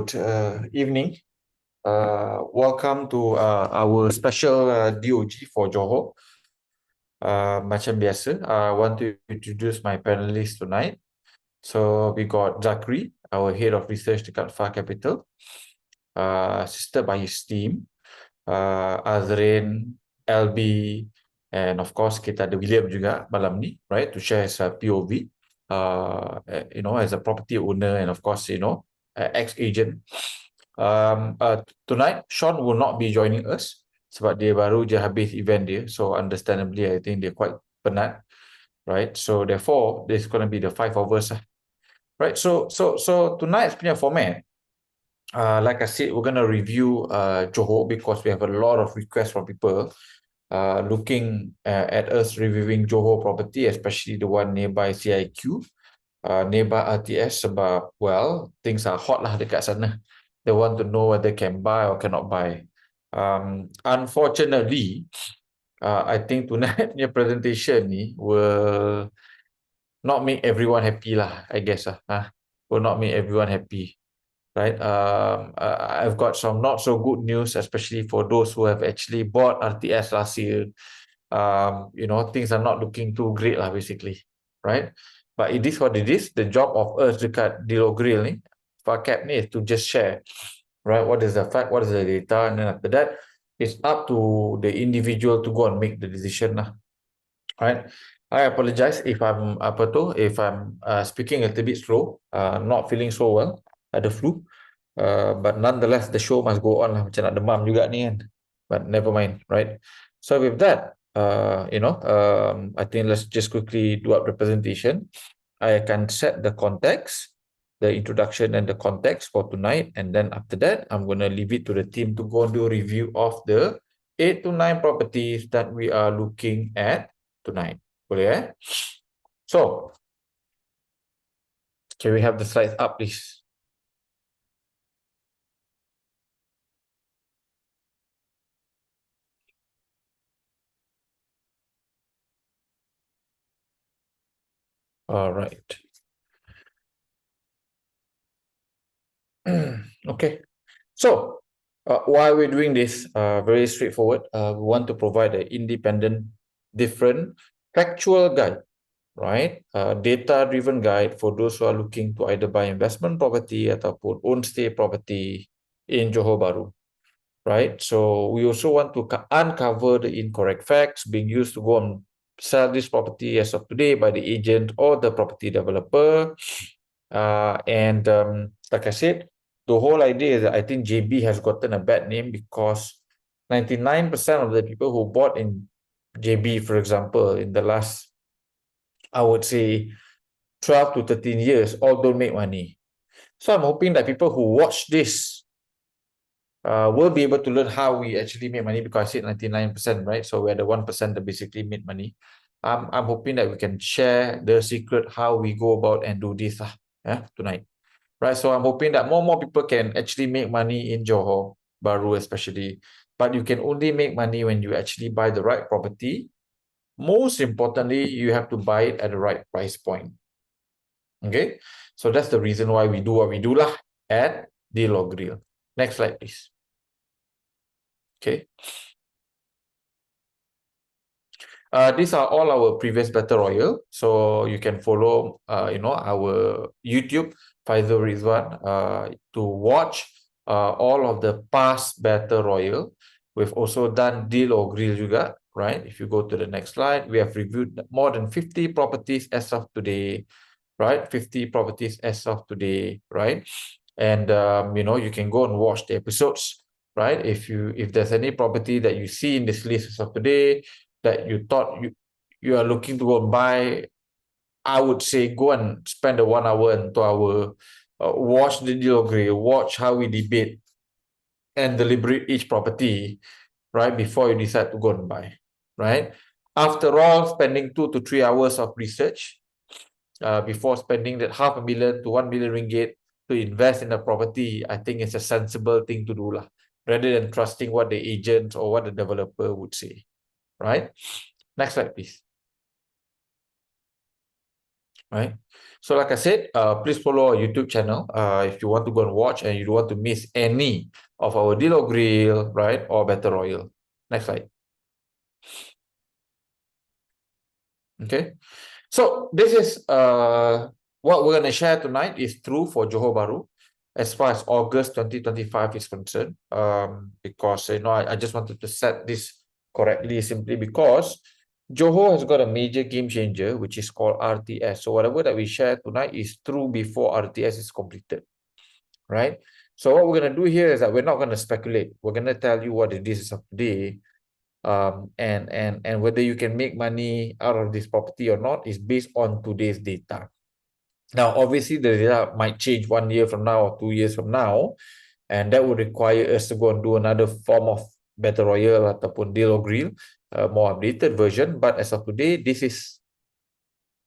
Good evening. Welcome to our special DOG for Johor. Macam biasa, I want to introduce my panelists tonight. So we got Zakri, our head of research dekat Far Capital, assisted by his team, Azrin, Albee, and of course kita ada William juga malam ni, right, to share his POV, as a property owner and of course, ex-agent. Tonight, Sean will not be joining us sebab dia baru je habis event dia. So understandably, I think they're quite penat, right? So therefore, there's going to be the 5 of us, right? So tonight's punya format, like I said, we're going to review Johor because we have a lot of requests from people looking at us reviewing Johor property, especially the one nearby CIQ, nearby RTS sebab, well, things are hot lah dekat sana. They want to know whether they can buy or cannot buy. Unfortunately, I think tonight punya presentation ni will not make everyone happy lah, I guess will not make everyone happy, right? I've got some not so good news, especially for those who have actually bought RTS last year. Things are not looking too great lah, basically, right? But it is what it is. The job of us dekat Deal Grill ni, Farcap ni, is to just share, right? What is the fact, what is the data, and then after that, it's up to the individual to go and make the decision lah, right? I apologize if I'm speaking a little bit slow, not feeling so well, ada flu, but nonetheless the show must go on lah, macam nak demam juga ni kan, but never mind, right? So with that, I think let's just quickly do up the presentation. I can set the context, the introduction and the context for tonight, and then after that I'm going to leave it to the team to go and do a review of the 8 to 9 properties that we are looking at tonight. Boleh So, can we have the slides up, please? All right. Okay. So, while we're doing this, very straightforward, we want to provide an independent, different, factual guide, right? Data-driven guide for those who are looking to either buy investment property ataupun own stay property in Johor Bahru, right? So we also want to uncover the incorrect facts being used to go and sell this property as of today by the agent or the property developer. Like I said, the whole idea is that I think JB has gotten a bad name because 99% of the people who bought in JB, for example, in the last, I would say, 12 to 13 years, all don't make money. So I'm hoping that people who watch this will be able to learn how we actually make money, because I said 99%, right? So we're the 1% that basically made money. I'm hoping that we can share the secret how we go about and do this tonight, right? So I'm hoping that more and more people can actually make money in Johor Bahru especially, but you can only make money when you actually buy the right property. Most importantly, you have to buy it at the right price point. Okay, so that's the reason why we do what we do lah at Deal or Grill. Next slide, please. Okay. These are all our previous Battle Royale. So you can follow, our YouTube, Faizul Ridzuan, to watch all of the past Battle Royale. We've also done Deal or Grill juga, right? If you go to the next slide, we have reviewed more than 50 properties as of today, right? 50 properties as of today, right? And, you can go and watch the episodes, right? If there's any property that you see in this list as of today that you thought you are looking to go and buy, I would say go and spend the 1 hour and 2 hour, watch the Deal or Grill, watch how we debate and deliberate each property, right, before you decide to go and buy, right? After all, spending 2 to 3 hours of research before spending that $500,000 to 1 million ringgit to invest in a property, I think it's a sensible thing to do lah, rather than trusting what the agent or what the developer would say, right? Next slide, please. right? So like I said, please follow our YouTube channel if you want to go and watch and you don't want to miss any of our deal or grill, right, or battle royal. Next slide. Okay, so this is what we're going to share tonight is true for Johor Bahru as far as August 2025 is concerned, because I just wanted to set this correctly simply because Johor has got a major game changer which is called RTS. So whatever that we share tonight is true before RTS is completed, right? So what we're going to do here is that we're not going to speculate. We're going to tell you what it is of today, and whether you can make money out of this property or not is based on today's data. Now, obviously, the data might change 1 year from now or 2 years from now, and that would require us to go and do another form of battle royale ataupun deal or grill, more updated version. But as of today, this is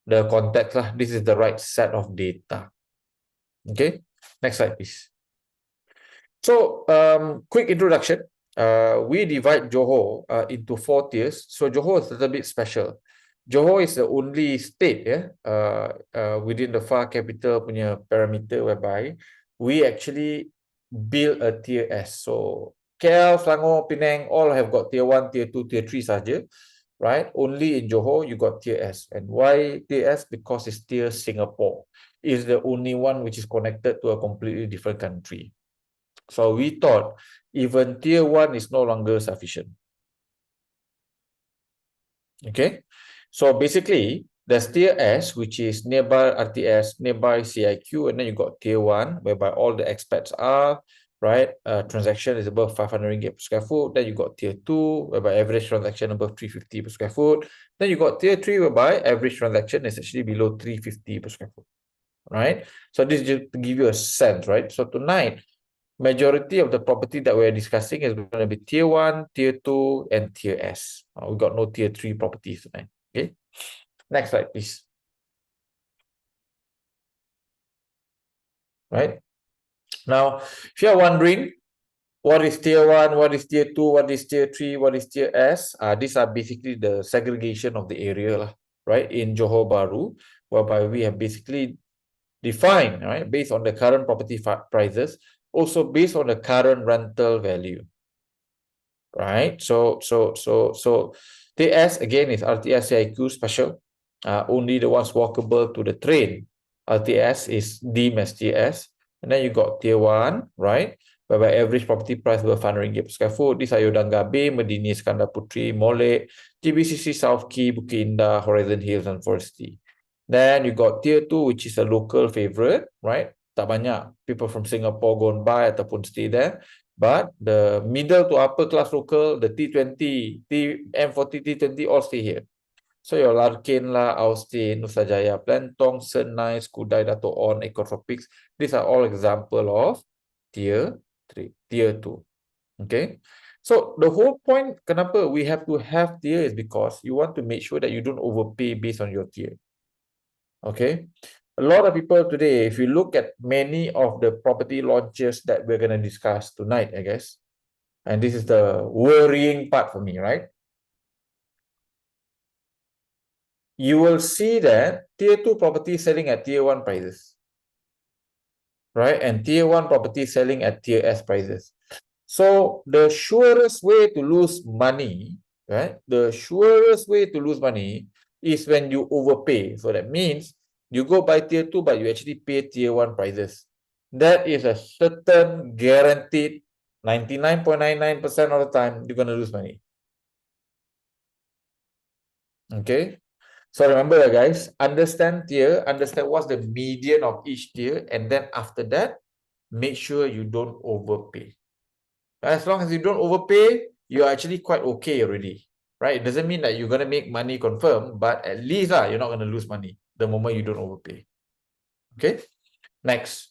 the context lah. This is the right set of data. Okay, next slide, please. So, quick introduction. We divide Johor into 4 tiers. So Johor is a little bit special. Johor is the only state within the far capital punya parameter whereby we actually build a tier S. So KL, Selangor, Penang all have got tier 1, tier 2, tier 3 saja, right? Only in Johor you got tier S. And why tier S? Because it's tier Singapore. It's the only one which is connected to a completely different country. So we thought even tier 1 is no longer sufficient. Okay, so basically there's tier S, which is nearby RTS, nearby CIQ, and then you got tier 1 whereby all the expats are, right? Transaction is above 500 ringgit per square foot. Then you got tier 2 whereby average transaction above 350 per square foot. Then you got tier 3 whereby average transaction is actually below 350 per square foot, right? So this is just to give you a sense, right? So tonight majority of the property that we're discussing is going to be tier 1, tier 2, and tier S. We got no tier 3 properties tonight. Okay, next slide, please. Right now, if you're wondering what is tier 1, what is tier 2, what is tier 3, what is tier S, these are basically the segregation of the area, right, in Johor Bahru, whereby we have basically defined, right, based on the current property prices, also based on the current rental value, right? So TS again is RTS CIQ special. Only the ones walkable to the train. RTS is deemed as TS. And then you got tier 1, right? Whereby average property price above 500 ringgit per square foot. These are Yodanga Bay, Medini, Iskandar Putri, Molek, GBCC, South Key, Bukit Indah, Horizon Hills, and Forestry. Then you got tier 2, which is a local favorite, right? Tak banyak people from Singapore go and buy ataupun stay there. But the middle to upper class local, the T20, M40, T20 all stay here. So your Larkin lah, Austin, Nusa Jaya, Plantong, Senai, Skudai, Dato On, Ecotropics. These are all example of tier 3, tier 2. Okay. So the whole point kenapa we have to have tier is because you want to make sure that you don't overpay based on your tier. Okay. A lot of people today, if you look at many of the property launches that we're going to discuss tonight, I guess, and this is the worrying part for me, right? You will see that tier 2 property selling at tier 1 prices, right? And tier 1 property selling at tier S prices. So the surest way to lose money, right? The surest way to lose money is when you overpay. So that means you go buy tier 2, but you actually pay tier 1 prices. That is a certain guaranteed 99.99% of the time you're going to lose money. Okay. So remember guys, understand tier, understand what's the median of each tier, and then after that, make sure you don't overpay. As long as you don't overpay, you're actually quite okay already, right? It doesn't mean that you're going to make money confirm, but at least you're not going to lose money the moment you don't overpay. Okay, next.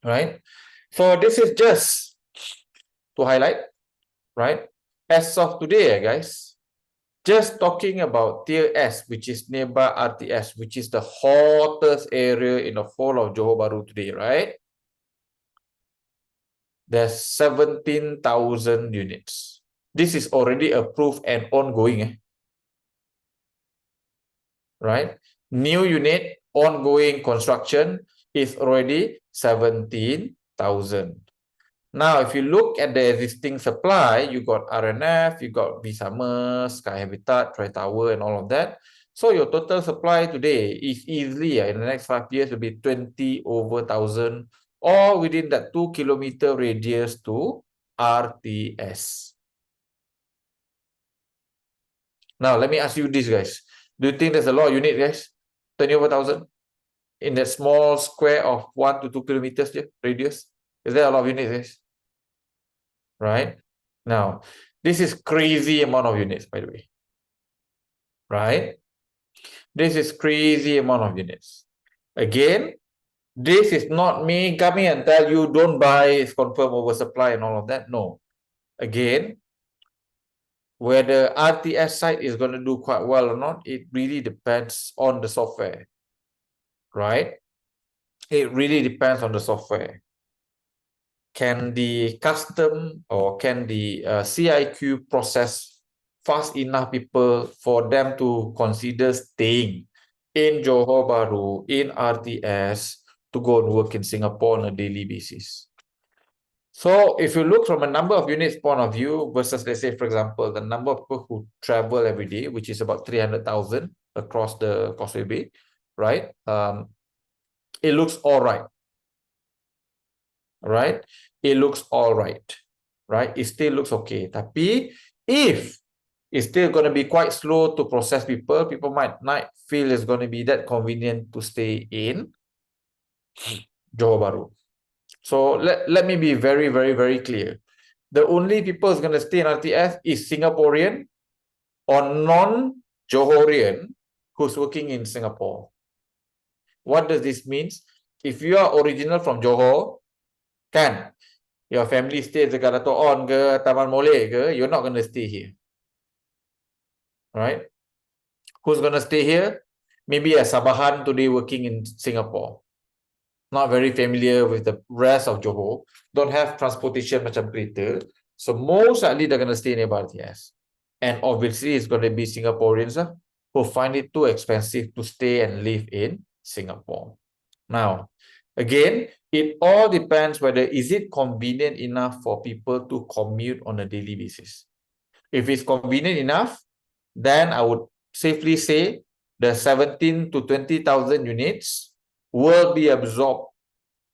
Right? So this is just to highlight, right? As of today, guys, just talking about tier S, which is nearby RTS, which is the hottest area in the whole of Johor Bahru today, right? There's 17,000 units. This is already approved and ongoing. right? New unit, ongoing construction is already 17,000. Now, if you look at the existing supply, you got R&F, you got V Summer, Sky Habitat, Tri Tower, and all of that. So your total supply today is easily in the next 5 years will be 20 over 1,000, or within that 2 kilometer radius to RTS. Now, let me ask you this, guys. Do you think there's a lot of unit, guys? 20 over 1,000 in that small square of 1 to 2 kilometers radius? Is there a lot of units, guys? Right? Now, this is crazy amount of units, by the way. Right? This is crazy amount of units. Again, this is not me coming and tell you don't buy, it's confirmed oversupply and all of that. No. Again, whether RTS site is going to do quite well or not, it really depends on the software. Right? It really depends on the software. Can the custom or can the CIQ process fast enough people for them to consider staying in Johor Bahru, in RTS, to go and work in Singapore on a daily basis? So if you look from a number of units point of view versus, let's say, for example, the number of people who travel every day, which is about 300,000 across the Causeway Bay, right? It looks all right. Right? It looks all right. Right? It still looks okay. Tapi if it's still going to be quite slow to process people, people might not feel it's going to be that convenient to stay in Johor Bahru. So let me be very, very, very clear. The only people who's going to stay in RTS is Singaporean or non-Johorian who's working in Singapore. What does this mean? If you are original from Johor, kan, your family stays dekat Dato' On ke, Taman Molek ke, you're not going to stay here. Right? Who's going to stay here? Maybe a Sabahan today working in Singapore. Not very familiar with the rest of Johor. Don't have transportation macam kereta. So most likely they're going to stay near RTS. And obviously it's going to be Singaporeans who find it too expensive to stay and live in Singapore. Now, again, it all depends whether is it convenient enough for people to commute on a daily basis. If it's convenient enough, then I would safely say the 17 to 20,000 units will be absorbed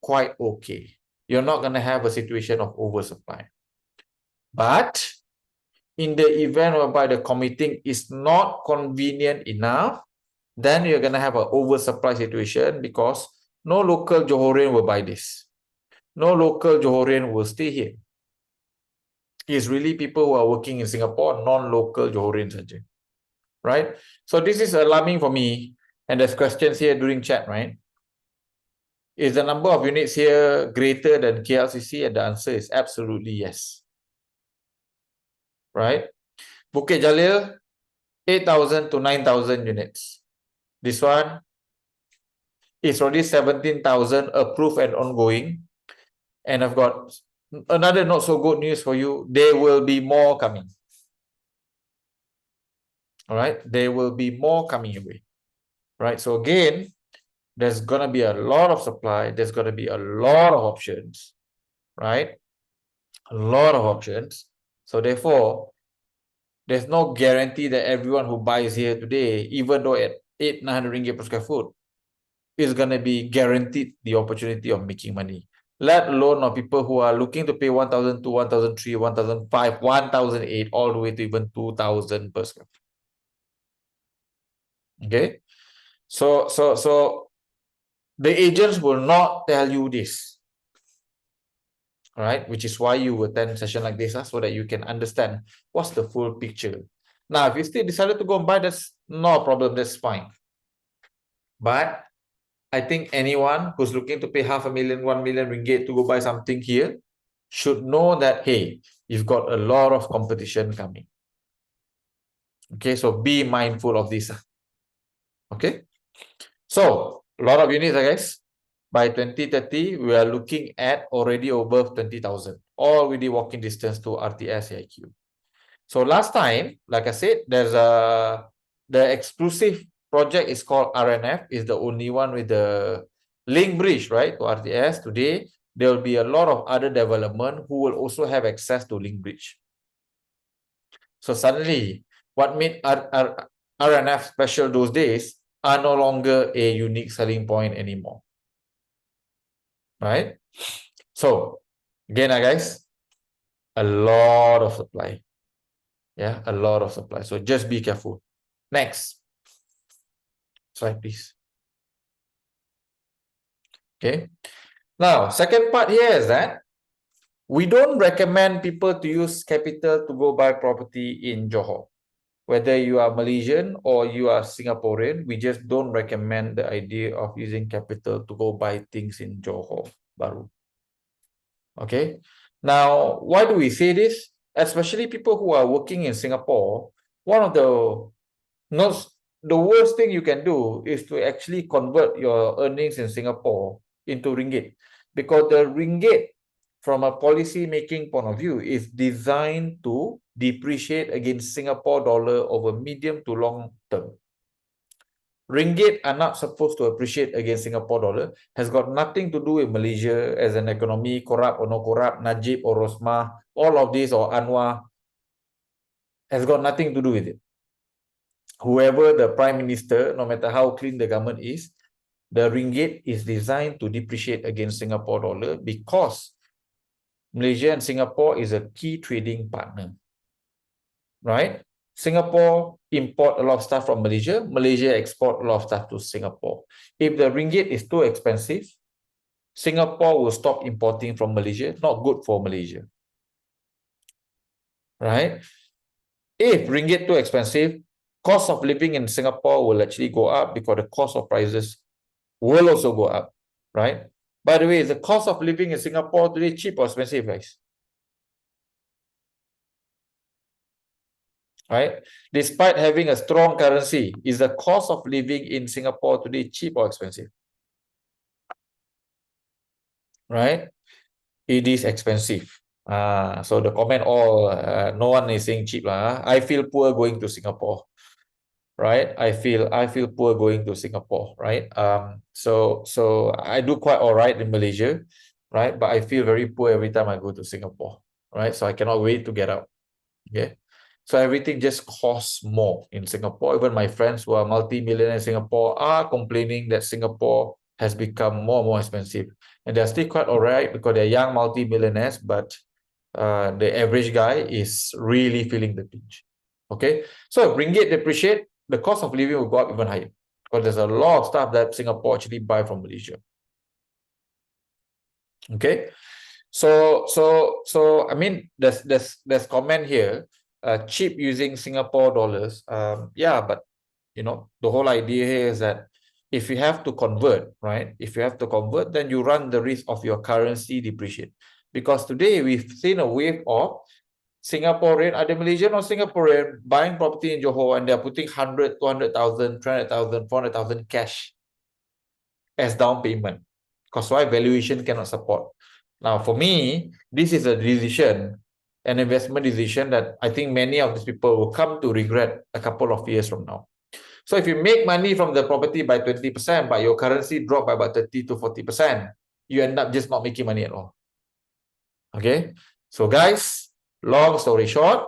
quite okay. You're not going to have a situation of oversupply. But in the event whereby the commuting is not convenient enough, then you're going to have an oversupply situation because no local Johorian will buy this. No local Johorian will stay here. It's really people who are working in Singapore, non-local Johorians. Right? So this is alarming for me. And there's questions here during chat, right? Is the number of units here greater than KLCC? And the answer is absolutely yes. Right? Bukit Jalil, 8,000 to 9,000 units. This one is already 17,000 approved and ongoing. And I've got another not so good news for you. There will be more coming. All right? There will be more coming your way. Right? So again, there's going to be a lot of supply. There's going to be a lot of options. Right? A lot of options. So therefore, there's no guarantee that everyone who buys here today, even though at 800-900 ringgit per square foot, is going to be guaranteed the opportunity of making money. Let alone of people who are looking to pay 1,002, 1,003, 1,005, 1,008, all the way to even 2,000 per square foot. Okay? So the agents will not tell you this. All right? Which is why you attend a session like this, so that you can understand what's the full picture. Now, if you still decided to go and buy, that's no problem, that's fine. But I think anyone who's looking to pay 500,000, 1 million ringgit to go buy something here should know that, hey, you've got a lot of competition coming. Okay, so be mindful of this. Okay, so a lot of units, guys. By 2030, we are looking at already above 20,000, all within walking distance to RTS IQ. So last time, like I said, there's the exclusive project is called R&F, is the only one with the link bridge, right, to RTS. Today, there will be a lot of other development who will also have access to link bridge. So suddenly, what made R&F special those days are no longer a unique selling point anymore. Right? So, again, guys, a lot of supply. Yeah, a lot of supply. So just be careful. Next. Slide, please. Okay. Now, second part here is that we don't recommend people to use capital to go buy property in Johor. Whether you are Malaysian or you are Singaporean, we just don't recommend the idea of using capital to go buy things in Johor, Bahru. Okay. Now, why do we say this? Especially people who are working in Singapore, one of the worst thing you can do is to actually convert your earnings in Singapore into ringgit, because the ringgit, from a policy making point of view, is designed to depreciate against Singapore dollar over medium to long term. Ringgit are not supposed to appreciate against Singapore dollar. Has got nothing to do with Malaysia as an economy, corrupt or no corrupt, Najib or Rosmah, all of this, or Anwar, has got nothing to do with it. Whoever the prime minister, no matter how clean the government is, the ringgit is designed to depreciate against Singapore dollar because Malaysia and Singapore is a key trading partner. Right? Singapore import a lot of stuff from Malaysia. Malaysia export a lot of stuff to Singapore. If the ringgit is too expensive, Singapore will stop importing from Malaysia. Not good for Malaysia. Right? If ringgit too expensive, cost of living in Singapore will actually go up because the cost of prices will also go up. Right? By the way, is the cost of living in Singapore today cheap or expensive, guys? Right? Despite having a strong currency, is the cost of living in Singapore today cheap or expensive? Right? It is expensive. So the comment all, no one is saying cheap lah. I feel poor going to Singapore. Right? I feel poor going to Singapore. Right? So I do quite all right in Malaysia. Right? But I feel very poor every time I go to Singapore. Right? So I cannot wait to get out. Okay. So everything just costs more in Singapore. Even my friends who are multi-millionaires in Singapore are complaining that Singapore has become more and more expensive. And they're still quite all right because they're young multi-millionaires, but the average guy is really feeling the pinch. Okay. So if ringgit depreciate, the cost of living will go up even higher because there's a lot of stuff that Singapore actually buy from Malaysia. Okay. So I mean, there's comment here. Cheap using Singapore dollars. Yeah, but you know, the whole idea here is that if you have to convert, right? If you have to convert, then you run the risk of your currency depreciate. Because today we've seen a wave of Singaporean, either Malaysian or Singaporean, buying property in Johor and they're putting 100, 200,000, 300,000, 400,000 cash as down payment. Because why? Valuation cannot support. Now, for me, this is a decision, an investment decision that I think many of these people will come to regret a couple of years from now. So if you make money from the property by 20%, but your currency drop by about 30 to 40%, you end up just not making money at all. Okay? So guys, long story short,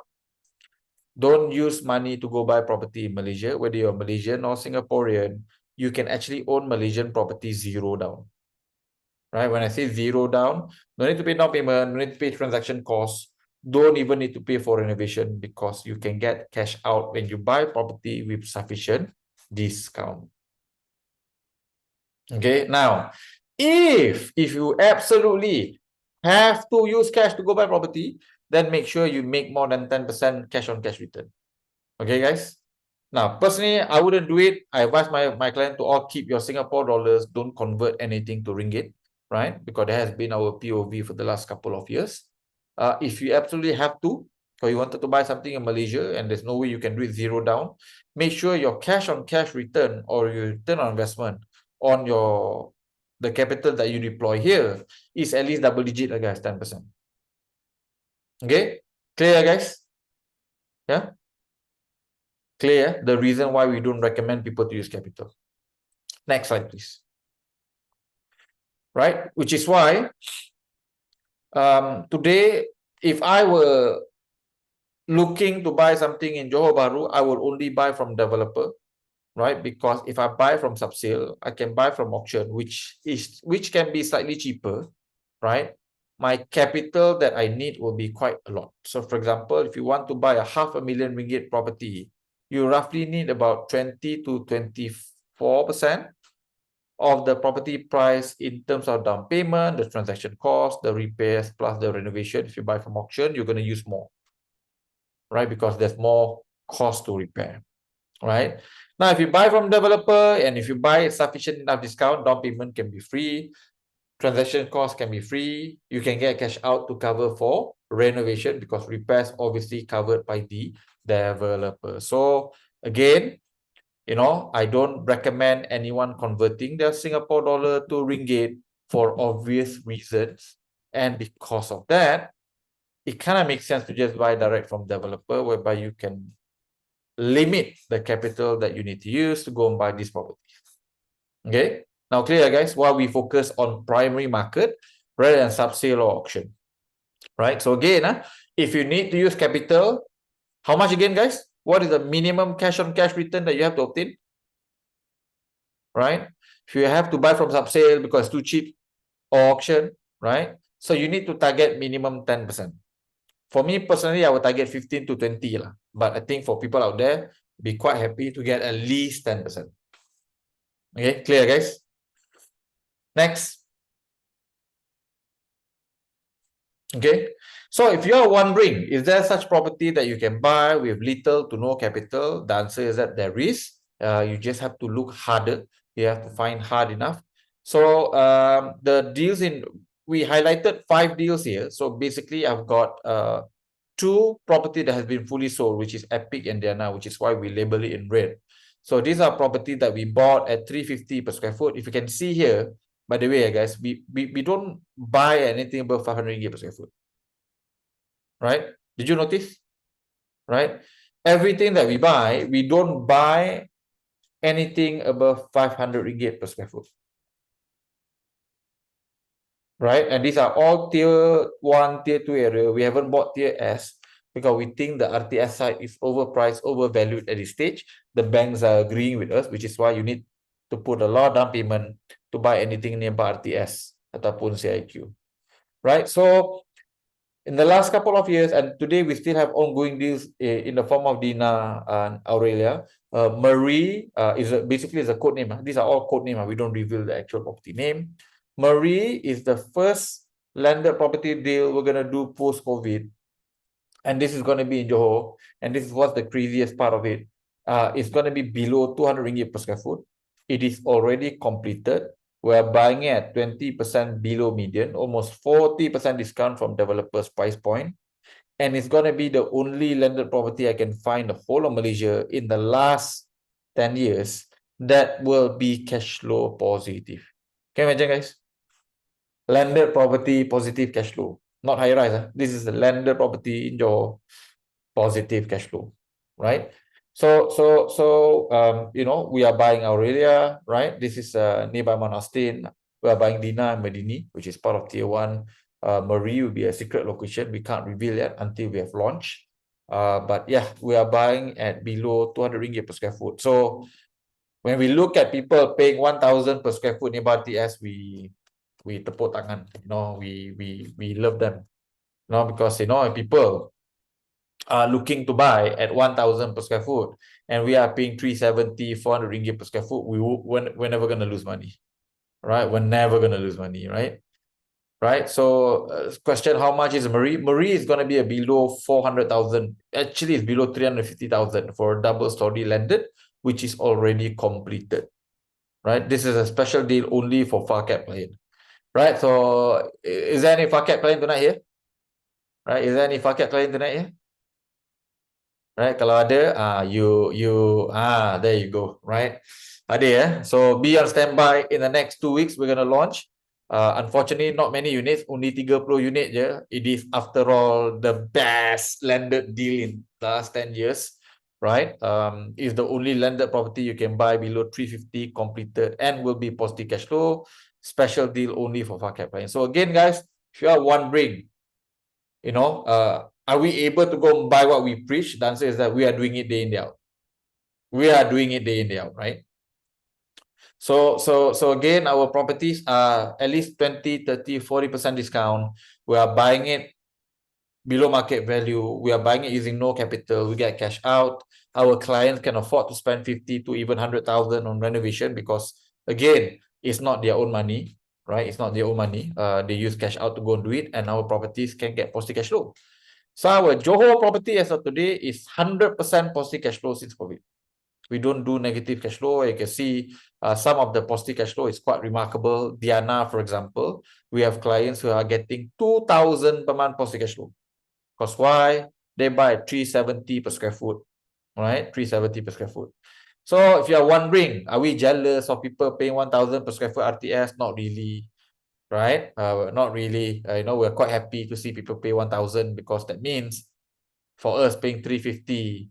don't use money to go buy property in Malaysia. Whether you're Malaysian or Singaporean, you can actually own Malaysian property zero down. Right? When I say zero down, no need to pay down payment, no need to pay transaction costs, don't even need to pay for renovation because you can get cash out when you buy property with sufficient discount. Okay, now, if you absolutely have to use cash to go buy property, then make sure you make more than 10% cash on cash return. Okay, guys? Now, personally, I wouldn't do it. I advise my client to all keep your Singapore dollars. Don't convert anything to ringgit, right? Because that has been our POV for the last couple of years. If you absolutely have to, or you wanted to buy something in Malaysia and there's no way you can do it zero down, make sure your cash on cash return or your return on investment on the capital that you deploy here is at least double digit, guys, 10%. Okay? Clear, guys? Yeah? Clear the reason why we don't recommend people to use capital. Next slide, please. Right, which is why today, if I were looking to buy something in Johor Bahru, I will only buy from developer, right? Because if I buy from subsale, I can buy from auction, which can be slightly cheaper, right? My capital that I need will be quite a lot. So for example, if you want to buy a R500,000 ringgit property, you roughly need about 20 to 24% of the property price in terms of down payment, the transaction cost, the repairs, plus the renovation. If you buy from auction, you're going to use more, right? Because there's more cost to repair, right? Now, if you buy from developer and if you buy sufficient enough discount, down payment can be free, transaction cost can be free, you can get cash out to cover for renovation because repairs obviously covered by the developer. So again, you know, I don't recommend anyone converting their Singapore dollar to ringgit for obvious reasons. And because of that, it kind of makes sense to just buy direct from developer, whereby you can limit the capital that you need to use to go and buy these properties. Okay, now clear, guys, why we focus on primary market rather than sub-sale or auction, right? So again, if you need to use capital, how much again, guys? What is the minimum cash on cash return that you have to obtain? Right? If you have to buy from sub-sale because it's too cheap or auction, right? So you need to target minimum 10%. For me personally, I would target 15 to 20 lah. But I think for people out there, be quite happy to get at least 10%. Okay, clear, guys? Next. Okay, so if you're wondering, is there such property that you can buy with little to no capital? The answer is that there is. You just have to look harder. You have to find hard enough. So the deals we highlighted 5 deals here. So basically, I've got 2 property that has been fully sold, which is Epic and Diana, which is why we label it in red. So these are property that we bought at 350 per square foot. If you can see here, by the way, guys, we don't buy anything above 500 ringgit per square foot. Right? Did you notice? Right? Everything that we buy, we don't buy anything above 500 ringgit per square foot. Right? And these are all tier 1, tier 2 area. We haven't bought tier S because we think the RTS side is overpriced, overvalued at this stage. The banks are agreeing with us, which is why you need to put a lot of down payment to buy anything nearby RTS ataupun CIQ. Right? So in the last couple of years, and today we still have ongoing deals in the form of Dina and Aurelia. Marie basically is a code name. These are all code name. We don't reveal the actual property name. Marie is the first landed property deal we're going to do post-COVID. And this is going to be in Johor. And this is what's the craziest part of it. It's going to be below 200 ringgit per square foot. It is already completed. We're buying it at 20% below median, almost 40% discount from developers' price point. And it's going to be the only landed property I can find the whole of Malaysia in the last 10 years that will be cash flow positive. Can you imagine, guys? Landed property, positive cash flow. Not high rise. This is the landed property in your positive cash flow, right? So you know, we are buying Aurelia, right? This is nearby Mount Austin. We are buying Dina and Medini, which is part of tier 1. Marie will be a secret location. We can't reveal yet until we have launched. But yeah, we are buying at below 200 ringgit per square foot. So when we look at people paying 1,000 per square foot nearby TS, we tepuk tangan. You know, we love them. You know, because you know people are looking to buy at 1,000 per square foot and we are paying 370, 400 ringgit per square foot, we're never going to lose money, right? We're never going to lose money, right? Right? So question, how much is Marie? Marie is going to be a below 400,000. Actually, it's below 350,000 for a double story landed, which is already completed, right? This is a special deal only for far cap client, right? So is there any far cap client tonight here? Right? Is there any far cap client tonight here? Right, kalau ada, there you go, right? Ada ya. So be on standby. In the next 2 weeks, we're gonna launch. Unfortunately, not many units, only 30 unit je. It is, after all, the best landed deal in the last 10 years. right? Is the only landed property you can buy below 350 completed and will be positive cash flow. Special deal only for far cap clients. So again, guys, if you are wondering, are we able to go and buy what we preach? The answer is that we are doing it day in, day out. We are doing it day in, day out, right? So again, our properties are at least 20, 30, 40% discount. We are buying it below market value. We are buying it using no capital. We get cash out. Our clients can afford to spend 50 to even 100,000 on renovation because, again, it's not their own money, right? It's not their own money. They use cash out to go and do it, and our properties can get positive cash flow. So our Johor property as of today is 100% positive cash flow since COVID. We don't do negative cash flow. You can see some of the positive cash flow is quite remarkable. Diana, for example, we have clients who are getting 2,000 per month positive cash flow. Because why? They buy 370 per square foot, right? 370 per square foot. So if you are wondering, are we jealous of people paying 1,000 per square foot RTS? Not really, right? Not really. We're quite happy to see people pay 1,000 because that means for us paying 350,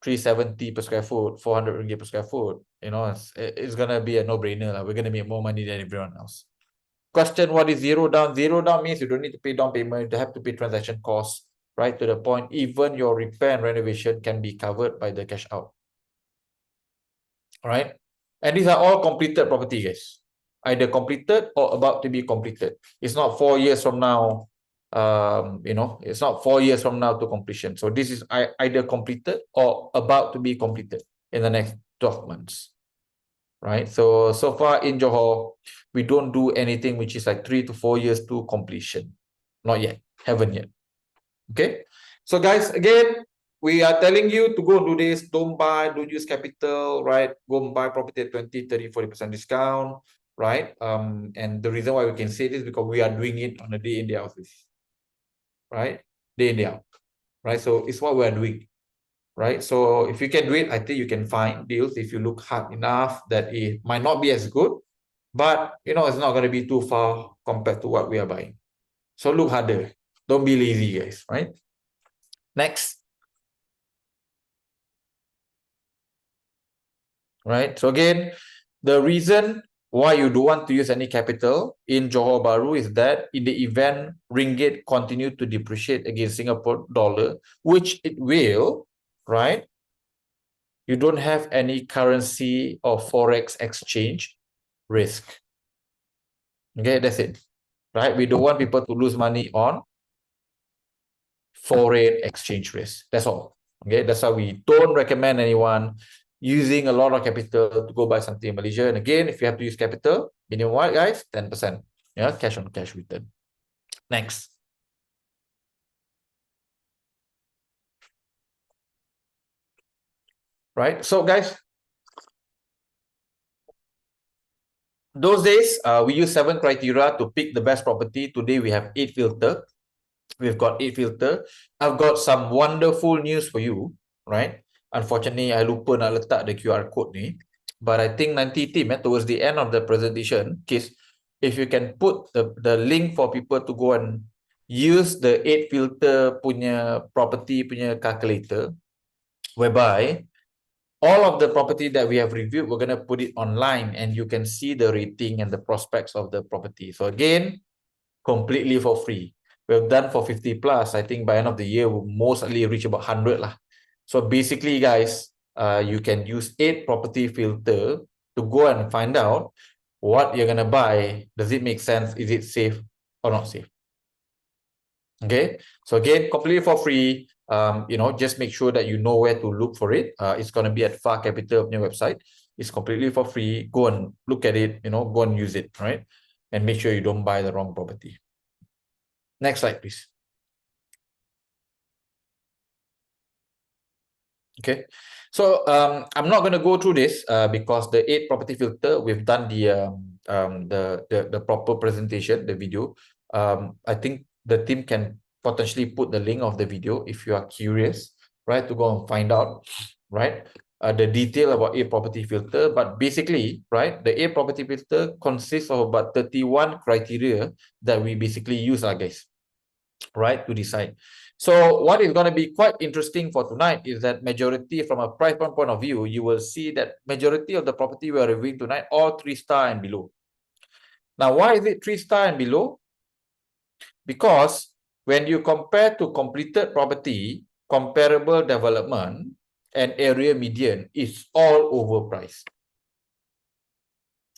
370 per square foot, 400 ringgit per square foot, it's going to be a no-brainer. We're going to make more money than everyone else. Question, what is zero down? Zero down means you don't need to pay down payment. You don't have to pay transaction costs, right? To the point, even your repair and renovation can be covered by the cash out. All right? And these are all completed property, guys. Either completed or about to be completed. It's not 4 years from now. It's not 4 years from now to completion. So this is either completed or about to be completed in the next 12 months. Right? So far in Johor, we don't do anything which is like 3 to 4 years to completion. Not yet. Haven't yet. Okay? So guys, again, we are telling you to go do this. Don't buy, don't use capital, right? Go and buy property at 20, 30, 40% discount, right? And the reason why we can say this is because we are doing it on a day in, day out basis. Right? Day in, day out. Right? So it's what we are doing. Right? So if you can do it, I think you can find deals if you look hard enough that it might not be as good, but it's not going to be too far compared to what we are buying. So look harder. Don't be lazy, guys, right? Next. Right? So again, the reason why you don't want to use any capital in Johor Bahru is that in the event ringgit continue to depreciate against Singapore dollar, which it will, right? You don't have any currency or forex exchange risk. Okay, that's it. Right? We don't want people to lose money on foreign exchange risk. That's all. Okay, that's why we don't recommend anyone using a lot of capital to go buy something in Malaysia. And again, if you have to use capital, minimum what, guys? 10%. Yeah, cash on cash return. Next. Right? So, guys, those days, we use 7 criteria to pick the best property. Today, we have 8 filters. We've got 8 filters. I've got some wonderful news for you, right? Unfortunately, I lupa nak letak the QR code ni. But I think nanti team, towards the end of the presentation, if you can put the link for people to go and use the 8 filter punya property punya calculator, whereby all of the property that we have reviewed, we're going to put it online and you can see the rating and the prospects of the property. So again, completely for free. We've done for 50 plus. I think by end of the year, we'll mostly reach about 100 lah. So basically, guys, you can use 8 property filter to go and find out what you're going to buy. Does it make sense? Is it safe or not safe? Okay. So again, completely for free. Just make sure that you know where to look for it. It's going to be at Far Capital on your website. It's completely for free. Go and look at it, go and use it, right? And make sure you don't buy the wrong property. Next slide, please. Okay. So I'm not going to go through this because the 8 property filter, we've done the proper presentation, the video. I think the team can potentially put the link of the video if you are curious, right, to go and find out, right, the detail about 8 property filter. But basically, right, the 8 property filter consists of about 31 criteria that we basically use, guys. right, to decide. So what is going to be quite interesting for tonight is that majority, from a price point of view, you will see that majority of the property we are reviewing tonight, all 3-star and below. Now, why is it 3-star and below? Because when you compare to completed property, comparable development and area median is all overpriced.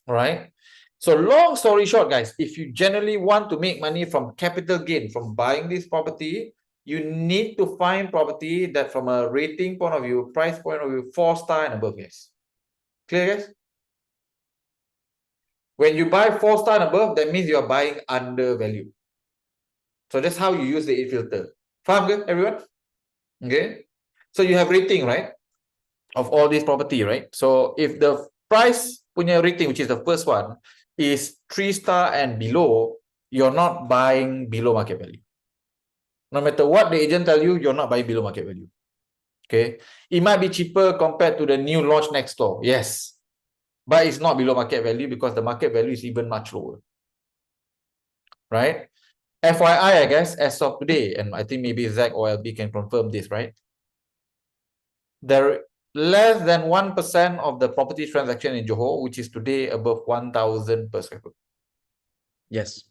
All right. So long story short, guys, if you generally want to make money from capital gain from buying this property, you need to find property that from a rating point of view, price point of view, 4-star and above, guys. Clear, guys? When you buy 4-star and above, that means you are buying under value. So that's how you use the 8 filter. Faham ke, everyone? Okay. So you have rating, right? Of all this property, right? So if the price punya rating, which is the first one, is 3-star and below, you're not buying below market value. No matter what the agent tell you, you're not buying below market value. Okay. It might be cheaper compared to the new launch next door. Yes. But it's not below market value because the market value is even much lower. Right? FYI, I guess, as of today, and I think maybe Zach or Albee can confirm this, right? There less than 1% of the property transaction in Johor, which is today above 1,000 per square foot. Yes.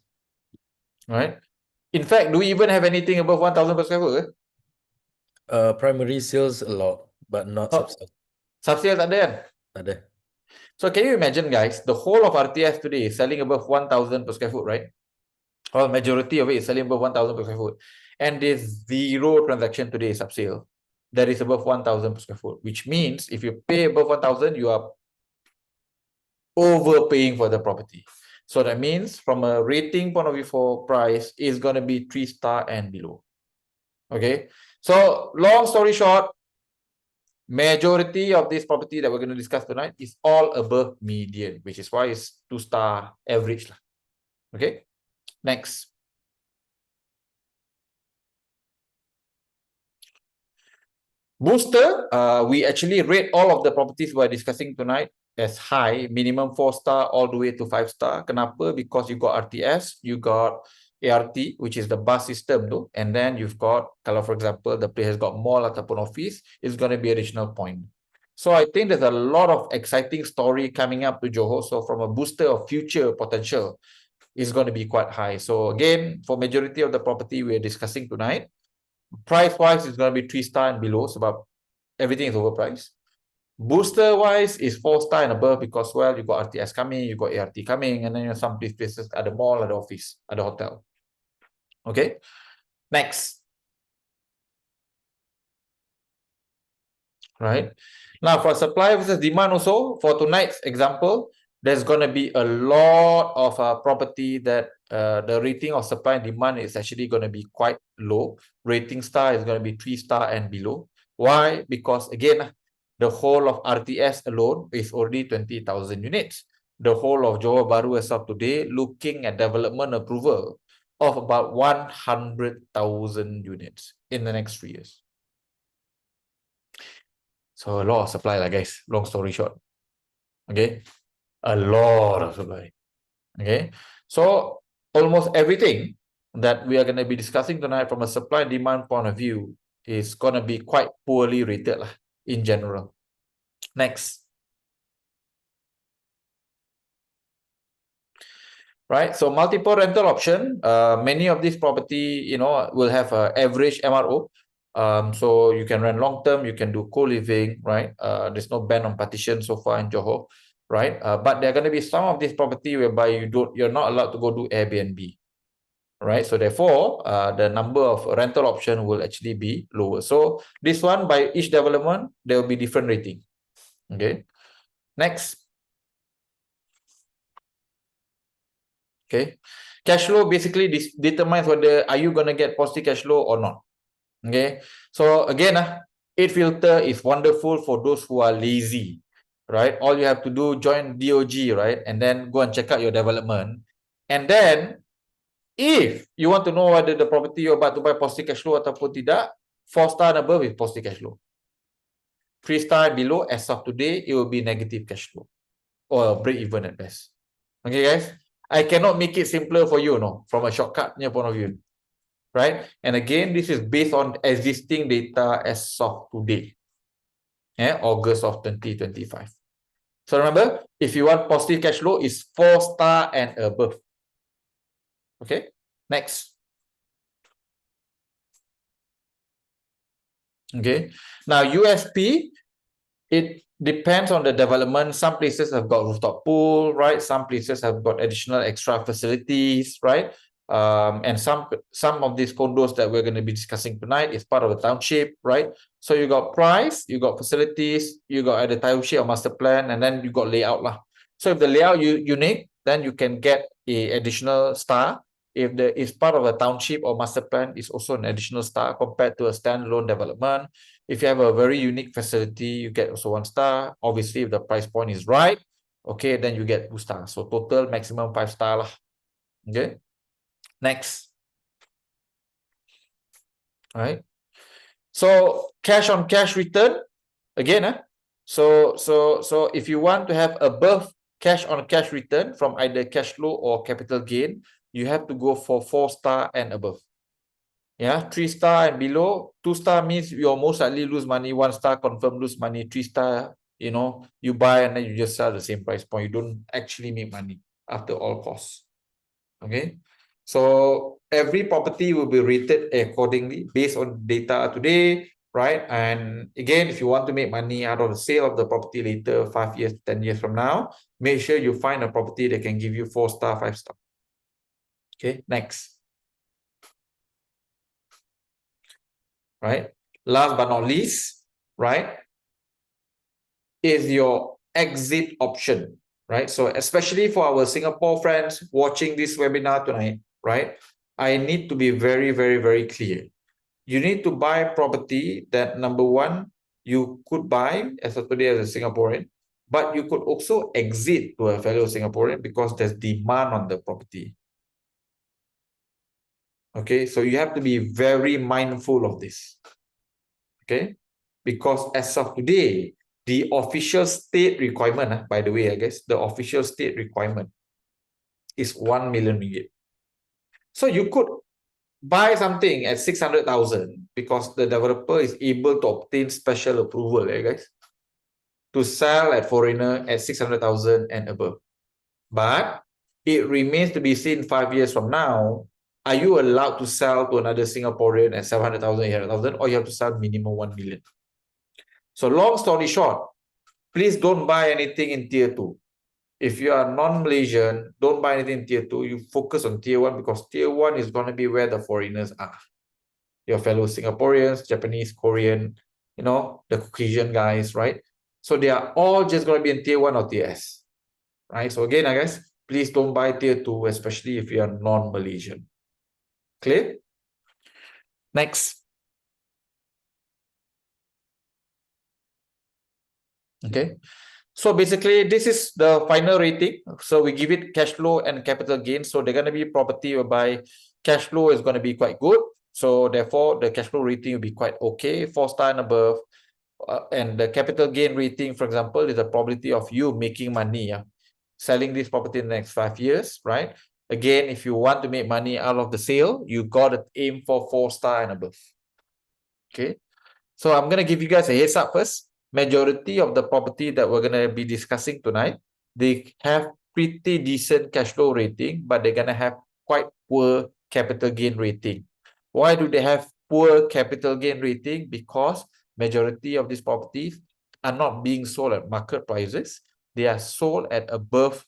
Right? In fact, do we even have anything above 1,000 per square foot? Primary sales a lot, but not subsale. Subsale tak ada kan? Tak ada. So can you imagine, guys, the whole of RTS today is selling above 1,000 per square foot, right? Or majority of it is selling above 1,000 per square foot. And there's zero transaction today subsale that is above 1,000 per square foot, which means if you pay above 1,000, you are overpaying for the property. So that means from a rating point of view for price, is going to be 3-star and below. Okay. So long story short, majority of this property that we're going to discuss tonight is all above median, which is why it's 2-star average. Okay. Next. Booster, we actually rate all of the properties we're discussing tonight as high, minimum 4-star all the way to 5-star. Kenapa? Because you got RTS, you got ART, which is the bus system though, and then you've got, kalau for example, the place has got mall ataupun office, it's going to be additional point. So I think there's a lot of exciting story coming up to Johor. So from a booster of future potential, is going to be quite high. So again, for majority of the property we're discussing tonight, price-wise, it's going to be 3-star and below, sebab everything is overpriced. Booster-wise is 4-star and above because, well, you got RTS coming, you got ART coming, and then you know, some places ada mall, ada office, ada hotel. Okay, next. Right. Now, for supply versus demand also, for tonight's example, there's going to be a lot of property that the rating of supply and demand is actually going to be quite low. Rating star is going to be 3-star and below. Why? Because again, the whole of RTS alone is already 20,000 units. The whole of Johor Bahru as of today looking at development approval of about 100,000 units in the next 3 years. So a lot of supply, like guys, long story short. Okay. A lot of supply. Okay. So almost everything that we are going to be discussing tonight from a supply and demand point of view is going to be quite poorly rated in general. Next. Right. So multiple rental option. Many of these property, you know, will have an average MRO. So you can rent long term, you can do co-living, right? There's no ban on partition so far in Johor, right? But there are going to be some of this property whereby you're not allowed to go do Airbnb, right? So therefore, the number of rental option will actually be lower. So this one, by each development, there will be different rating. Okay. Next. Okay. Cash flow basically determines whether are you going to get positive cash flow or not. Okay, so again, 8 filter is wonderful for those who are lazy, right? All you have to do, join DOG, right? And then go and check out your development. And then, if you want to know whether the property you're about to buy positive cash flow ataupun tidak, 4-star and above is positive cash flow. 3-star below, as of today, it will be negative cash flow. Or break even at best. Okay, guys? I cannot make it simpler for you, no, from a shortcut point of view. right? And again, this is based on existing data as of today, August of 2025. So remember, if you want positive cash flow, it's 4-star and above. Okay, next. Okay, now USP, it depends on the development. Some places have got rooftop pool, right? Some places have got additional extra facilities, right? And some of these condos that we're going to be discussing tonight is part of the township, right? So you got price, you got facilities, you got either township or master plan, and then you got layout lah. So if the layout unique, then you can get a additional star. If it's part of a township or master plan, it's also an additional star compared to a standalone development. If you have a very unique facility, you get also 1 star. Obviously, if the price point is right, okay, then you get 2 stars. So total maximum 5 star lah. Okay. Next. All right. So cash on cash return again. So if you want to have above cash on cash return from either cash flow or capital gain, you have to go for 4 star and above. Yeah, 3 star and below. 2 star means you'll most likely lose money. 1 star confirm lose money. 3 star, you buy and then you just sell the same price point. You don't actually make money after all costs. Okay, so every property will be rated accordingly based on data today, right? And again, if you want to make money out of the sale of the property later, 5 years, 10 years from now, make sure you find a property that can give you 4 star, 5 star. Okay, next. Right? Last but not least, right, is your exit option, right? So especially for our Singapore friends watching this webinar tonight, right, I need to be very, very, very clear. You need to buy property that, number one, you could buy as of today as a Singaporean, but you could also exit to a fellow Singaporean because there's demand on the property. Okay, so you have to be very mindful of this. Okay, because as of today, the official state requirement, by the way, I guess the official state requirement is 1 million ringgit. So you could buy something at 600,000 because the developer is able to obtain special approval, guys, to sell at foreigner at 600,000 and above. But it remains to be seen 5 years from now, are you allowed to sell to another Singaporean at 700,000, 800,000, or you have to sell minimum 1 million? So long story short, please don't buy anything in tier 2. If you are non-Malaysian, don't buy anything in tier 2. You focus on tier 1 because tier 1 is going to be where the foreigners are. Your fellow Singaporeans, Japanese, Korean, the Caucasian guys, right? So they are all just going to be in tier 1 or tier S, right? So again, I guess, please don't buy tier 2, especially if you are non-Malaysian. Clear? Next. Okay. So basically, this is the final rating. So we give it cash flow and capital gain. So they're going to be property whereby cash flow is going to be quite good. So therefore, the cash flow rating will be quite okay, 4 star and above. And the capital gain rating, for example, is the probability of you making money, selling this property in the next 5 years, right? Again, if you want to make money out of the sale, you got to aim for 4 star and above. Okay. So I'm going to give you guys a heads up first. Majority of the property that we're going to be discussing tonight, they have pretty decent cash flow rating, but they're going to have quite poor capital gain rating. Why do they have poor capital gain rating? Because majority of these properties are not being sold at market prices. They are sold at above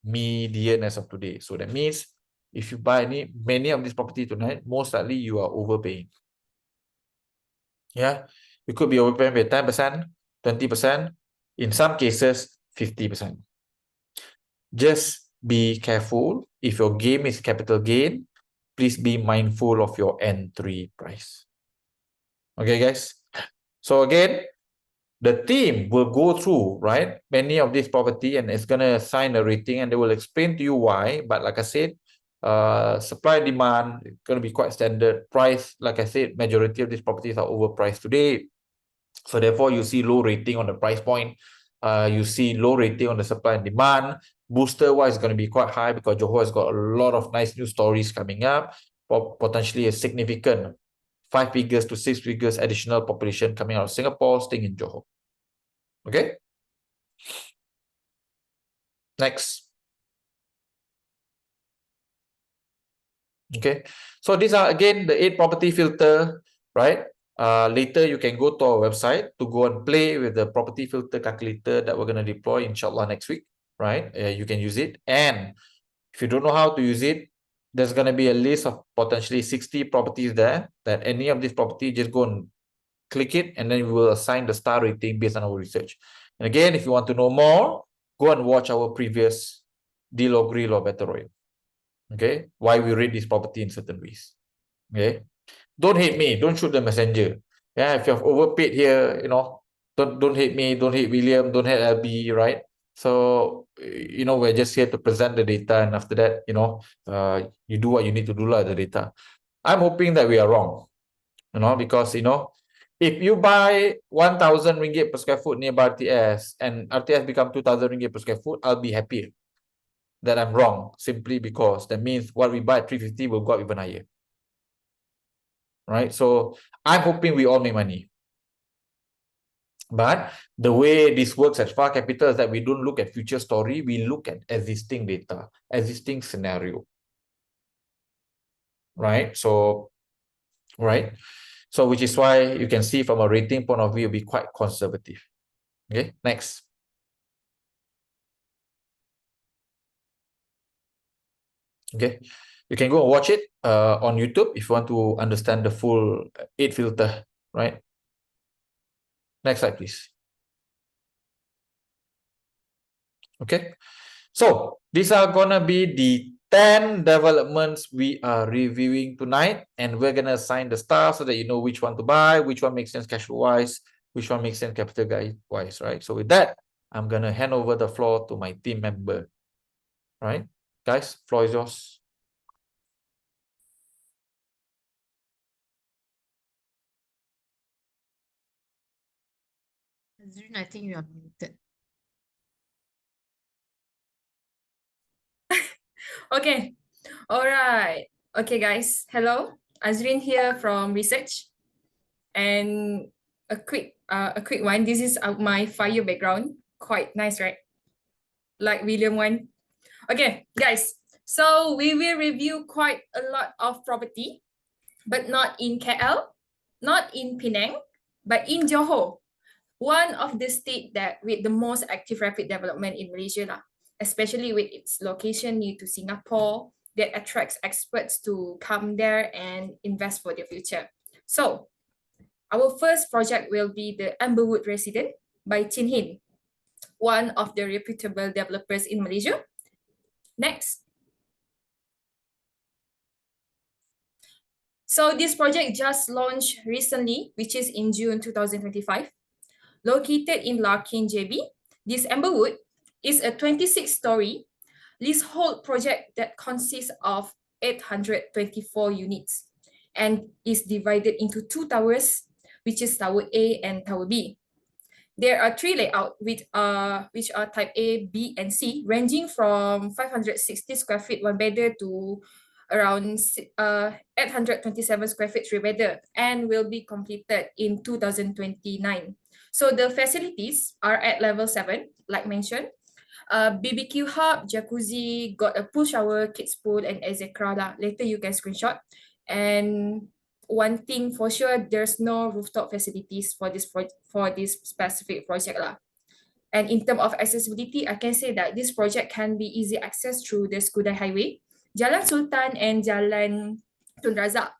median as of today. So that means if you buy many of these property tonight, most likely you are overpaying. Yeah, you could be overpaying by 10%, 20%, in some cases, 50%. Just be careful. If your game is capital gain, please be mindful of your entry price. Okay, guys? So again, the team will go through, right, many of these property and it's going to assign a rating and they will explain to you why. But like I said, supply and demand is going to be quite standard. Price, like I said, majority of these properties are overpriced today. So therefore, you see low rating on the price point. You see low rating on the supply and demand. Booster wise is going to be quite high because Johor has got a lot of nice new stories coming up. potentially a significant 5 figures to 6 figures additional population coming out of Singapore, staying in Johor. Okay. Next. Okay. So these are again the 8 property filter, right? Later you can go to our website to go and play with the property filter calculator that we're going to deploy inshallah next week, right? You can use it. And if you don't know how to use it, there's going to be a list of potentially 60 properties there that any of these properties, just go and click it, and then we will assign the star rating based on our research. And again, if you want to know more, go and watch our previous deal or grill or better oil. Okay, why we rate this property in certain ways. Okay, don't hate me, don't shoot the messenger. Yeah, if you have overpaid here, don't hate me, don't hate William, don't hate Albee, right? So we're just here to present the data, and after that, you do what you need to do the data. I'm hoping that we are wrong, because if you buy 1,000 ringgit per square foot nearby RTS and RTS become 2,000 ringgit per square foot, I'll be happy that I'm wrong, simply because that means what we buy at 350 will go up even higher. Right? So I'm hoping we all make money. But the way this works at Far Capital is that we don't look at future story, we look at existing data, existing scenario. Right? So, which is why you can see from a rating point of view, be quite conservative. Okay, next. Okay, you can go and watch it on YouTube if you want to understand the full 8 filter, right? Next slide, please. Okay, so these are gonna be the 10 developments we are reviewing tonight, and we're gonna assign the stars so that you know which one to buy, which one makes sense cash flow wise, which one makes sense capital guide wise, right? So with that, I'm gonna hand over the floor to my team member. Right, guys, floor is yours. Azrin, I think you are muted. Okay, all right. Okay, guys. Hello, Azrin here from research, and a quick one. This is my fire background. Quite nice, right? Like William one. Okay, guys. So we will review quite a lot of property, but not in KL, not in Penang, but in Johor, one of the state that with the most active rapid development in Malaysia lah, especially with its location near to Singapore that attracts experts to come there and invest for their future. So our first project will be the Amberwood Residence by Chin Hin, one of the reputable developers in Malaysia. Next. So this project just launched recently, which is in June 2025. Located in Larkin, JB, this Amberwood is a 26-story leasehold project that consists of 824 units and is divided into 2 towers, which is Tower A and Tower B. There are 3 layouts which are type A, B, and C, ranging from 560 square feet 1-bedder to around 827 square feet 3-bedder, and will be completed in 2029. So the facilities are at level 7, like mentioned. BBQ hub, jacuzzi, got a pool shower, kids pool, and etc. lah. Later you can screenshot. And one thing for sure, there's no rooftop facilities for this specific project lah. And in terms of accessibility, I can say that this project can be easy access through the Skudai Highway, Jalan Sultan, and Jalan Tun Razak.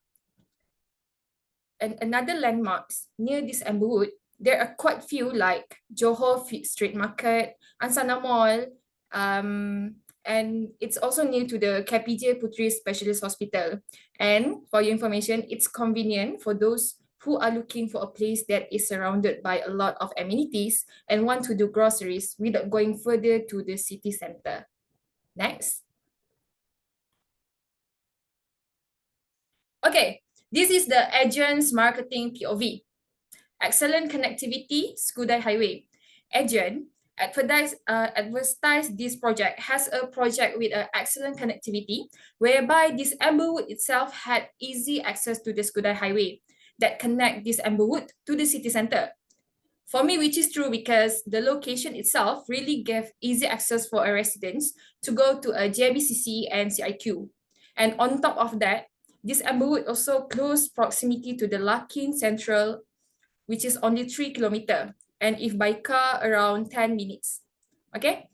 And another landmarks near this Amberwood, there are quite few like Johor Street Market, Ansana Mall, and it's also near to the KPJ Putri Specialist Hospital. And for your information, it's convenient for those who are looking for a place that is surrounded by a lot of amenities and want to do groceries without going further to the city center. Next. Okay, this is the agent's marketing POV. Excellent connectivity, Skudai Highway. Agent advertise this project has a project with an excellent connectivity, whereby this Amberwood itself had easy access to the Skudai Highway that connect this Amberwood to the city center. For me, which is true because the location itself really gave easy access for our residents to go to a JBCC and CIQ. And on top of that, this Amberwood also close proximity to the Larkin Central, which is only 3 kilometers, and if by car, around 10 minutes. Okay.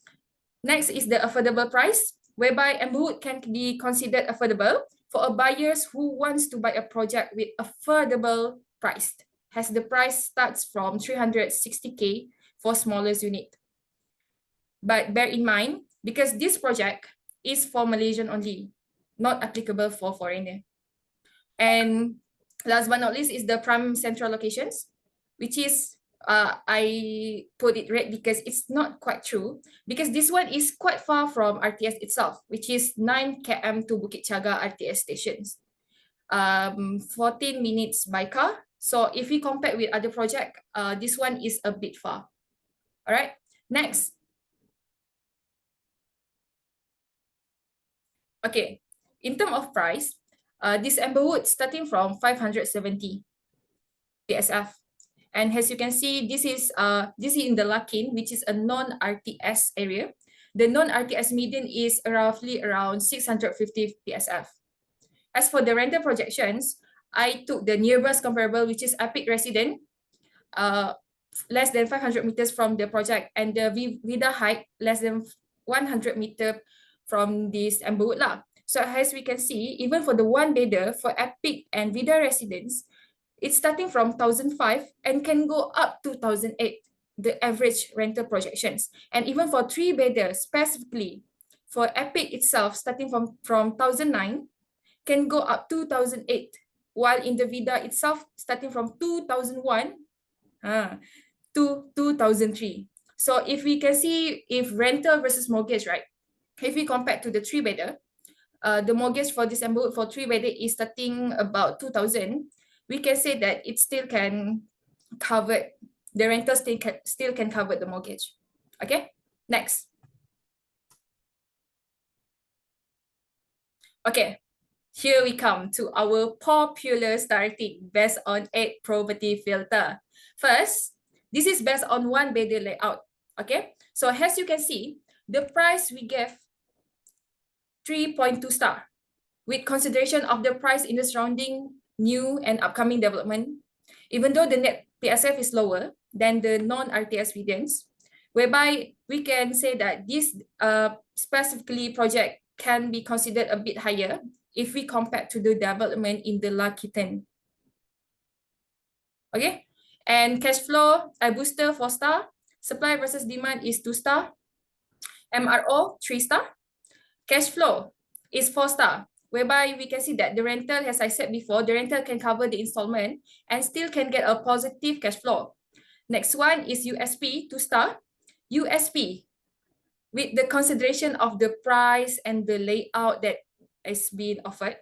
Next is the affordable price, whereby Amberwood can be considered affordable for a buyers who wants to buy a project with affordable price, as the price starts from 360K for smallest unit. But bear in mind, because this project is for Malaysian only, not applicable for foreigner. And last but not least is the prime central locations, which is I put it red because it's not quite true, because this one is quite far from RTS itself, which is 9 km to Bukit Jaga RTS stations, 14 minutes by car. So if we compare with other project, this one is a bit far. All right, next. Okay, in terms of price, this Amberwood starting from 570 PSF. And as you can see, this is in the Larkin, which is a non-RTS area. The non-RTS median is roughly around 650 PSF. As for the rental projections, I took the nearest comparable, which is Epic Resident, less than 500 meters from the project, and the Vida height less than 100 meters from this Amberwood lah. So as we can see, even for the one bedder for Epic and Vida residents, it's starting from 1,005 and can go up to 1,008, the average rental projections. And even for 3 bedders specifically, for Epic itself, starting from 1,009, can go up to 2,008, while in the Vida itself, starting from 2,001 to 2,003. So if we can see if rental versus mortgage, right? If we compare to the 3-bedder, the mortgage for this Amberwood for 3-bedder is starting about 2,000. We can say that it still can cover, the rental still can cover the mortgage. Okay, next. Okay, here we come to our popular star rating based on 8 property filter. First, this is based on 1-bedder layout. Okay, so as you can see, the price we gave 3.2 star with consideration of the price in the surrounding new and upcoming development, even though the net PSF is lower than the non-RTS regions, whereby we can say that this specifically project can be considered a bit higher if we compare to the development in the Lakitan. Okay, and cash flow, I booster 4 star, supply versus demand is 2 star, MRO 3 star, cash flow is 4 star, whereby we can see that the rental, as I said before, the rental can cover the installment and still can get a positive cash flow. Next one is USP 2 star, USP with the consideration of the price and the layout that is being offered.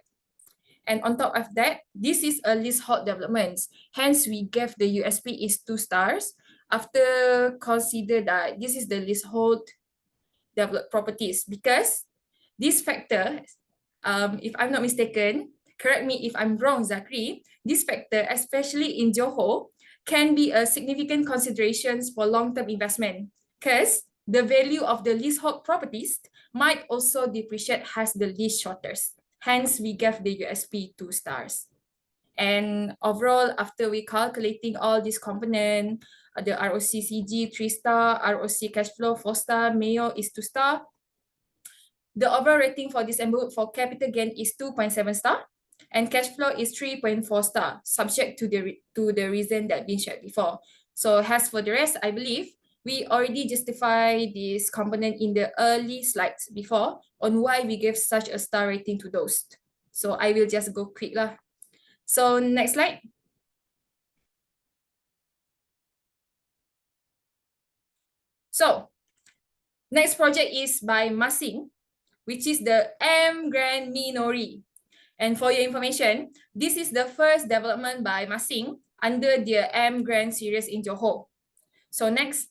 And on top of that, this is a leasehold development. Hence, we gave the USP is 2 stars after consider that this is the leasehold developed properties, because this factor, if I'm not mistaken, correct me if I'm wrong, Zakri, this factor, especially in Johor, can be a significant considerations for long-term investment, because the value of the leasehold properties might also depreciate as the lease shorters. Hence, we gave the USP 2 stars. And overall, after we calculating all these components, the ROCCG 3 star, ROC cash flow 4 star, Mayo is 2 star. The overall rating for this Amberwood for capital gain is 2.7 star, and cash flow is 3.4 star, subject to the reason that been shared before. So as for the rest, I believe we already justify this component in the early slides before on why we gave such a star rating to those. So I will just go quick lah. So next slide. So next project is by Masing, which is the Grand Minori. And for your information, this is the first development by Masing under their Grand series in Johor. So next.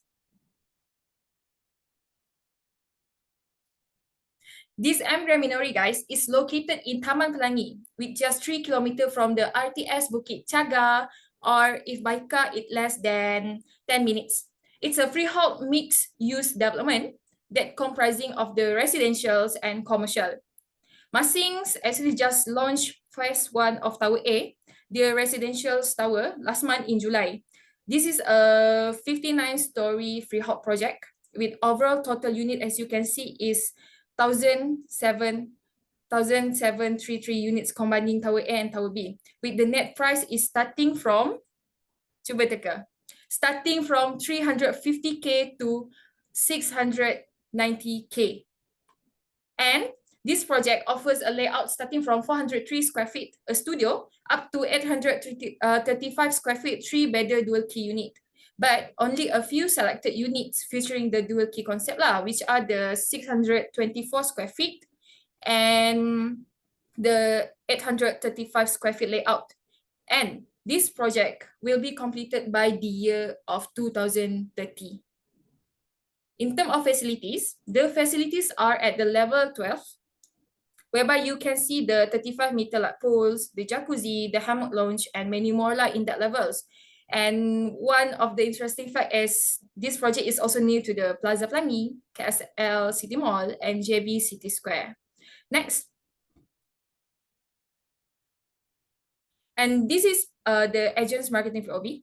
This Grand Minori, guys, is located in Taman Pelangi, with just 3 km from the RTS Bukit Cagar, or if by car, it less than 10 minutes. It's a freehold mixed-use development that comprising of the residentials and commercial. Masings actually just launched phase 1 of Tower A, the residential tower, last month in July. This is a 59-story freehold project with overall total unit, as you can see, is 1,733 units combining Tower A and Tower B, with the net price is starting from, cuba teka, starting from 350k to 690k. And this project offers a layout starting from 403 square feet, a studio, up to 835 square feet, 3-bedder dual key unit. But only a few selected units featuring the dual key concept lah, which are the 624 square feet and the 835 square feet layout. And this project will be completed by the year of 2030. In terms of facilities, the facilities are at the level 12, whereby you can see the 35-meter like pools, the jacuzzi, the hammock lounge, and many more like in that levels. And one of the interesting fact is this project is also near to the Plaza Pelangi, KSL City Mall, and JB City Square. Next. And this is the agent's marketing for OB.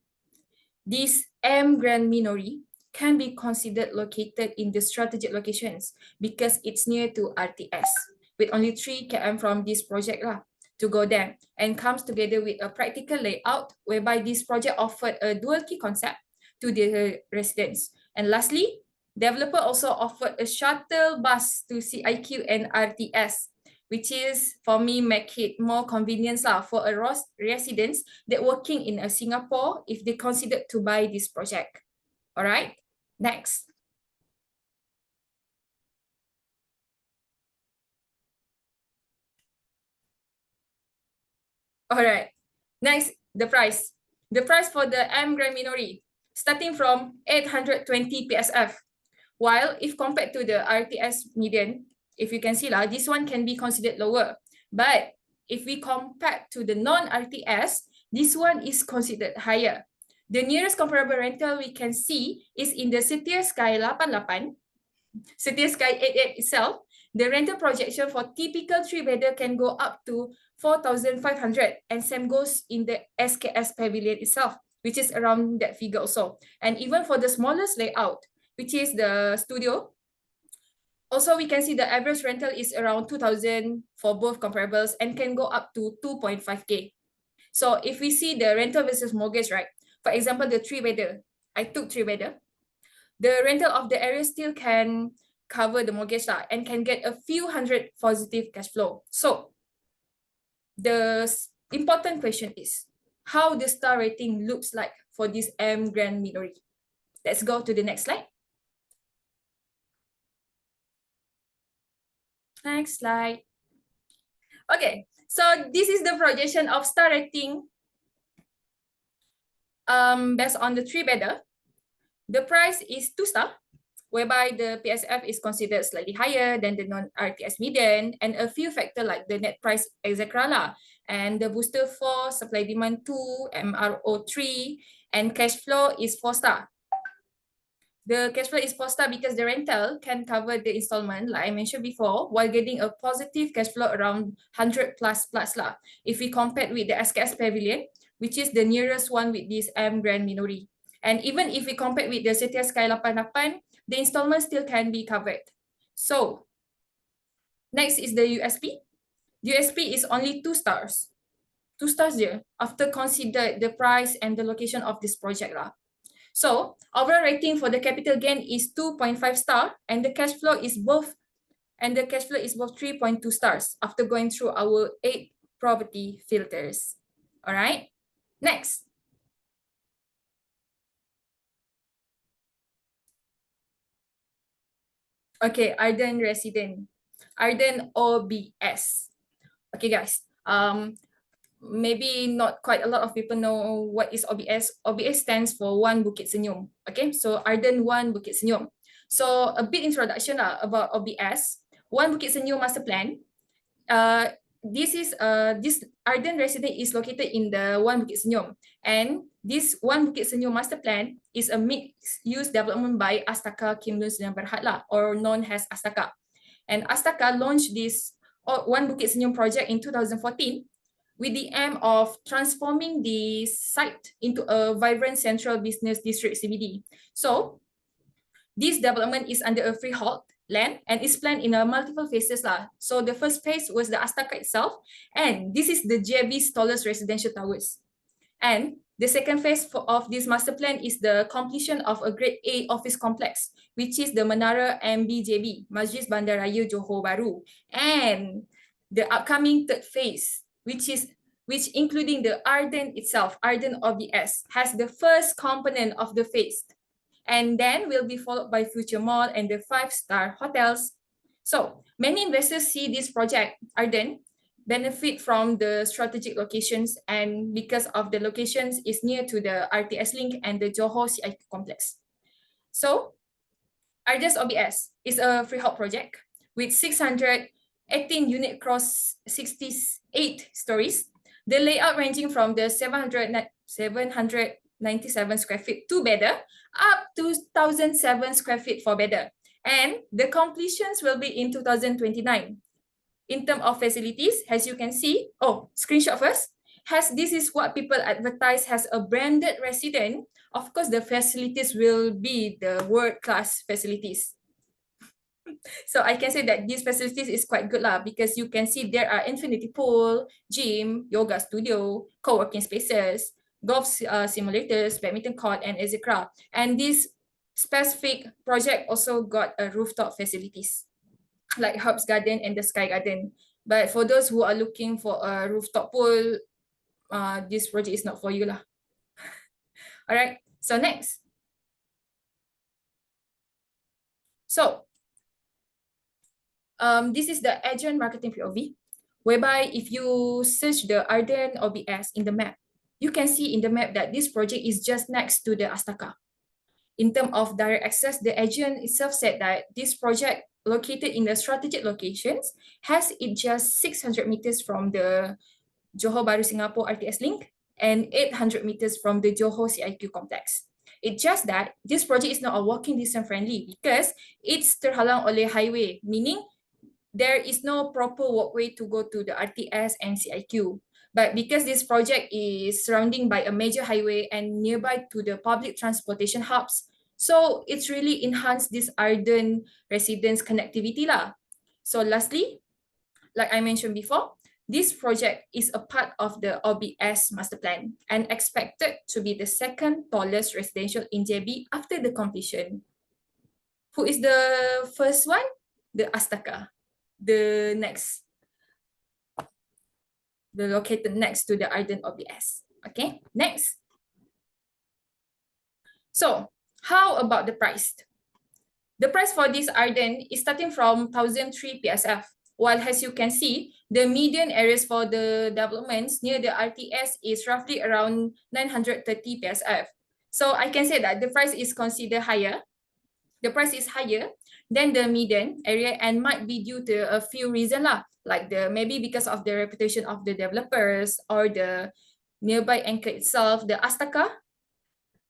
This Grand Minori can be considered located in the strategic locations because it's near to RTS, with only 3 km from this project lah, to go there, and comes together with a practical layout whereby this project offered a dual key concept to the residents. And lastly, developer also offered a shuttle bus to CIQ and RTS, which is, for me, make it more convenient lah for a residents that working in Singapore if they consider to buy this project. All right, next. All right, next, the price. The price for the Grand Minori, starting from 820 PSF, while if compared to the RTS median, if you can see lah, this one can be considered lower. But if we compare to the non-RTS, this one is considered higher. The nearest comparable rental we can see is in the Setia Sky 88, Setia Sky 88 itself. The rental projection for typical 3-bedder can go up to 4,500, and same goes in the SKS Pavilion itself, which is around that figure also. And even for the smallest layout, which is the studio, also we can see the average rental is around 2,000 for both comparables and can go up to 2.5k. So if we see the rental versus mortgage, right? For example, the 3-bedder, I took 3-bedder. The rental of the area still can cover the mortgage lah, and can get a few hundred positive cash flow. So the important question is how the star rating looks like for this Grand Minori. Let's go to the next slide. Next slide. Okay, so this is the projection of star rating based on the 3-bedder. The price is 2 star, whereby the PSF is considered slightly higher than the non-RTS median, and a few factors like the net price, etc. lah, and the booster 4, supply demand 2, MRO 3, and cash flow is 4 star. The cash flow is 4 star because the rental can cover the installment, like I mentioned before, while getting a positive cash flow around 100 plus lah, if we compare with the SKS Pavilion, which is the nearest one with this Grand Minori. And even if we compare with the Setia Sky 88, the installment still can be covered. So, next is the USP. USP is only 2 stars. 2 stars here, after consider the price and the location of this project lah. So, overall rating for the capital gain is 2.5 star, and the cash flow is both 3.2 stars after going through our 8 property filters. All right, next. Okay, Arden resident, Arden OBS. Okay, guys. Maybe not quite a lot of people know what is OBS. OBS stands for One Bukit Senyum. Okay, so Arden One Bukit Senyum. So a bit introduction about OBS. One Bukit Senyum master plan. This Arden residence is located in the One Bukit Senyum, and this One Bukit Senyum master plan is a mixed-use development by Astaka Kim Lun Sdn Bhd lah, or known as Astaka. And Astaka launched this One Bukit Senyum project in 2014 with the aim of transforming the site into a vibrant central business district CBD. So this development is under a freehold land and is planned in a multiple phases lah. So the first phase was the Astaka itself, and this is the JB's tallest residential towers. And the second phase of this master plan is the completion of a Grade A office complex, which is the Menara MBJB, Majlis Bandaraya Johor Bahru. And the upcoming third phase, which including the Arden itself, Arden OBS, has the first component of the phase, and then will be followed by future mall and the 5-star hotels. So many investors see this project, Arden, benefit from the strategic locations, and because of the locations is near to the RTS link and the Johor CIQ complex. So Arden's OBS is a freehold project with 618 unit across 68 stories. The layout ranging from the 797 square feet 2-bedder up to 1,007 square feet 4-bedder. And the completions will be in 2029. In terms of facilities, as you can see, screenshot first, this is what people advertise as a branded resident. Of course, the facilities will be the world-class facilities. So I can say that these facilities is quite good lah, because you can see there are infinity pool, gym, yoga studio, co-working spaces, golf simulators, badminton court, and etc. And this specific project also got a rooftop facilities like Herbs Garden and the Sky Garden. But for those who are looking for a rooftop pool, this project is not for you lah. All right, so next. So this is the agent marketing POV, whereby if you search the Arden OBS in the map, you can see in the map that this project is just next to the Astaka. In terms of direct access, the agent itself said that this project located in the strategic locations has it just 600 meters from the Johor Bahru Singapore RTS link and 800 meters from the Johor CIQ complex. It's just that this project is not a walking distance friendly because it's terhalang oleh highway, meaning there is no proper walkway to go to the RTS and CIQ. But because this project is surrounding by a major highway and nearby to the public transportation hubs, so it's really enhanced this Arden residents connectivity lah. So lastly, like I mentioned before, this project is a part of the OBS master plan and expected to be the second tallest residential in JB after the completion. Who is the first one? The Astaka, the located next to the Arden OBS. Okay, next. So how about the price? The price for this Arden is starting from 1,003 PSF, while as you can see, the median areas for the developments near the RTS is roughly around 930 PSF. So I can say that the price is considered higher. The price is higher than the median area and might be due to a few reasons lah, like maybe because of the reputation of the developers or the nearby anchor itself, the Astaka.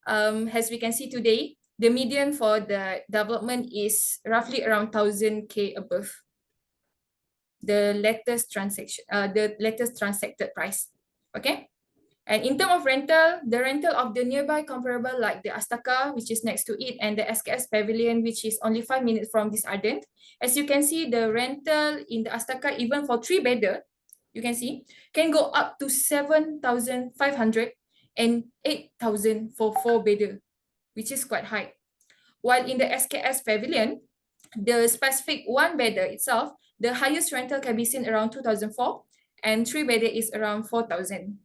As we can see today, the median for the development is roughly around 1,000K above the latest transacted price. Okay, and in terms of rental, the rental of the nearby comparable like the Astaka, which is next to it, and the SKS Pavilion, which is only 5 minutes from this Arden. As you can see, the rental in the Astaka, even for 3-bedder, you can see, can go up to 7,500 and 8,000 for 4-bedder, which is quite high. While in the SKS Pavilion, the specific 1-bedder itself, the highest rental can be seen around 2,004, and 3-bedder is around 4,000.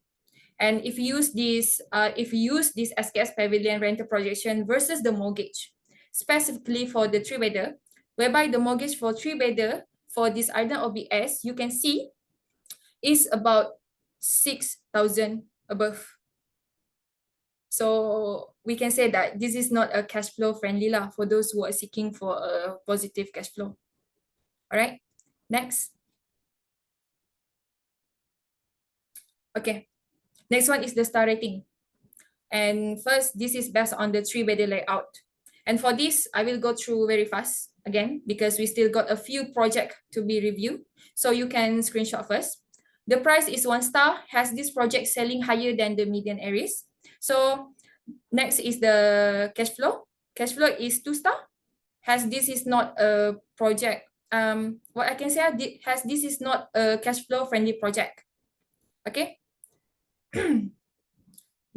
And if you use this SKS Pavilion rental projection versus the mortgage, specifically for the 3-bedder, whereby the mortgage for 3-bedder for this Arden OBS, you can see is about 6,000 above. So we can say that this is not a cash flow friendly lah for those who are seeking for a positive cash flow. All right. Next. Okay. Next one is the star rating. And first, this is based on the three-bedder layout. And for this, I will go through very fast again, because we still got a few projects to be reviewed. So you can screenshot first. The price is 1 star, has this project selling higher than the median areas. So next is the cash flow. Cash flow is 2 star, has this is not a project. What I can say, has this is not a cash flow friendly project. Okay.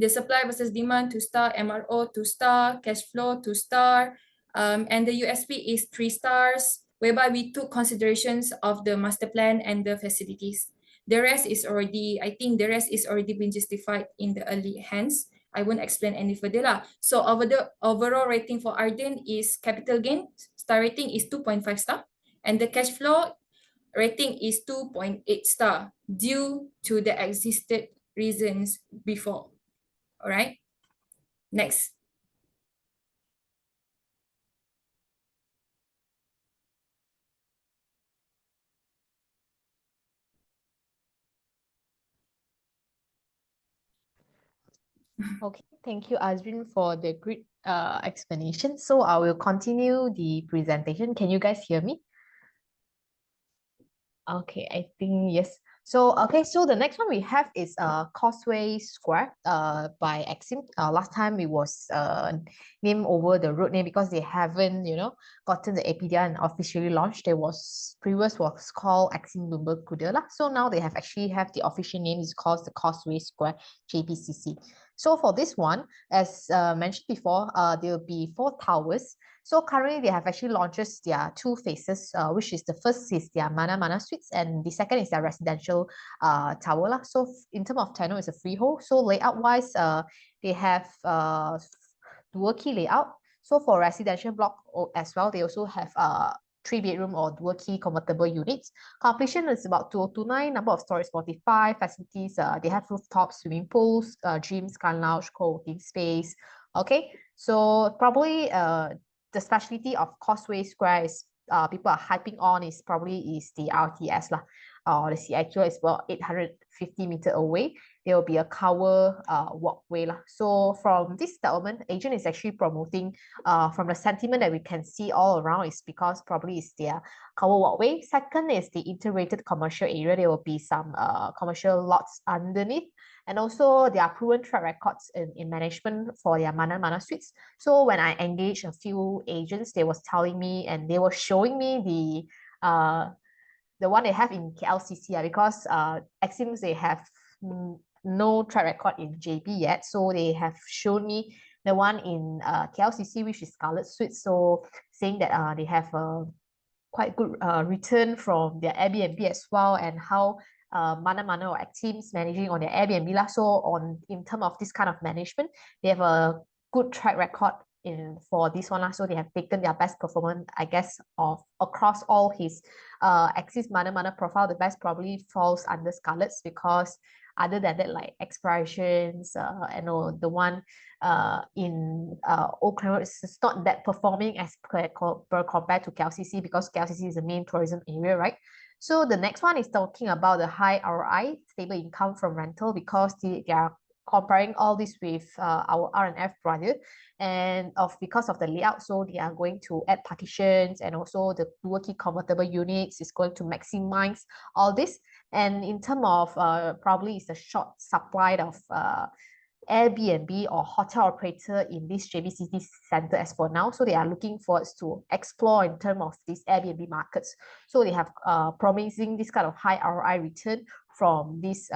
The supply versus demand 2 star, MRO 2 star, cash flow 2 star, and the USP is 3 stars, whereby we took considerations of the master plan and the facilities. The rest is already, I think the rest is already been justified in the early hands. I won't explain any further lah. So over the overall rating for Arden is capital gain, star rating is 2.5 star, and the cash flow rating is 2.8 star due to the existed reasons before. All right, next. Okay, thank you, Azrin, for the great explanation. So I will continue the presentation. Can you guys hear me? Okay, I think yes. So so the next one we have is Causewayz Square by Exim. Last time it was named over the road name because they haven't gotten the APDR and officially launched. There was previous was called Exim Bloomberg Kudela. So now they have actually have the official name is called the Causewayz Square JPCC. So for this one, as mentioned before, there will be 4 towers. So currently they have actually launched their 2 phases, which is the first is their Mana Suites and the second is their residential tower lah. So in terms of tenure, it's a freehold. So layout wise, they have dual key layout. So for residential block as well, they also have 3-bedroom or dual key convertible units. Completion is about 2029, number of stories 45, facilities, they have rooftops, swimming pools, gyms, car lounge, co-working space. Okay, so probably the specialty of Causewayz Square is people are hyping on is probably the RTS lah. The CIQ is about 850 meters away. There will be a cover walkway lah. So from this development, agent is actually promoting from the sentiment that we can see all around is because probably it's their cover walkway. Second is the integrated commercial area. There will be some commercial lots underneath. And also their proven track records in management for their Mana Suites. So when I engaged a few agents, they was telling me and they were showing me the one they have in KLCC because Exims they have no track record in JB yet. So they have shown me the one in KLCC, which is Scarlet Suite. So saying that they have a quite good return from their Airbnb as well, and how Mana or Teams managing on their Airbnb lah. So in terms of this kind of management, they have a good track record for this one lah. So they have taken their best performance, I guess, of across all his Axis Mana profile. The best probably falls under Scarlet's because other than that, like explorations, and the one in Old Road is not that performing as compared to KLCC because KLCC is the main tourism area, right? So the next one is talking about the high ROI, stable income from rental, because they are comparing all this with our R&F brother, and because of the layout, so they are going to add partitions and also the dual key convertible units is going to maximize all this. And in terms of probably it's a short supply of Airbnb or hotel operator in this JB City Center as for now. So they are looking forward to explore in terms of these Airbnb markets. So they have promising this kind of high ROI return from this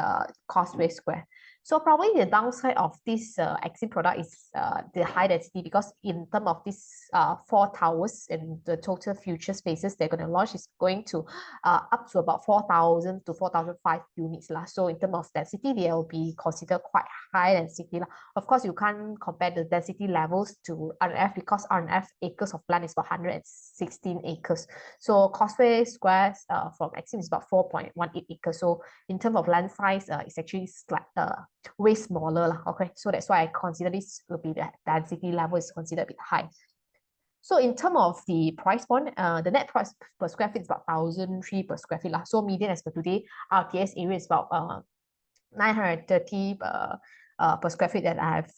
Causewayz Square. So probably the downside of this exit product is the high density, because in terms of these 4 towers and the total future spaces they're going to launch is going to up to about 4,000 to 4,005 units lah. So in terms of density, they will be considered quite high density lah. Of course, you can't compare the density levels to R&F because R&F acres of land is about 116 acres. So Causewayz Square from Exim is about 4.18 acres. So in terms of land size, it's actually way smaller lah. Okay, so that's why I consider this will be the density level is considered a bit high. So in terms of the price point, the net price per square feet is about 1,003 per square feet. So median as per today, RTS area is about 930 per square feet that I have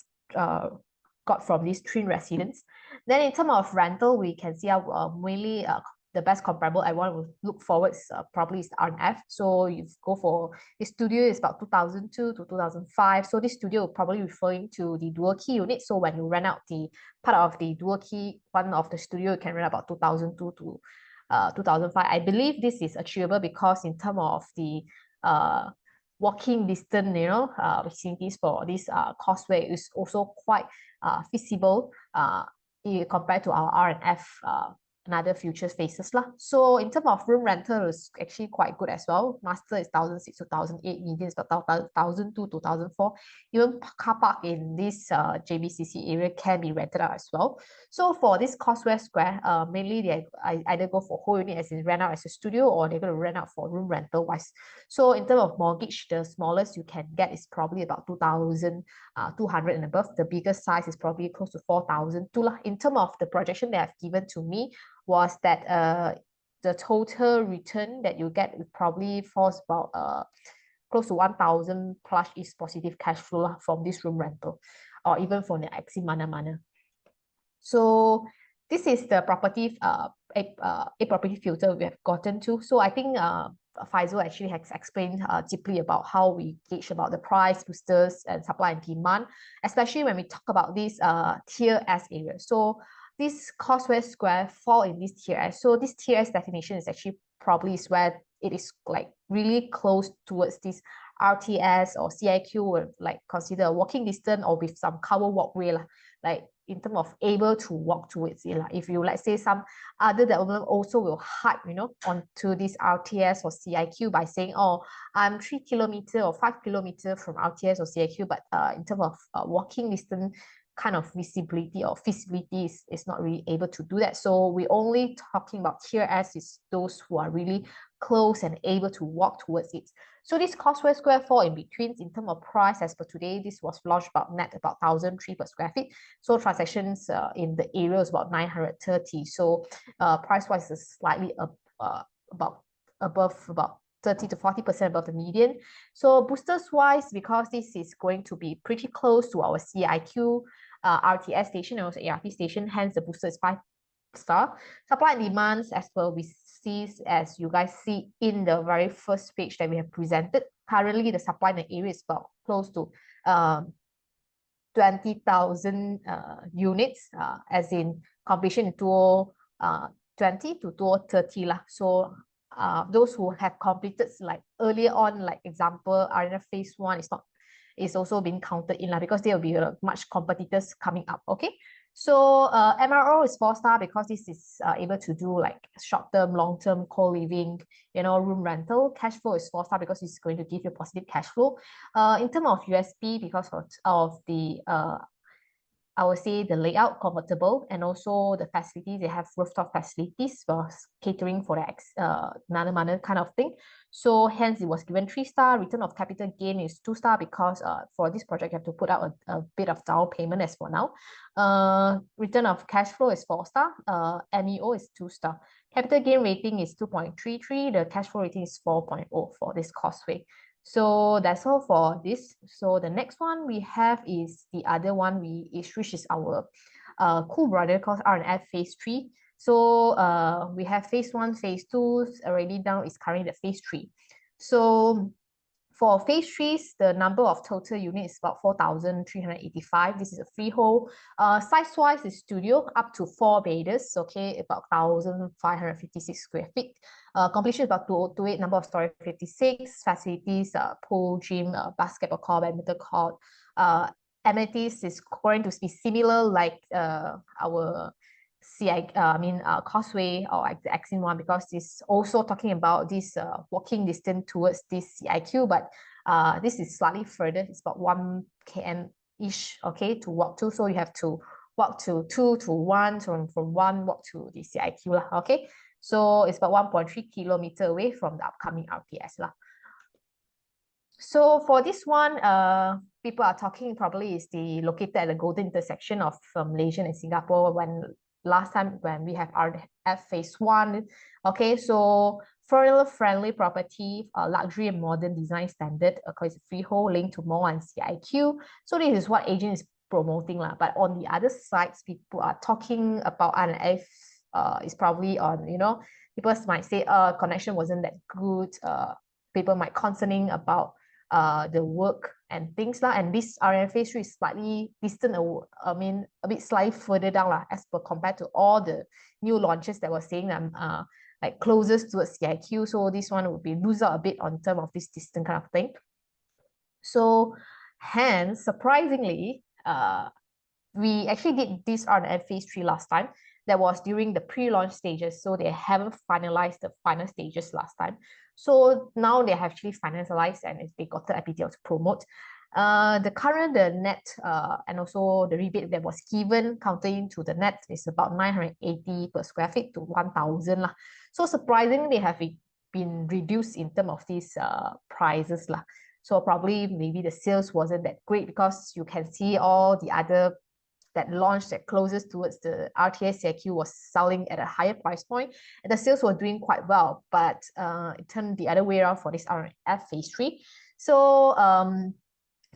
got from these twin residents. Then in terms of rental, we can see mainly the best comparable I want to look forward probably is R&F. So you go for the studio is about 2002 to 2005. So this studio probably referring to the dual key unit. So when you rent out the part of the dual key, one of the studio, you can rent about 2002 to 2005. I believe this is achievable because in terms of the walking distance, vicinities for this causeway is also quite feasible compared to our R&F another future phases lah. So in terms of room rental is actually quite good as well. Master is 1,006 to 1,008, median is about 1,002 to 1,004. Even car park in this JBCC area can be rented out as well. So for this Causewayz Square, mainly they either go for whole unit as in rent out as a studio, or they're going to rent out for room rental wise. So in terms of mortgage, the smallest you can get is probably about 2,200 and above. The biggest size is probably close to 4,002 lah. In terms of the projection they have given to me, was that the total return that you get probably falls about close to 1,000 plus is positive cash flow from this room rental, or even from the Exim mana-mana. So this is the property a property filter we have gotten to. So I think Faizul actually has explained deeply about how we gauge about the price boosters and supply and demand, especially when we talk about this tier S area. So this Causewayz Square fall in this tier S. So this tier S definition is actually probably is where it is like really close towards this RTS or CIQ, or like consider a walking distance or with some cover walkway lah, like in terms of able to walk towards it lah. If you let's say some other development also will hype, onto this RTS or CIQ by saying, oh, I'm 3 kilometers or 5 kilometers from RTS or CIQ, but in terms of walking distance kind of visibility or feasibility is not really able to do that. So we're only talking about tier S is those who are really close and able to walk towards it. So this Causewayz Square fall in between in terms of price as per today, this was launched about net about 1,003 per square feet. So transactions in the area is about 930. So price wise is slightly about above about 30 to 40% above the median. So boosters wise, because this is going to be pretty close to our CIQ RTS station and also ARP station, hence the booster is 5-star. Supply and demands as well, we see as you guys see in the very first page that we have presented. Currently the supply in the area is about close to 20,000 units, as in completion in 2020 to 2030 lah. So those who have completed like earlier on, like example R&F Phase 1 is also being counted in because there will be much competitors coming up. Okay, so MRO is 4-star because this is able to do like short-term, long-term co-living, room rental. Cash flow is 4-star because it's going to give you positive cash flow. In terms of USP, because of the I would say the layout comfortable, and also the facilities, they have rooftop facilities for catering for the another kind of thing. So hence it was given 3-star. Return of capital gain is 2-star because for this project you have to put out a bit of down payment as for now. Return of cash flow is 4-star. MEO is 2-star. Capital gain rating is 2.33. The cash flow rating is 4.0 for this Causeway. So that's all for this. So the next one we have is the other one which is our cool brother called R&F Phase 3. So we have Phase 1, Phase 2 already down, is currently the Phase 3. So for Phase 3, the number of total units is about 4,385. This is a freehold. Size-wise is studio up to 4 bedrooms, okay, about 1,556 square feet. Completion is about 208, number of story 56, facilities, pool, gym, basketball court, badminton court. Amenities is going to be similar like our Causeway or the Exim one, because it's also talking about this walking distance towards this CIQ, but this is slightly further. It's about 1 km ish, okay, to walk to. So you have to walk to 2 to 1, so from 1 walk to the CIQ lah, okay. So it's about 1.3 kilometers away from the upcoming RTS lah. So for this one, people are talking probably is located at the golden intersection of Malaysia and Singapore, when last time when we have R&F Phase 1. Okay, so foreigner-friendly property, luxury and modern design standard, it's a freehold linked to mall and CIQ. So this is what agent is promoting lah. But on the other sides, people are talking about R&F. Is probably on, people might say connection wasn't that good. People might concerning about the work and things lah. And this R&F Phase 3 is slightly distant, I mean, a bit slightly further down lah, as per compared to all the new launches that we're seeing like closest towards CIQ. So this one would be lose out a bit on terms of this distant kind of thing. So hence, surprisingly, we actually did this R&F Phase 3 last time. That was during the pre-launch stages, so they haven't finalized the final stages last time. So now they have actually finalized and they got the IPTL to promote. The net and also the rebate that was given counting to the net is about 980 per square feet to 1,000 lah. So surprisingly, they have been reduced in terms of these prices lah. So probably maybe the sales wasn't that great, because you can see all the other that launched that closest towards the RTS CIQ was selling at a higher price point, and the sales were doing quite well, but it turned the other way around for this R&F Phase 3. So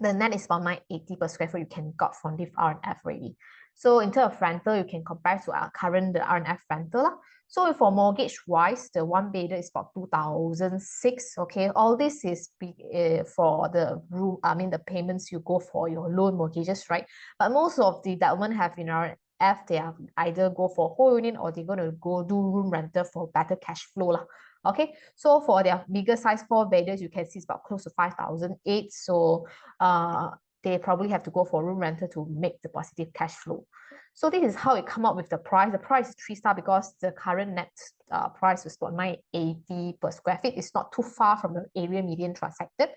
the net is about 980 per square foot you can got from this R&F already. So in terms of rental, you can compare to our current the R&F rental lah. So for mortgage wise, the one bedder is about 2,006. Okay, all this is for the room. I mean the payments you go for your loan mortgages, right? But most of the development have in R&F, they have either go for whole unit or they're going to go do room rental for better cash flow lah. Okay, so for their bigger size 4 bedders, you can see it's about close to 5,008. So they probably have to go for room rental to make the positive cash flow. So this is how it come up with the price. The price is 3-star because the current net price was about 980 per square feet. It's not too far from the area median transacted.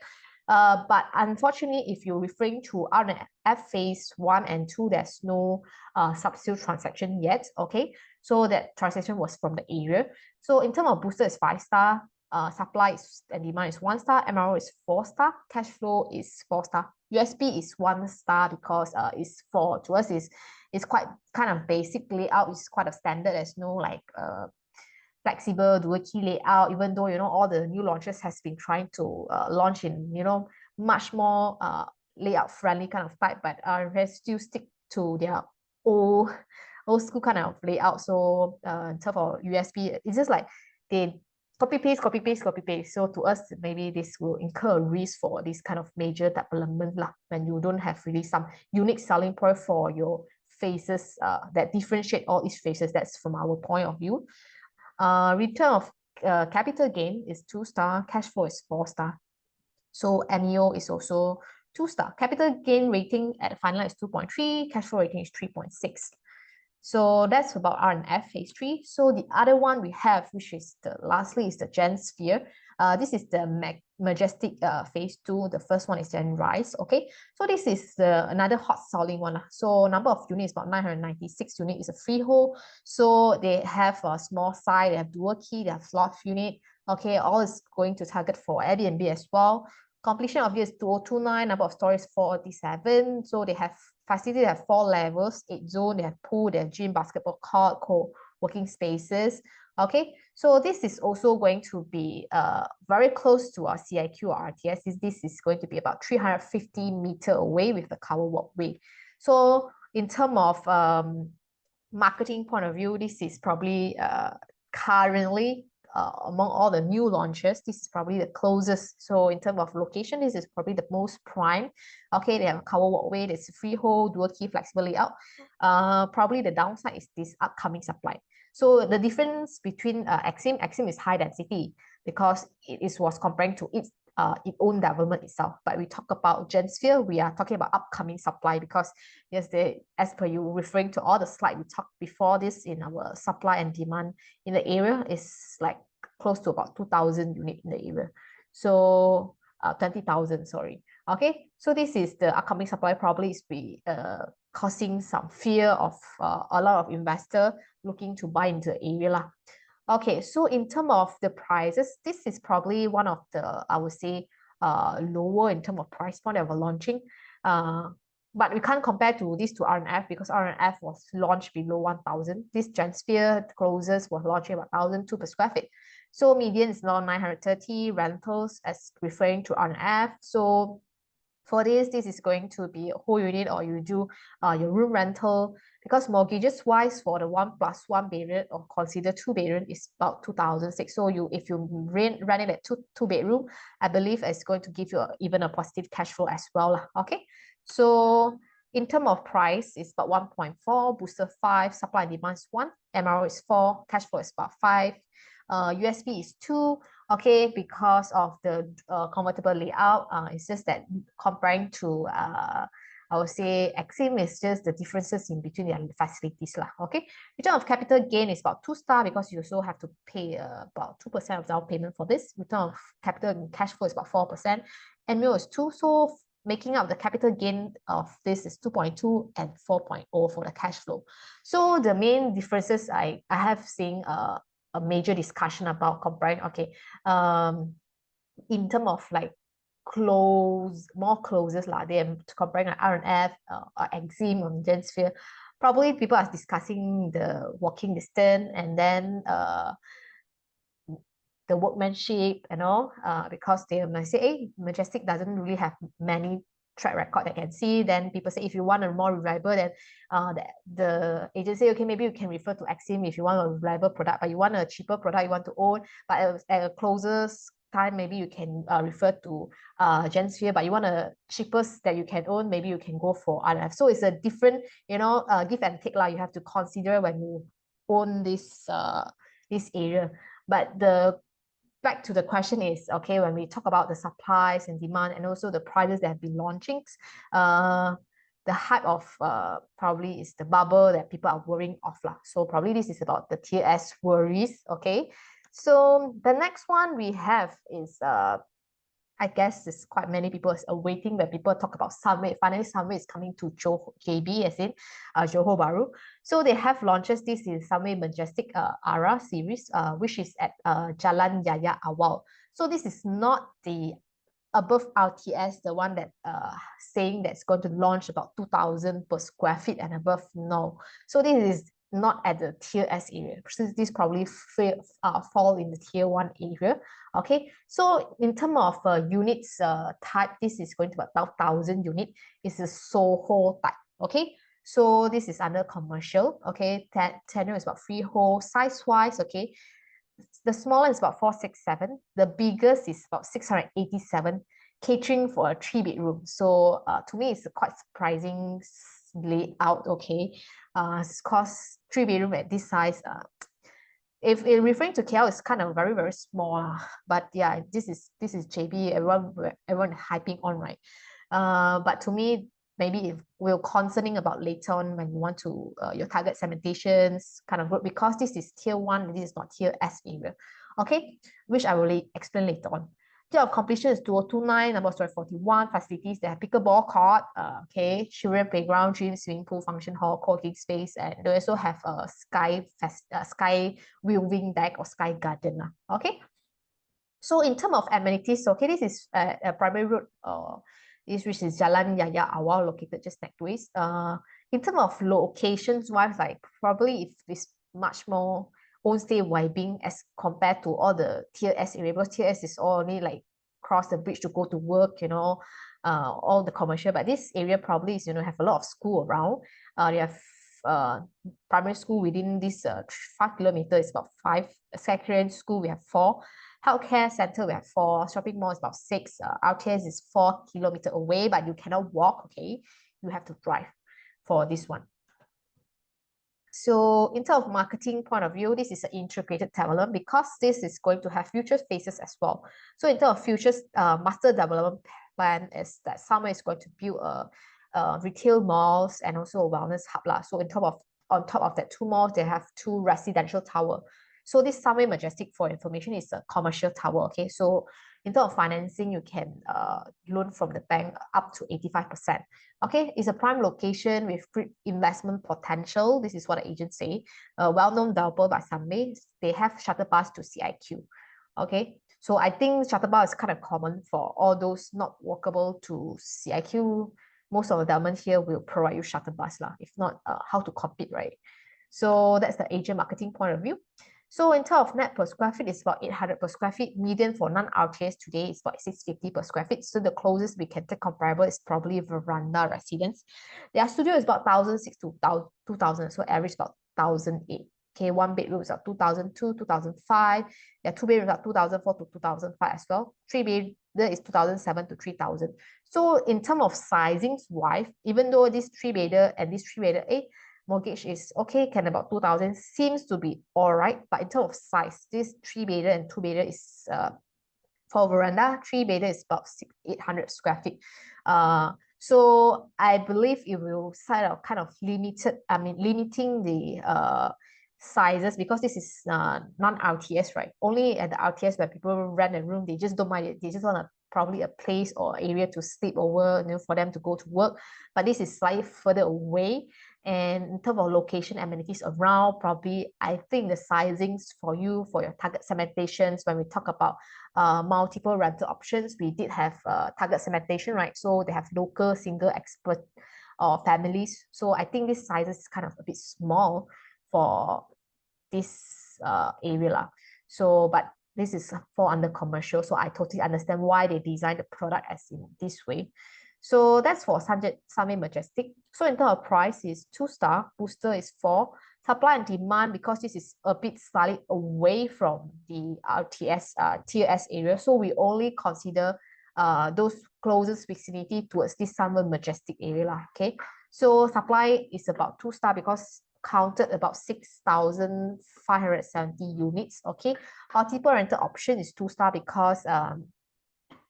But unfortunately, if you're referring to R&F Phase 1 and 2, there's no sub-sale transaction yet. Okay, so that transaction was from the area. So in terms of booster, it's 5-star. Supply and demand is 1-star. MRO is 4-star. Cash flow is 4-star. USB is 1-star because it's to us is quite kind of basic layout. It's quite a standard. There's no like flexible dual key layout, even though all the new launches has been trying to launch in much more layout friendly kind of type, but they still stick to their old school kind of layout. So in terms of USB, it's just like they copy paste. So to us, maybe this will incur a risk for this kind of major development lah, when you don't have really some unique selling point for your phases that differentiate all these phases. That's from our point of view. Return of capital gain is 2-star. Cash flow is 4-star. So NEO is also 2-star. Capital gain rating at the final is 2.3. Cash flow rating is 3.6. So that's about R&F Phase 3. So the other one we have, which is lastly, is the Gen Sphere. This is the Majestic Phase 2. The first one is Gen Rise. Okay, so this is another hot selling one. So number of units about 996 units. Is a freehold. So they have a small size. They have dual key. They have loft unit. Okay, all is going to target for Airbnb as well. Completion of this is 2029. Number of stories 487. So they have facility. They have 4 levels, 8 zones. They have pool. They have gym, basketball court, co-working spaces. Okay, so this is also going to be very close to our CIQ or RTS. This is going to be about 350 meters away with the covered walkway. So in terms of marketing point of view, this is probably currently among all the new launches, this is probably the closest. So in terms of location, this is probably the most prime. Okay, they have a covered walkway, there's freehold, dual key, flexible layout. Probably the downside is this upcoming supply. So the difference between Exim is high density because it was comparing to its own development itself. But we talk about Gen Sphere, we are talking about upcoming supply because yes, as per you referring to all the slides we talked before this in our supply and demand in the area is like close to about 2,000 units in the area. So 20,000, sorry. Okay, so this is the upcoming supply, probably is causing some fear of a lot of investors looking to buy into the area lah. Okay, so in terms of the prices, this is probably one of the, I would say, lower in terms of price point that we're launching. But we can't compare to this to R&F because R&F was launched below 1,000. This Gensphere closes was launching about 1,002 per square feet. So median is now 930 rentals as referring to R&F. So for this is going to be a whole unit, or you do your room rental, because mortgages wise for the 1+1 bedroom or consider 2 bedroom is about 2,006. So if you rent it at two bedroom, I believe it's going to give you even a positive cash flow as well. Okay. So in terms of price, it's about 1.4, booster 5, supply and demand is 1, MRO is 4, cash flow is about 5, USB is 2. Okay, because of the convertible layout, it's just that comparing to I would say Exim is just the differences in between their facilities lah. Okay, return of capital gain is about 2-star because you also have to pay about 2% of down payment for this. Return of capital and cash flow is about 4%. Annual is 2, so making up the capital gain of this is 2.2 and 4.0 for the cash flow. So the main differences I have seen a major discussion about comparing, okay, in terms of like more closes lah, they're comparing like R&F, Exim or Gensphere. Probably people are discussing the walking distance and then the workmanship and all, because they might say, hey, Majestic doesn't really have many track record I can see. Then people say if you want a more reliable, then the agent say, okay, maybe you can refer to Exim if you want a reliable product, but you want a cheaper product you want to own, but at a closest time maybe you can refer to Gensphere, but you want a cheapest that you can own, maybe you can go for R&F. So it's a different, give and take lah. You have to consider when you own this area. But back to the question is, okay, when we talk about the supplies and demand and also the prices that have been launching, the hype of probably is the bubble that people are worrying of lah. So probably this is about the Tier S worries, okay? So the next one we have is, I guess it's quite many people are waiting when people talk about Sunway. Finally, Sunway is coming to JB, as in Johor Bahru. So they have launches. This is Sunway Majestic ARA series, which is at Jalan Yaya Awal. So this is not the above RTS, the one that saying that's going to launch about 2,000 per square feet and above. No. So this is not at the Tier S area. This probably fall in the Tier 1 area. Okay, so in terms of units type, this is going to be about 1,000 unit. It's a Soho type. Okay, so this is under commercial. Okay, tenure is about freehold. Size wise, okay, the smaller is about 467. The biggest is about 687. Catering for a 3-bedroom. So to me, it's a quite surprising layout. Okay, because 3-bedroom at this size, if it referring to KL, it's kind of very, very small. But yeah, this is JB, everyone hyping on, right? But to me, maybe if we're concerning about later on when you want to your target segmentations kind of group, because this is Tier 1, this is not Tier S area. Okay, which I will explain later on. Date of completion is 2029, number of story 41, facilities, they have pickleball court, okay, children playground, gym, swimming pool, function hall, co-working space, and they also have a sky viewing deck or sky garden. Okay, so in terms of amenities, okay, this is a primary road, which is Jalan Yaya Awal, located just next to it. In terms of locations wise, like probably if it's much more own stay vibing as compared to all the Tier S area, because Tier S is only like cross the bridge to go to work, all the commercial, but this area probably is, have a lot of school around. They have primary school within this 5 kilometers, is about 5. Secondary school, we have 4. Healthcare center, we have 4. Shopping mall is about 6. RTS is 4 kilometers away, but you cannot walk, okay? You have to drive for this one. So in terms of marketing point of view, this is an integrated development because this is going to have future phases as well. So in terms of futures, master development plan is that Sunway is going to build a retail malls and also a wellness hub. So on top of that 2 malls, they have 2 residential tower. So this Sunway Majestic, for information, is a commercial tower. Okay, so in terms of financing, you can loan from the bank up to 85%. Okay, it's a prime location with great investment potential. This is what the agents say. Well-known developer by Sunway. They have shuttle bus to CIQ. Okay, so I think shuttle bus is kind of common for all those not walkable to CIQ most of the development here will provide you shuttle bus lah. If not, how to compete, right? So that's the agent marketing point of view. So in terms of net per square feet, it's about 800 per square feet. Median for non-RTS today is about 650 per square feet. So the closest we can take comparable is probably Veranda Residence. Their studio is about 1,006 to 2,000, so average about 1,008. Okay, one bedroom is about 2002, 2005. Yeah, two bedrooms are 2004 to 2005 as well. Three bedroom is 2007 to 3,000. So in terms of sizings wise, even though this three bedder and this three bedder, mortgage is okay, can about 2,000, seems to be all right. But in terms of size, this three bedder and two bedder is for Veranda, three bedder is about 800 square feet. So I believe it will sort of kind of limiting the sizes, because this is non-RTS, right? Only at the RTS where people rent a room, they just don't mind it. They just want probably a place or area to sleep over, for them to go to work. But this is slightly further away. And in terms of location, amenities around, probably I think the sizings for you, for your target segmentations, when we talk about multiple rental options, we did have target segmentation, right? So they have local, single, expert, or families. So I think this size is kind of a bit small for this area lah. So, but this is fall under commercial, so I totally understand why they designed the product as in this way. So that's for Sunway Majestic. So in terms of price is 2-star, booster is 4. Supply and demand, because this is a bit slightly away from the RTS, TS area, so we only consider those closest vicinity towards this Sunway Majestic area lah, okay? So supply is about 2-star because counted about 6,570 units, okay? Multiple rental option is 2-star because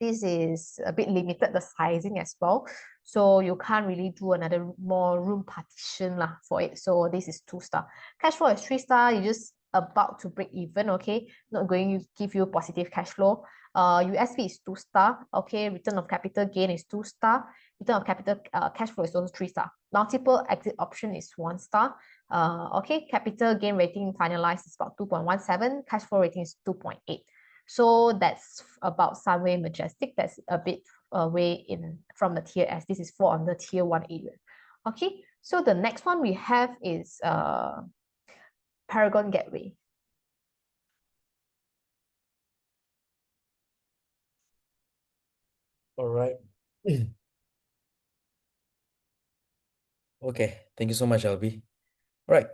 this is a bit limited, the sizing as well. So you can't really do another more room partition lah for it. So this is 2-star. Cash flow is 3-star. You're just about to break even, okay? Not going to give you positive cash flow. USP is 2-star, okay? Return of capital gain is 2-star. Return of capital cash flow is also 3-star. Multiple exit option is 1-star. Okay, capital gain rating finalized is about 2.17. Cash flow rating is 2.8. So that's about Sunway Majestic. That's a bit away from the tier S. This is for on the tier 1 area. Okay, so the next one we have is Paragon Gateway. All right. Okay, thank you so much, Albee. All right.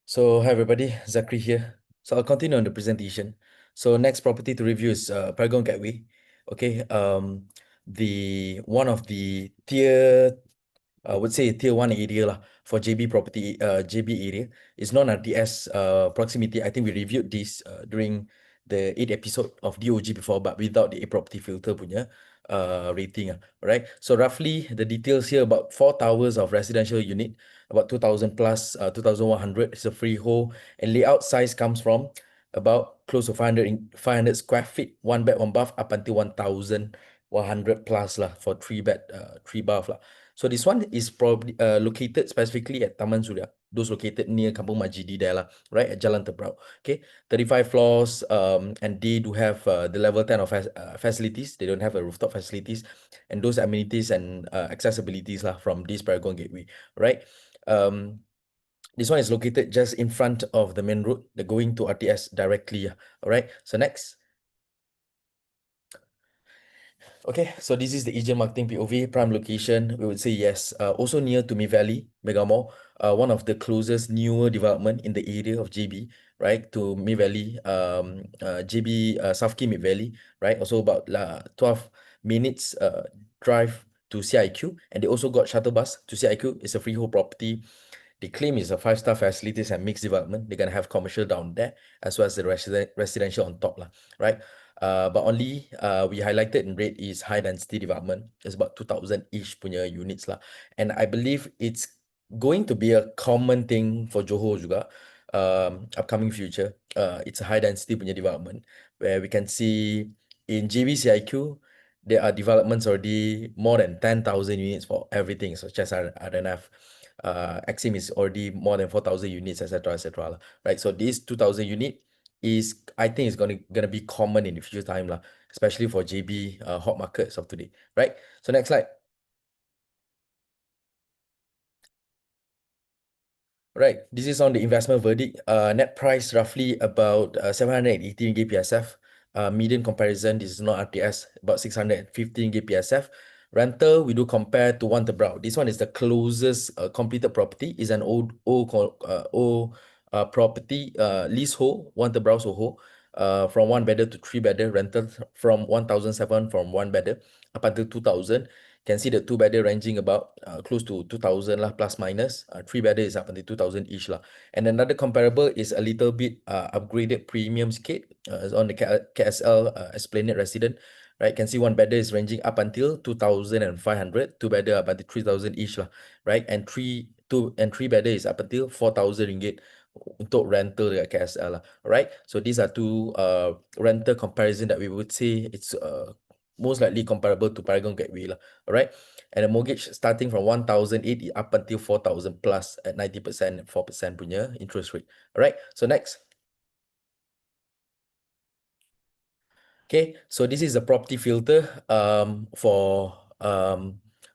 So hi everybody, Zakri here. So I'll continue on the presentation. So next property to review is Paragon Gateway. Okay, the one of the tier, I would say tier 1 area lah for JB property, JB area is non-RTS proximity. I think we reviewed this during the 8th episode of DOG before, but without the A property filter punya rating. Right. So roughly the details here about 4 towers of residential unit, about 2,000 plus 2,100 is a freehold, and layout size comes from about close to 500 square feet, 1 bed, 1 bath, up until 1,100 plus lah for 3 bed, 3 bath lah. So this one is probably located specifically at Taman Surya, those located near Kampung Majidi there lah, right at Jalan Tebrau. Okay, 35 floors, and they do have the level 10 of facilities. They don't have a rooftop facilities, and those amenities and accessibilities lah from this Paragon Gateway, right? This one is located just in front of the main road, the going to RTS directly. All right. So next. Okay, so this is the agent marketing POV, prime location. We would say yes. Also near to Mi Valley, Mega Mall, one of the closest newer development in the area of JB, right? To Mi Valley, JB South Key Mi Valley, right? Also about 12 minutes drive to CIQ, and they also got shuttle bus to CIQ. It's a freehold property. They claim it's a 5-star facilities and mixed development. They're gonna have commercial down there as well as the residential on top, right? But only we highlighted in red is high density development. It's about 2,000-ish punya units lah. And I believe it's going to be a common thing for Johor juga, upcoming future. It's a high density punya development where we can see in JB CIQ, there are developments already more than 10,000 units for everything, such as R&F. Exim is already more than 4,000 units, etc., etc. Right? So this 2,000 unit is, I think, is gonna be common in the future time lah, especially for JB hot markets of today. Right? So next slide. Right, this is on the investment verdict. Net price roughly about 780 ringgit PSF. Median comparison, this is not RTS, about 650 ringgit PSF. Rental, we do compare to One Tebrau. This one is the closest completed property. Is an old property, leasehold, One Tebrau Soho. From one bedder to three bedder, rental from 1,007 from one bedder up until 2,000. Can see the two bedder ranging about close to 2,000 lah, plus minus. Three bedder is up until 2,000 each lah. And another comparable is a little bit upgraded premium skate on the KSL Esplanade resident. Right, can see one bedder is ranging up until 2,500, two bedder up until 3,000 each lah. Right, and three bedder is up until 4,000 ringgit untuk rental dekat KSL lah. Alright, so these are two rental comparison that we would say it's most likely comparable to Paragon Gateway lah. Alright, and a mortgage starting from 1,008 up until 4,000 plus at 90%, 4% punya interest rate. Alright, so next. Okay, so this is the property filter for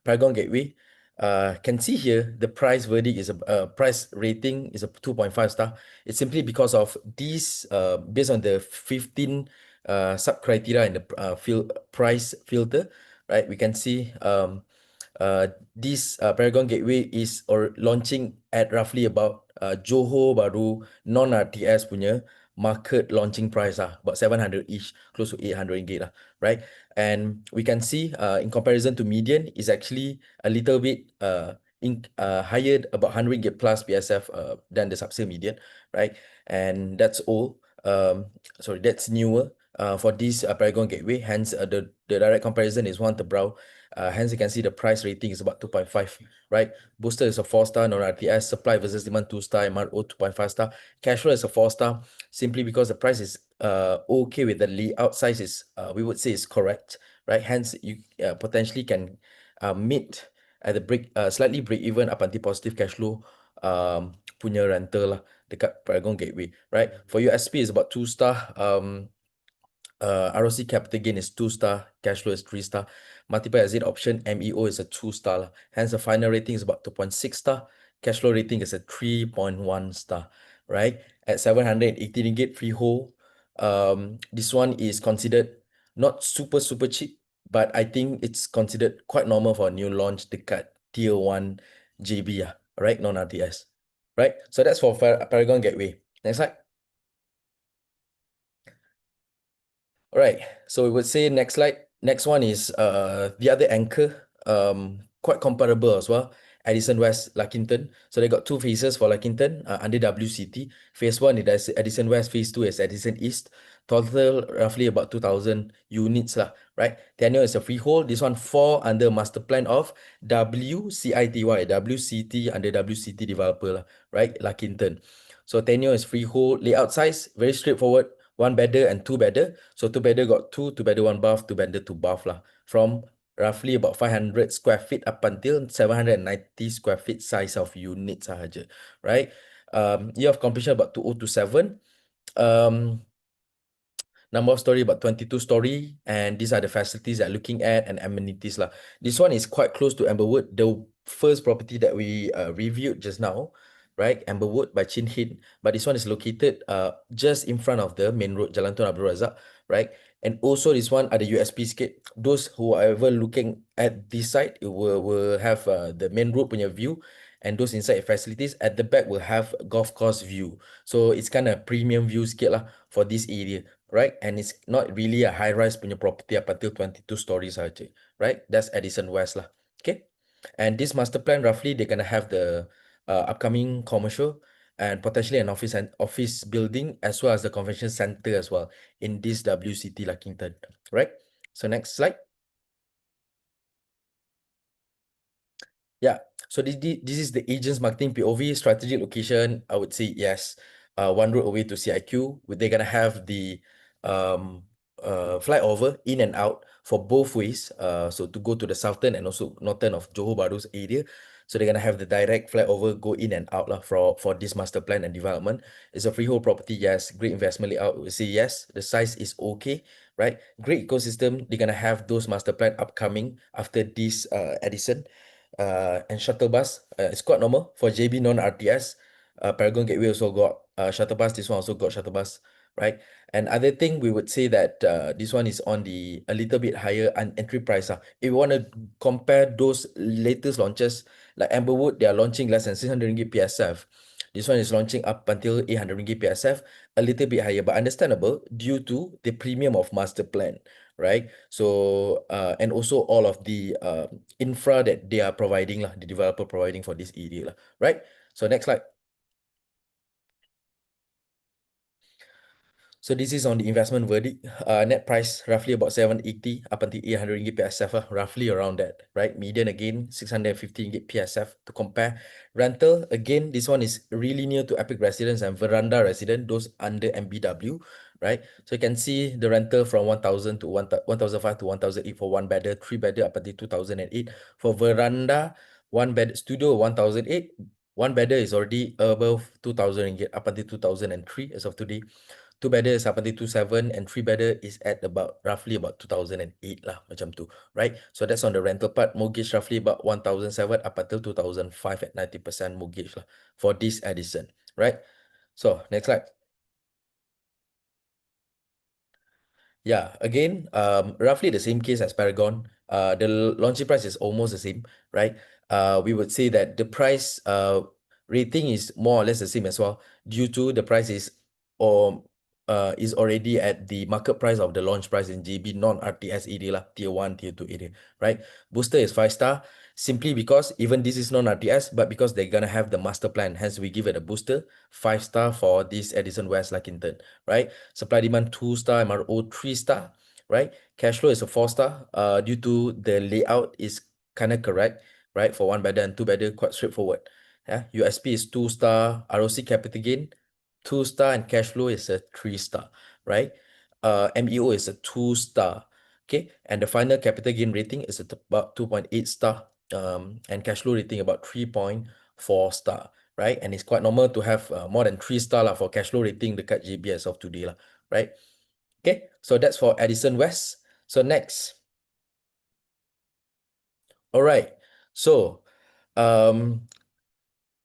Paragon Gateway. Can see here the price verdict is a price rating is a 2.5 star. It's simply because of these based on the 15 sub criteria in the price filter, right? We can see this Paragon Gateway is launching at roughly about Johor Bahru non-RTS punya market launching price about 700 each, close to 800 ringgit right? And we can see in comparison to median is actually a little bit higher, about 100 ringgit plus PSF than the sub-sale median, right? And that's all. Sorry, that's newer for this Paragon Gateway. Hence, the direct comparison is One Tebrau. Hence, you can see the price rating is about 2.5, right? Booster is a 4-star, non-RTS. Supply versus demand 2-star, MRO 2.5 star. Cash flow is a 4-star, simply because the price is okay with the layout size is, we would say is correct, right? Hence, you potentially can meet at the slightly break even up until positive cash flow punya rental lah dekat Paragon Gateway, right? For USP is about 2-star. ROC capital gain is 2-star, cash flow is 3-star. Multiple exit option, MEO is a 2-star lah. Hence the final rating is about 2.6 star. Cash flow rating is a 3.1 star, right? At 780 ringgit freehold. This one is considered not super cheap, but I think it's considered quite normal for a new launch dekat tier 1 JB right? Non-RTS, right? So that's for Paragon Gateway. Next slide. All right, so we would say next slide. Next one is the other anchor, quite comparable as well. Edison West, Lackington. So they got two phases for Lackington under WCT. Phase 1 is Edison West, phase 2 is Edison East. Total roughly about 2,000 units lah, right? Tenure is a freehold. This one fall under master plan of WCT under WCT developer lah, right? Lackington. So tenure is freehold. Layout size very straightforward. One bedder and two bedder. So two bedder got two bedder one bath, two bedder two bath lah. From roughly about 500 square feet up until 790 square feet size of unit sahaja, right? Year of completion about 2027. Number of story about 22 story, and these are the facilities that are looking at and amenities lah. This one is quite close to Amberwood, the first property that we reviewed just now, right? Amberwood by Chin Hin, but this one is located just in front of the main road, Jalan Tun Abdul Razak, right? And also this one are the USP skate. Those who are ever looking at this side, it will have the main road punya view, and those inside facilities at the back will have golf course view. So it's kind of premium view skate lah for this area, right? And it's not really a high-rise punya property up until 22 stories saja, right? That's Edison West lah, okay? And this master plan, roughly, they're gonna have the upcoming commercial and potentially an office building as well as the convention center as well in this WCT Lackington, right? So next slide. Yeah, so this is the agent's marketing POV strategic location. I would say yes. One road away to CIQ. They're gonna have the flyover in and out for both ways. So to go to the southern and also northern of Johor Bahru's area. So they're gonna have the direct flyover go in and out for this master plan and development. It's a freehold property, yes. Great investment layout. We say yes. The size is okay, right? Great ecosystem. They're gonna have those master plan upcoming after this Edison. And shuttle bus, it's quite normal for JB non-RTS. Paragon Gateway also got shuttle bus. This one also got shuttle bus, right? And other thing we would say that this one is on the a little bit higher entry price. If you want to compare those latest launches, like Amberwood, they are launching less than 600 ringgit PSF. This one is launching up until 800 ringgit PSF, a little bit higher, but understandable due to the premium of master plan, right? So and also all of the infra that they are providing lah, the developer providing for this area lah, right? So next slide. So this is on the investment verdict. Net price roughly about 780 up until 800 ringgit PSF, roughly around that, right? Median again 650 ringgit PSF to compare. Rental again, this one is really near to Epic Residence and Veranda Residence, those under MBW, right? So you can see the rental from 1,000 to 1,005 to 1,008 for one bedder, three bedder up until 2,008. For Veranda, one bed studio 1,008. One bedder is already above 2,000 ringgit up until 2,003 as of today. Two bedder is up until 27 and three bedder is at about roughly about 2008 lah macam tu, right? So that's on the rental part. Mortgage roughly about 1,007 up until 2005 at 90% mortgage lah for this Edison, right? So next slide. Yeah, again, roughly the same case as Paragon. The launching price is almost the same, right? We would say that the price rating is more or less the same as well, due to the price is already at the market price of the launch price in JB non-RTS area lah, tier 1, tier 2 area, right? Booster is 5-star, simply because even this is non-RTS, but because they're gonna have the master plan, hence we give it a booster, 5-star for this Edison West Lakinton, right? Supply demand 2-star, MRO 3-star, right? Cash flow is a 4-star, due to the layout is kind of correct, right? For one bedder and two bedder, quite straightforward. Yeah, USP is 2-star, ROC capital gain 2-star, and cash flow is a 3-star, right? MEO is a 2-star, okay? And the final capital gain rating is at about 2.8-star, and cash flow rating about 3.4-star, right? And it's quite normal to have more than 3-star lah for cash flow rating dekat JB as of today lah, right? Okay, so that's for Edison West. So next. All right, so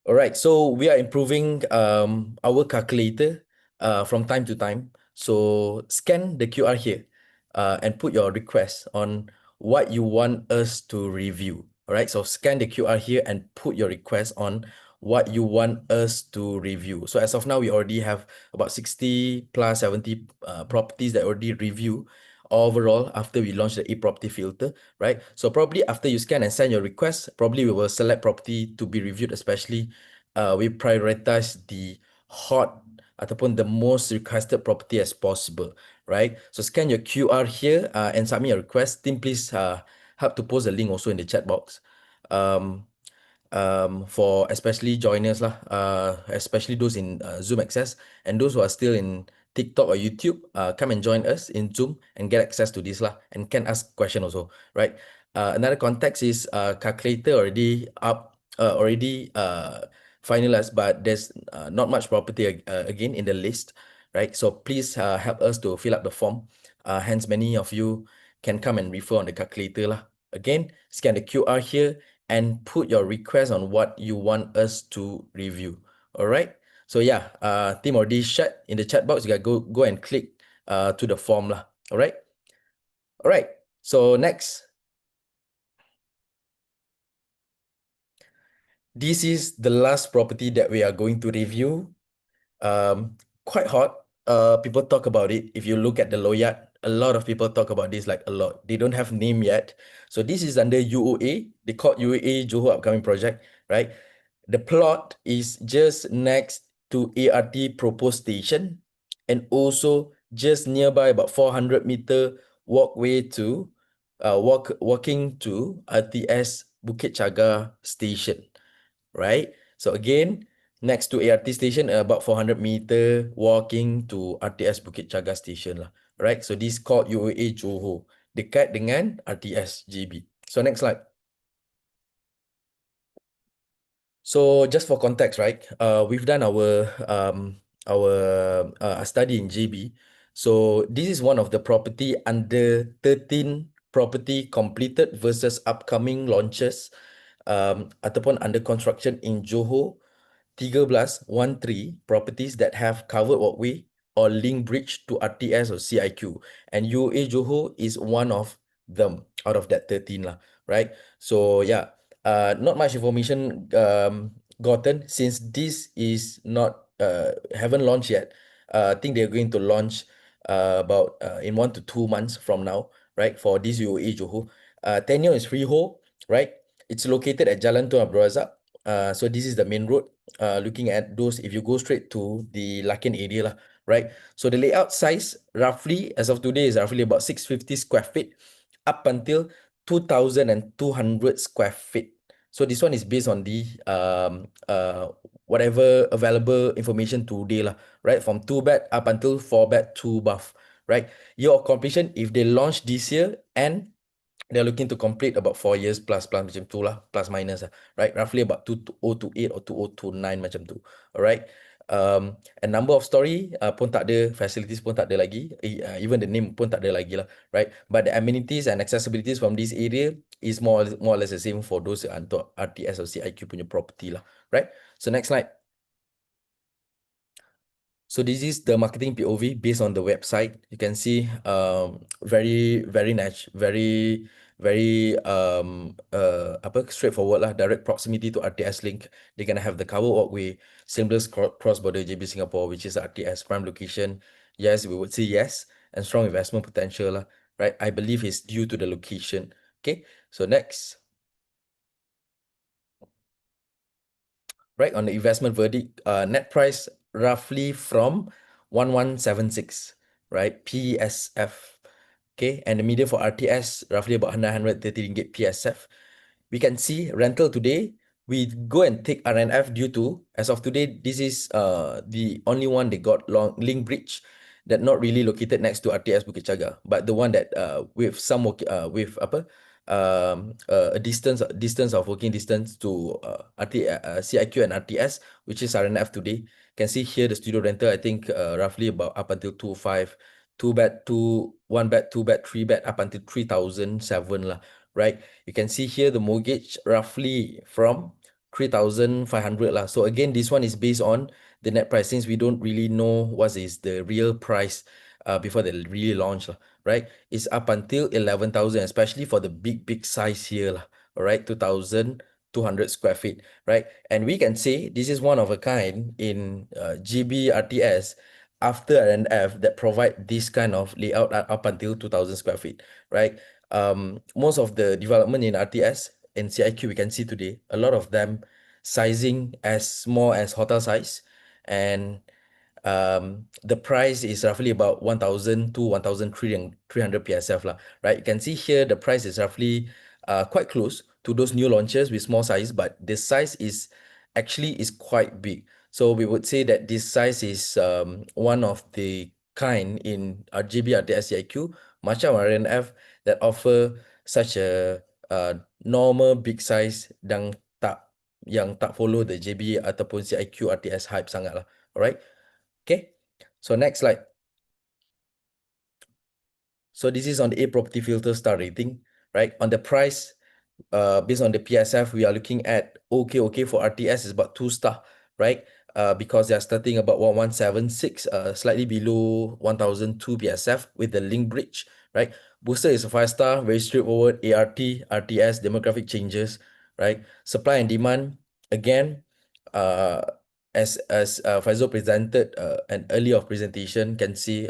all right, so we are improving our calculator from time to time. So scan the QR here and put your request on what you want us to review. All right, so scan the QR here and put your request on what you want us to review. So as of now, we already have about 60 plus 70 properties that already review overall after we launch the e-property filter, right? So probably after you scan and send your request, probably we will select property to be reviewed, especially we prioritize the hot ataupun the most requested property as possible, right? So scan your QR here and submit your request. Team, please help to post the link also in the chat box. For especially joiners lah, especially those in Zoom access, and those who are still in TikTok or YouTube, come and join us in Zoom and get access to this lah, and can ask question also, right? Another context is calculator already up, already finalized, but there's not much property again in the list, right? So please help us to fill up the form. Hence, many of you can come and refer on the calculator lah. Again, scan the QR here and put your request on what you want us to review. All right. So yeah, team already shared in the chat box. You gotta go and click to the form lah. All right. All right. So next. This is the last property that we are going to review. Quite hot. People talk about it. If you look at the Loyat, a lot of people talk about this, like a lot. They don't have name yet. So this is under UOA. They call UOA Johor upcoming project, right? The plot is just next to ART proposed station, and also just nearby about 400-meter walkway to walking to RTS Bukit Chaga station, right? So again, next to ART station, about 400-meter walking to RTS Bukit Chaga station lah, right? So this called UOA Johor, dekat dengan RTS JB. So next slide. So just for context, right? We've done our study in JB. So this is one of the property under 13 property completed versus upcoming launches ataupun under construction in Johor 13 properties that have covered walkway or link bridge to RTS or CIQ. And UOA Johor is one of them out of that 13 lah, right? So yeah, not much information gotten since this is not haven't launched yet. I think they're going to launch about in 1 to 2 months from now, right? For this UOA Johor. Tenure is freehold, right? It's located at Jalan Tun Abdul Razak. So this is the main road. Looking at those, if you go straight to the Lakin area lah, right? So the layout size roughly as of today is roughly about 650 square feet up until 2,200 square feet. So this one is based on the whatever available information today lah, right? From 2 bed up until 4 bed, 2 bath, right? Year of completion, if they launch this year and they're looking to complete about 4 years plus macam tu lah, plus minus lah, right? Roughly about 2028 or 2029 macam tu. Alright. And number of story pun tak ada, facilities pun tak ada lagi, even the name pun tak ada lagi lah, right? But the amenities and accessibilities from this area is more or less the same for those untuk RTS or CIQ punya property lah, right? So next slide. So this is the marketing POV based on the website. You can see very nice, very straightforward lah, direct proximity to RTS link. They're gonna have the cover walkway, seamless cross border JB Singapore, which is RTS prime location. Yes, we would say yes, and strong investment potential lah, right? I believe it's due to the location. Okay, so next. Right, on the investment verdict, net price roughly from 1176, right? PSF. Okay, and the median for RTS roughly about 930 ringgit PSF. We can see rental today. We go and take R&F due to, as of today, this is the only one they got long link bridge that not really located next to RTS Bukit Jaga, but the one that with some with a distance of working distance to CIQ and RTS, which is R&F today. Can see here the studio rental, I think roughly about up until 2.5, 2 bed, 1 bed, 2 bed, 3 bed, up until 3,007 lah, right? You can see here the mortgage roughly from 3,500 lah. So again, this one is based on the net price, since we don't really know what is the real price before they really launch lah, right? It's up until 11,000, especially for the big size here lah, all right? 2,200 square feet, right? And we can say this is one of a kind in GB RTS after R&F that provide this kind of layout up until 2,000 square feet, right? Most of the development in RTS and CIQ we can see today, a lot of them sizing as small as hotel size, and the price is roughly about 1,000 to 1,300 PSF lah, right? You can see here the price is roughly quite close to those new launches with small size, but the size is actually quite big. So we would say that this size is one of the kind in RGB RTS CIQ, macam R&F that offer such a normal big size yang tak follow the JB ataupun CIQ RTS hype sangat lah. Alright. Okay. So next slide. So this is on the A property filter star rating, right? On the price, based on the PSF, we are looking at okay for RTS is about 2 star, right? Because they are starting about 1176, slightly below 1,002 PSF with the link bridge, right? Booster is a 5 star, very straightforward. ART, RTS, demographic changes, right? Supply and demand, again, as Faizul presented an earlier of presentation, can see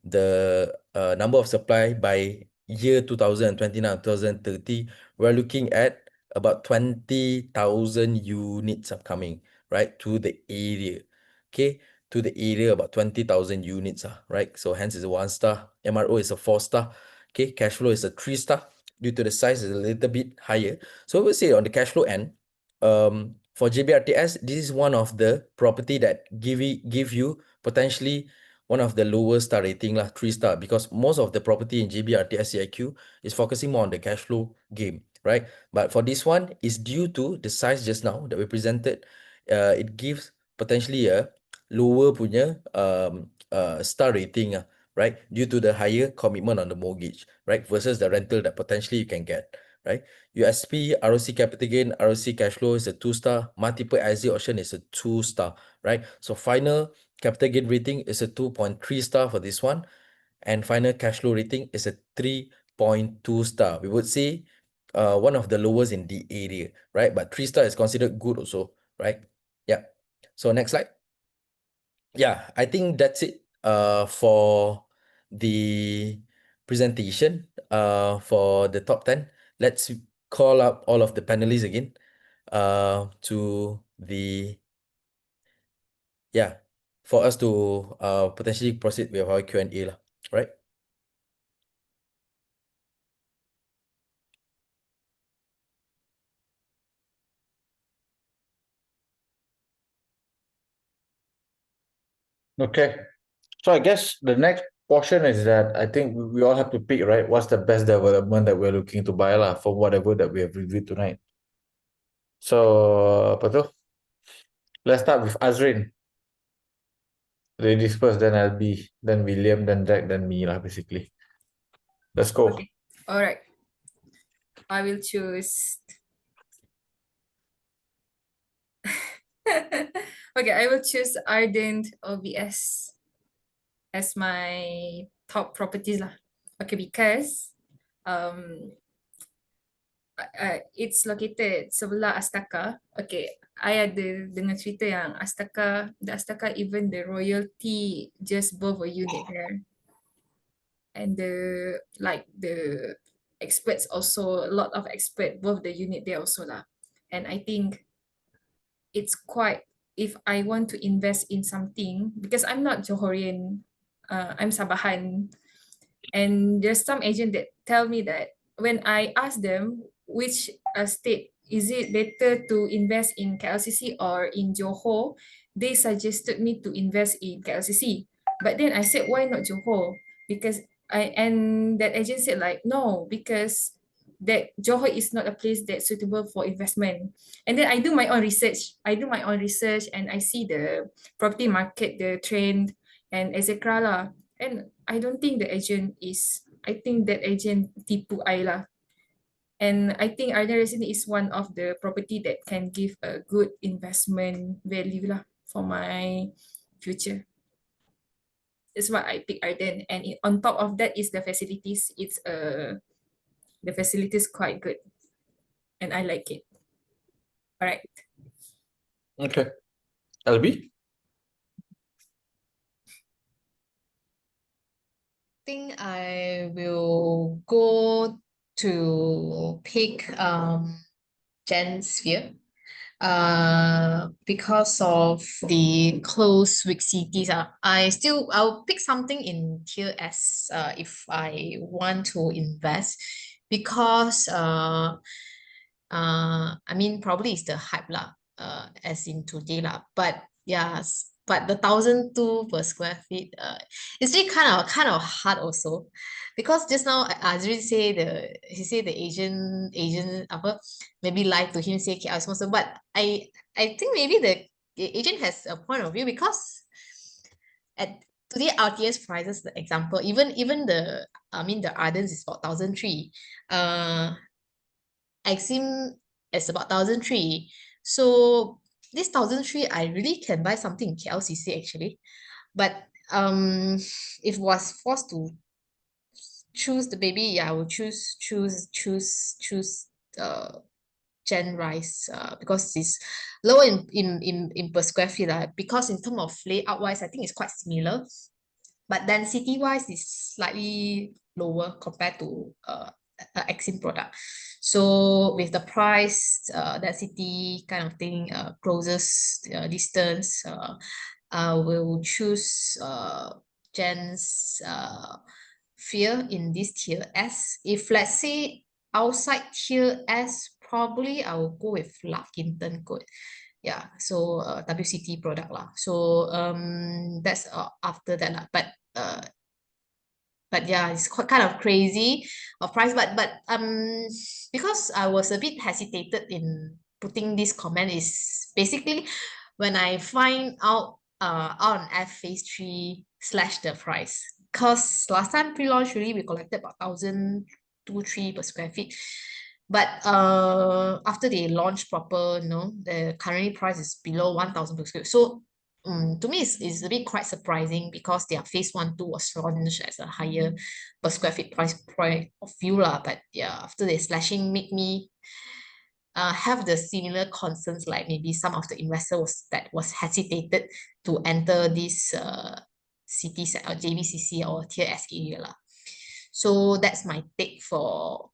the number of supply by year 2029, 2030, we're looking at about 20,000 units upcoming, right, to the area. Okay, to the area about 20,000 units, right? So hence it's a 1 star. MRO is a 4 star. Okay, cash flow is a 3 star. Due to the size is a little bit higher. So we'll say on the cash flow end, for JBRTS, this is one of the property that give you potentially one of the lower star rating lah, 3 star, because most of the property in JBRTS CIQ is focusing more on the cash flow game, right? But for this one, is due to the size just now that we presented, it gives potentially a lower punya star rating, right? Due to the higher commitment on the mortgage, right? Versus the rental that potentially you can get, right? USP, ROC capital gain, ROC cash flow is a 2-star, multiple exit option is a 2-star, right? So final capital gain rating is a 2.3-star for this one, and final cash flow rating is a 3.2-star. We would say one of the lowest in the area, right? But 3-star is considered good also, right? Yeah. So next slide. Yeah, I think that's it for the presentation for the top 10. Let's call up all of the panelists again to the for us to potentially proceed with our Q&A lah, right? Okay. So I guess the next portion is that I think we all have to pick, right? What's the best development that we're looking to buy lah for whatever that we have reviewed tonight. So apa tu? Let's start with Azrin. Ladies first, then Albee, then William, then Jack, then me lah basically. Let's go. Okay. All right. I will choose. Okay, I will choose Arden OBS as my top properties lah. Okay, because it's located sebelah Astaka. Okay, I ada dengar cerita yang the Astaka even the royalty just bought a unit there. And the experts also, a lot of experts bought the unit there also lah. And I think it's quite, if I want to invest in something, because I'm not Johorian, I'm Sabahan, and there's some agent that tell me that when I ask them which state is it better to invest in KLCC or in Johor, they suggested me to invest in KLCC. But then I said, why not Johor? Because and that agent said like, no, because that Johor is not a place that's suitable for investment. And then I do my own research. And I see the property market, the trend, and etc. lah. And I don't think the agent is, I think that agent tipu I lah. And I think Arden Residence is one of the property that can give a good investment value lah for my future. That's why I pick Arden. And on top of that is the facilities. The facilities quite good. And I like it. All right. Okay. Albee? Think I will go to pick Gen Sphere because of the close weak cities. I'll pick something in tier S if I want to invest, because I mean probably it's the hype lah, as in today lah, but yeah, but the 1,002 per square feet it's really kind of hard also, because just now Azrin say he said the agent maybe lied to him, say okay, I was supposed to, but I think maybe the agent has a point of view, because at today RTS prices, the example, even the the Ardens is about 1,003, Exim is about 1,003. So this 1,003, I really can buy something in KLCC actually. But if was forced to choose the baby, yeah, I will choose Gen Rise because it's lower in per square feet. Because in terms of layout wise, I think it's quite similar. But density wise is slightly lower compared to Exim product. So with the price, density kind of thing, closest distance, I will choose Gen's Sphere in this tier S. If let's say outside tier S, probably I will go with Larkinton code. Yeah, so WCT product lah. So that's after that lah. But yeah, it's quite kind of crazy of price. But because I was a bit hesitated in putting this comment is basically when I find out R&F Phase 3 / the price. Because last time pre-launch really we collected about 1,023 per square feet. But after they launch proper, the currently price is below 1,000 per square. So to me, it's a bit quite surprising because their phase 1, 2 was launched as a higher per square feet price point of view lah. But yeah, after they slashing, make me have the similar concerns like maybe some of the investors that was hesitated to enter this cities or JVCC or Tier S area lah. So that's my take for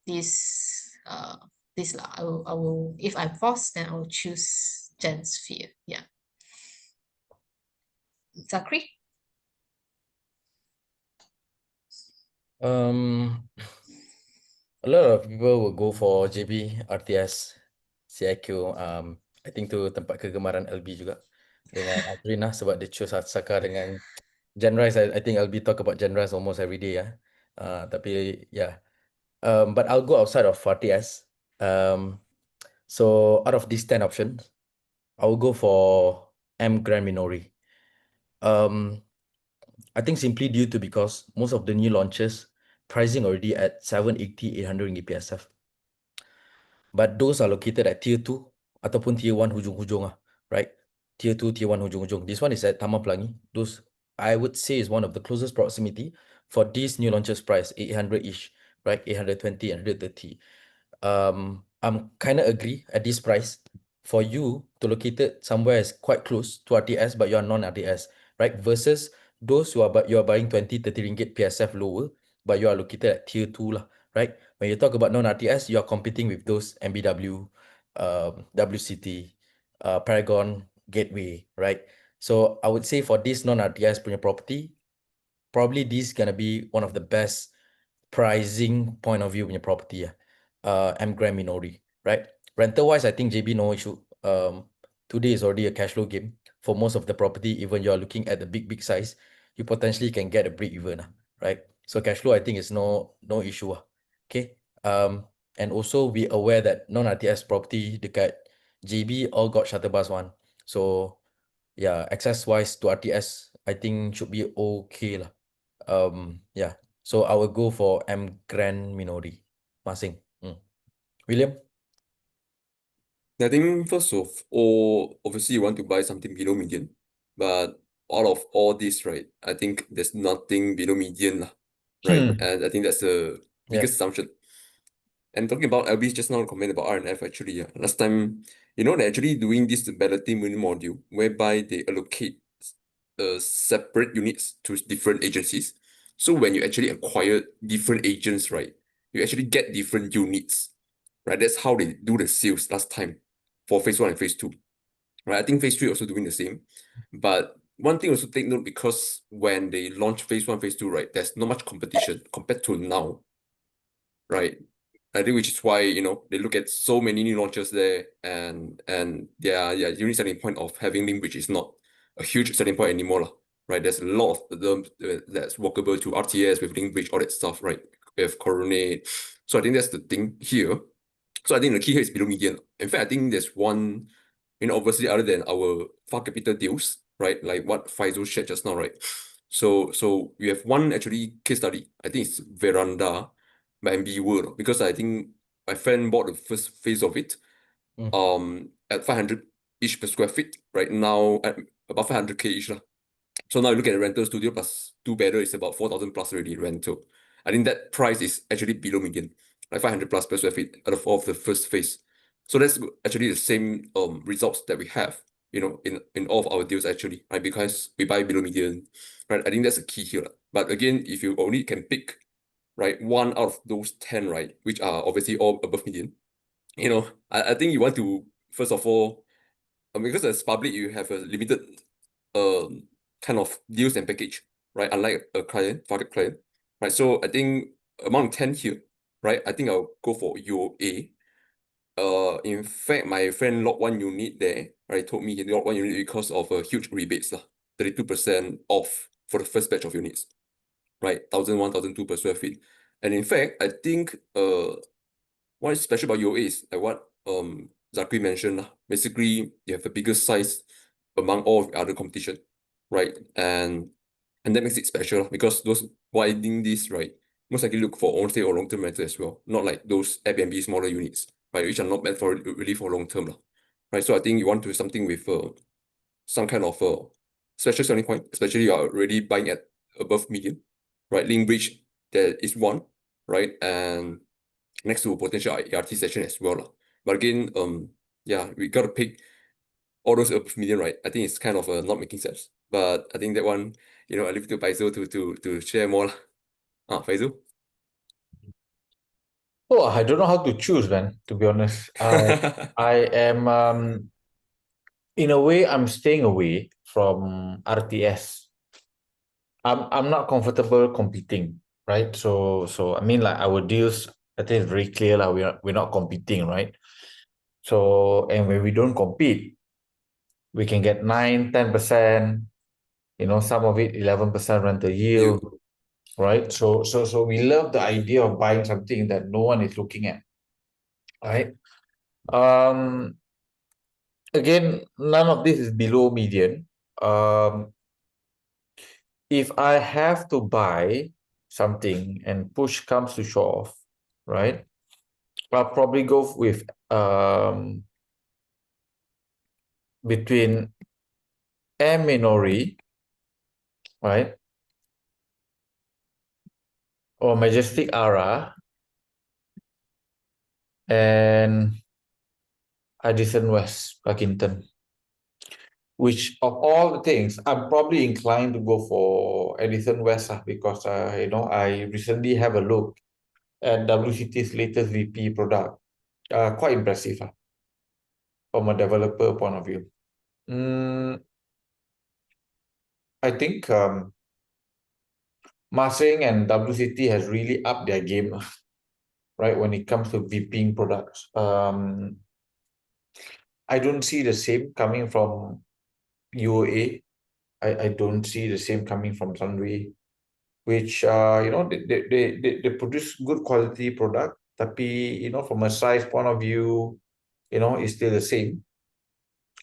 this this lah. I will if I'm forced, then I will choose Gen Sphere. Yeah. Zakri? A lot of people will go for JB, RTS, CIQ. I think tu tempat kegemaran Albee juga dengan Adrin lah sebab dia choose Saka dengan Genrise. I think Albee talk about Genrise almost every day ya. Tapi yeah. But I'll go outside of RTS. So out of these 10 options, I will go for Grand Minori. I think simply due to because most of the new launches pricing already at 780, 800 ringgit PSF. But those are located at tier 2 ataupun tier 1 hujung-hujung lah, right? Tier 2, tier 1 hujung-hujung. This one is at Taman Pelangi. Those I would say is one of the closest proximity for these new launches price, 800-ish, right? 820, 130. I'm kind of agree at this price for you to locate it somewhere is quite close to RTS, but you are non-RTS, right? Versus those who are you are buying 20, 30 ringgit PSF lower, but you are located at tier 2 lah, right? When you talk about non-RTS, you are competing with those MBW, WCT, Paragon Gateway, right? So I would say for this non-RTS punya property, probably this gonna be one of the best pricing point of view punya property Grand Minori, right? Rental wise, I think JB no issue. Today is already a cash flow game for most of the property. Even you are looking at the big size, you potentially can get a break even, right? So cash flow, I think is no issue. Okay. And also be aware that non-RTS property dekat JB all got shuttle bus one. So yeah, access wise to RTS, I think should be okay lah. Yeah. So I will go for Grand Minori. Masing. William? I think first of all, obviously you want to buy something below median, but out of all this, right, I think there's nothing below median lah, right? And I think that's the biggest assumption. And talking about Albee, just now comment about R&F actually, last time, they're actually doing this balloting mini module whereby they allocate separate units to different agencies. So when you actually acquire different agents, right, you actually get different units, right? That's how they do the sales last time for phase 1 and phase 2, right? I think phase 3 also doing the same. But one thing also take note, because when they launch phase 1, phase 2, right, there's not much competition compared to now, right? I think which is why, they look at so many new launches there, and their unique selling point of having link bridge is not a huge selling point anymore, right? There's a lot of them that's walkable to RTS with link bridge, all that stuff, right? With Coronate. So I think that's the thing here. So I think the key here is below median. In fact, I think there's one, obviously other than our far capital deals, right? Like what Faizul shared just now, right? So we have one actually case study. I think it's Veranda by Amberwood, because I think my friend bought the first phase of it at 500-ish per square feet, right now at about 500k each. So now you look at the rental studio plus 2-bedder, it's about 4,000 plus already rental. I think that price is actually below median, like 500 plus per square feet out of all of the first phase. So that's actually the same results that we have, in all of our deals actually, right? Because we buy below median, right? I think that's the key here. But again, if you only can pick, right, one out of those 10, right, which are obviously all above median, I think you want to, first of all, because as public, you have a limited kind of deals and package, right? Unlike a target client, right? So I think among 10 here, right, I think I'll go for UOA. In fact, my friend locked one unit there, right? Told me he locked one unit because of a huge rebates, 32% off for the first batch of units, right? 1,001, 1,002 per square feet. And in fact, I think what is special about UOA is like what Zakri mentioned. Basically, you have the biggest size among all of the other competition, right? And that makes it special because those widening this, right, most likely look for on-stay or long-term rental as well, not like those Airbnb smaller units, right, which are not meant for really for long-term, lah. Right? So I think you want to do something with some kind of special selling point, especially you are already buying at above median, right? Link bridge, there is one, right? And next to potential ERT section as well, lah. But again, yeah, we gotta pick all those above median, right? I think it's kind of not making sense. But I think that one, I leave it to Faizul to share more, lah. Faizul? Oh, I don't know how to choose, man, to be honest. I am in a way I'm staying away from RTS. I'm not comfortable competing, right? So I mean, like, our deals, I think it's very clear, like, we're not competing, right? So, and when we don't compete, we can get 9-10%, some of it 11% rental yield, right? So we love the idea of buying something that no one is looking at, right? Again, none of this is below median. If I have to buy something and push comes to shove, right, I'll probably go with between Grand Minori, right, or Majestic Ara and Edison West, Pakistan. Which of all the things, I'm probably inclined to go for Edison West, because I recently have a look at WCT's latest VP product. Quite impressive, from a developer point of view. I think Masing and WCT has really upped their game, right, when it comes to VPing products. I don't see the same coming from UOA. I don't see the same coming from Sunway, which they produce good quality product, tapi from a size point of view, it's still the same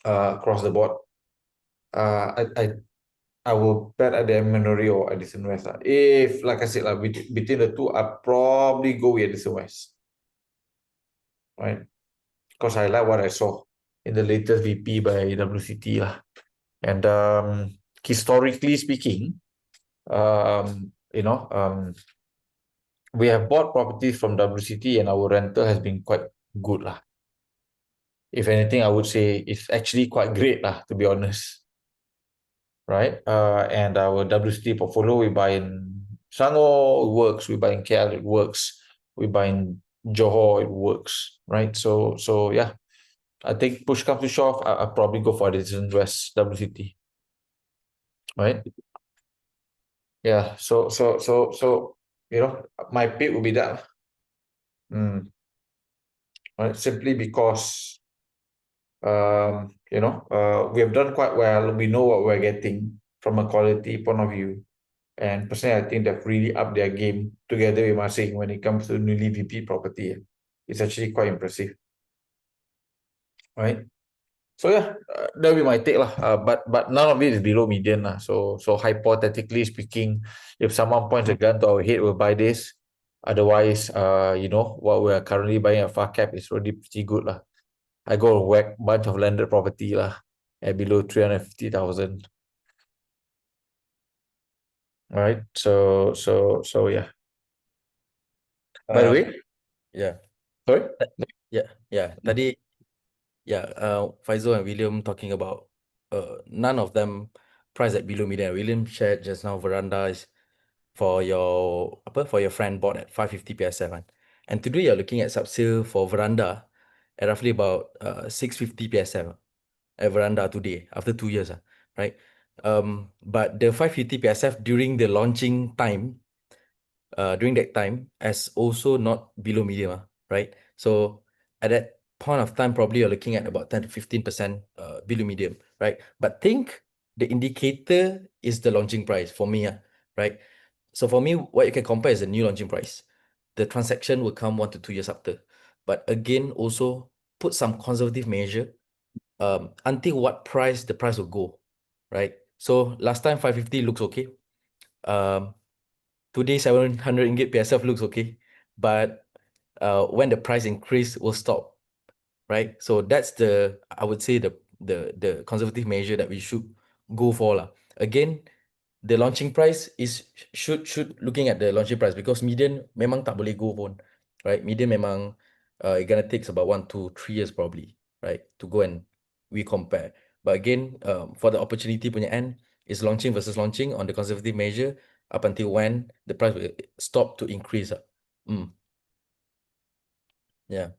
across the board. I will bet at the Minori or Edison West. If, like I said, between the two, I'll probably go with Edison West, right? Because I like what I saw in the latest VP by WCT, lah. And historically speaking, we have bought properties from WCT and our rental has been quite good, lah. If anything, I would say it's actually quite great, lah, to be honest. Right? And our WCT portfolio, we buy in Selangor, it works. We buy in KL, it works. We buy in Johor, it works. Right? So yeah, I think push comes to shove, I'll probably go for Edison West WCT. Right? Yeah. So my pick would be that. Right? Simply because we have done quite well. We know what we're getting from a quality point of view. And personally, I think they've really upped their game together with Masing when it comes to newly VP property. It's actually quite impressive. Right? So yeah, that'll be my take, lah. But none of it is below median, lah. So hypothetically speaking, if someone points a gun to our head, we'll buy this. Otherwise, what we are currently buying at far cap is already pretty good, lah. I go whack bunch of landed property, lah, at below 350,000. Right? So yeah. By the way, Yeah. sorry? Tadi, Faizul and William talking about none of them priced at below median. William shared just now veranda is for your friend bought at 550 PSF. And today you're looking at sub-sale for veranda at roughly about 650 PSF at veranda today after 2 years, right? But the 550 PSF during the launching time, during that time, as also not below medium, right? So at that point of time, probably you're looking at about 10 to 15% below medium, right? But think the indicator is the launching price for me, right? So for me, what you can compare is the new launching price. The transaction will come 1 to 2 years after. But again, also put some conservative measure until what price the price will go, right? So last time 550 looks okay. today 700 ringgit PSF looks okay, but when the price increase will stop, right? So that's I would say the conservative measure that we should go for lah. Again, the launching price is should looking at the launching price, because median memang tak boleh go pun, right? Median memang it gonna takes about 1 to 3 years probably, right, to go and we compare. But again, for the opportunity punya end, is launching versus launching on the conservative measure up until when the price will stop to increase. Yeah.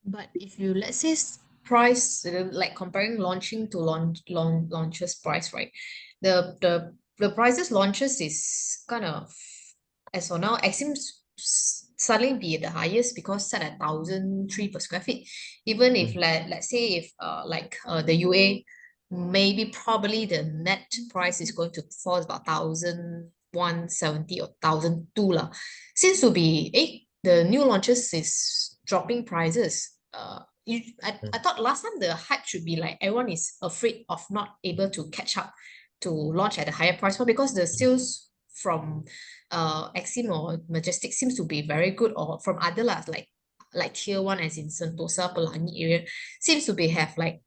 But if you let's say price like comparing launching to launches price, right? The prices launches is kind of, as for now, it seems suddenly be the highest because set at 1,003 per square feet. Even if let's say if the UA, maybe probably the net price is going to fall about 1,170 or 1,002 lah. Seems to be the new launches is dropping prices. I thought last time the hype should be like everyone is afraid of not able to catch up to launch at a higher price point, because the sales from Exim or Majestic seems to be very good, or from other like tier one as in Sentosa, Pelangi area seems to be have like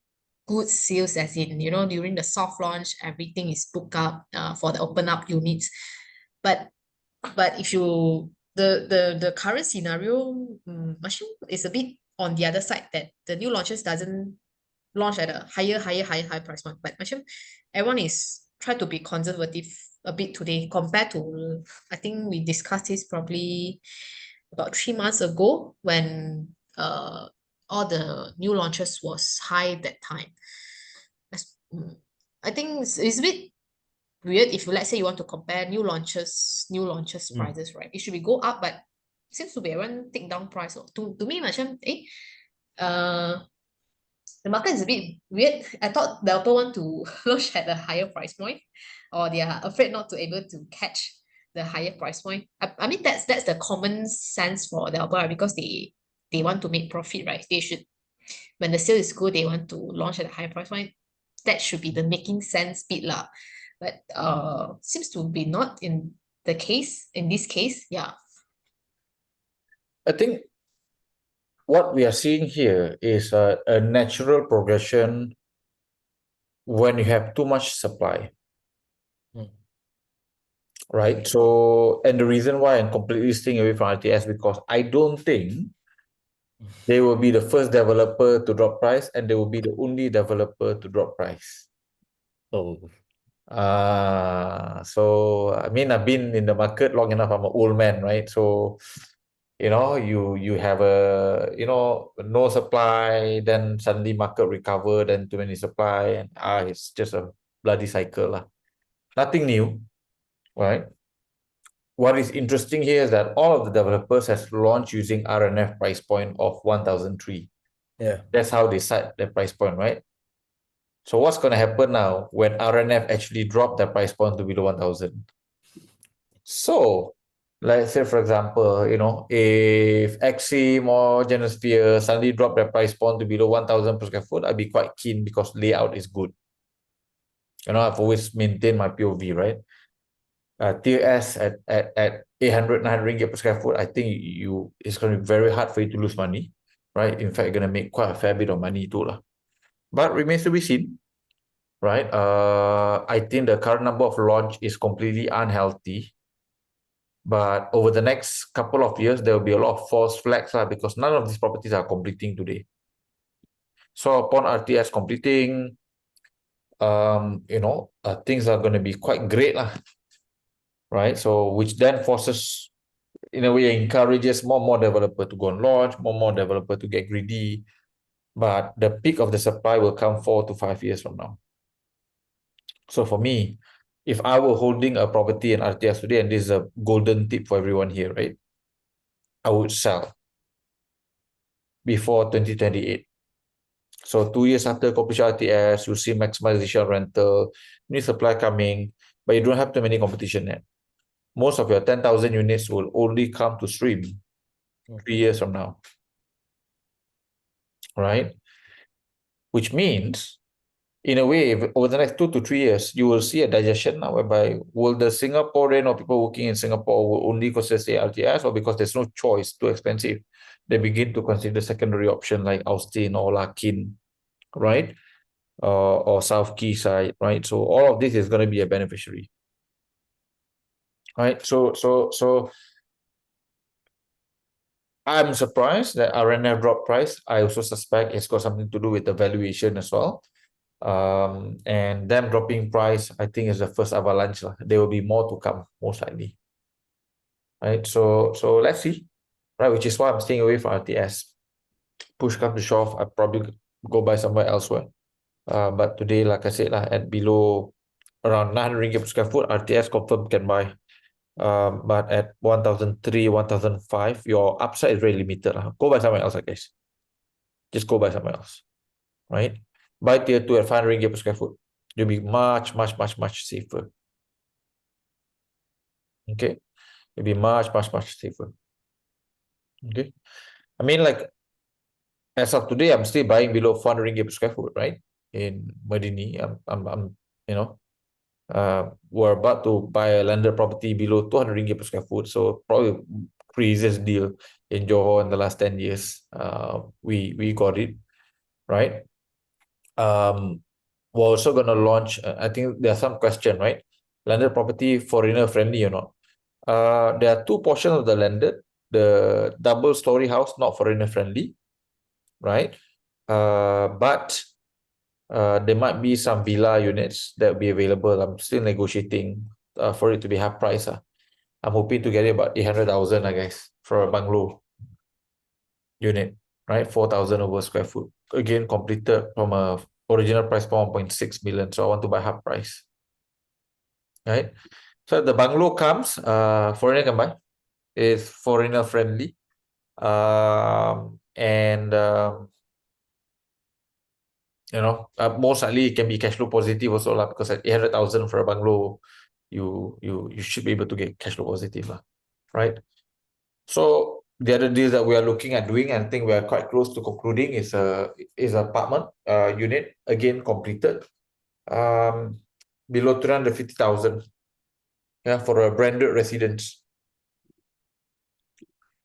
good sales, as in, you know, during the soft launch everything is booked up for the open up units. But if you the current scenario, machine is a bit on the other side, that the new launches doesn't launch at a higher price point. But machine, everyone is try to be conservative a bit today compared to, I think we discussed this probably about 3 months ago when all the new launches was high that time. I think it's a bit weird if you, let's say you want to compare new launches prices, right? It should be go up, but it seems to be everyone take down price. To me, macam the market is a bit weird. I thought developer want to launch at a higher price point, or they are afraid not to able to catch the higher price point. I mean that's the common sense for developer, right? Because they want to make profit, right? They should, when the sale is good, they want to launch at a higher price point. That should be the making sense bit lah. But seems to be not in the case in this case. Yeah. I think what we are seeing here is a natural progression when you have too much supply. Right? So, and the reason why I'm completely staying away from RTS, because I don't think they will be the first developer to drop price, and they will be the only developer to drop price. Oh. So I mean, I've been in the market long enough. I'm an old man, right? So, you know, you have no supply, then suddenly market recover, then too many supply, and it's just a bloody cycle lah. Nothing new, right? What is interesting here is that all of the developers has launched using R&F price point of 1,003. Yeah. That's how they set the price point, right? So what's going to happen now when R&F actually drop the price point to below 1,000? So let's say, for example, if Exim or Genosphere suddenly drop their price point to below 1,000 per square foot, I'd be quite keen because layout is good. I've always maintained my POV, right? Tier S at 800, 900 ringgit per square foot, I think it's going to be very hard for you to lose money, right? In fact, you're going to make quite a fair bit of money too lah. But remains to be seen, right? I think the current number of launch is completely unhealthy. But over the next couple of years, there will be a lot of false flags because none of these properties are completing today. So upon RTS completing, things are going to be quite great lah, right? So which then forces, in a way, encourages more developer to go and launch, more developer to get greedy. But the peak of the supply will come 4 to 5 years from now. So for me, if I were holding a property in RTS today, and this is a golden tip for everyone here, right? I would sell before 2028. So 2 years after completion RTS, you'll see maximization rental, new supply coming, but you don't have too many competition yet. Most of your 10,000 units will only come to stream 3 years from now, right? Which means in a way, over the next 2 to 3 years, you will see a digestion now, whereby will the Singaporean or people working in Singapore will only consider stay RTS, or because there's no choice, too expensive, they begin to consider secondary option like Austin or Larkin, right? Or South Quayside, right? So all of this is going to be a beneficiary, right? So I'm surprised that R&F dropped price. I also suspect it's got something to do with the valuation as well. And them dropping price, I think, is the first avalanche. There will be more to come, most likely. Right. So let's see. Right, which is why I'm staying away from RTS. Push come to shove, I probably go buy somewhere elsewhere. But today, like I said, at below around 900 ringgit per square foot, RTS confirm can buy. But at 1,003, 1,005, your upside is very limited. Go buy somewhere else, I guess. Just go buy somewhere else. Right? Buy tier 2 at 500 ringgit per square foot. You'll be much safer. Okay? You'll be much safer. Okay? I mean, like, as of today, I'm still buying below 400 ringgit per square foot, right? In Medini, I'm we're about to buy a landed property below 200 ringgit per square foot. So probably craziest deal in Johor in the last 10 years. We got it, right? We're also going to launch, I think there's some question, right? Landed property foreigner friendly or not? There are two portions of the landed. The double story house, not foreigner friendly, right? But there might be some villa units that will be available. I'm still negotiating for it to be half price. I'm hoping to get it about 800,000, I guess, for a bungalow unit, right? 4,000 over square foot. Again, completed from a original price for 1.6 million. So I want to buy half price, right? So the bungalow comes, foreigner can buy. It's foreigner friendly. Most likely it can be cash flow positive also because at 800,000 for a bungalow, you should be able to get cash flow positive, right? So the other deals that we are looking at doing, and I think we are quite close to concluding, is apartment unit, again completed, below 350,000, for a branded residence,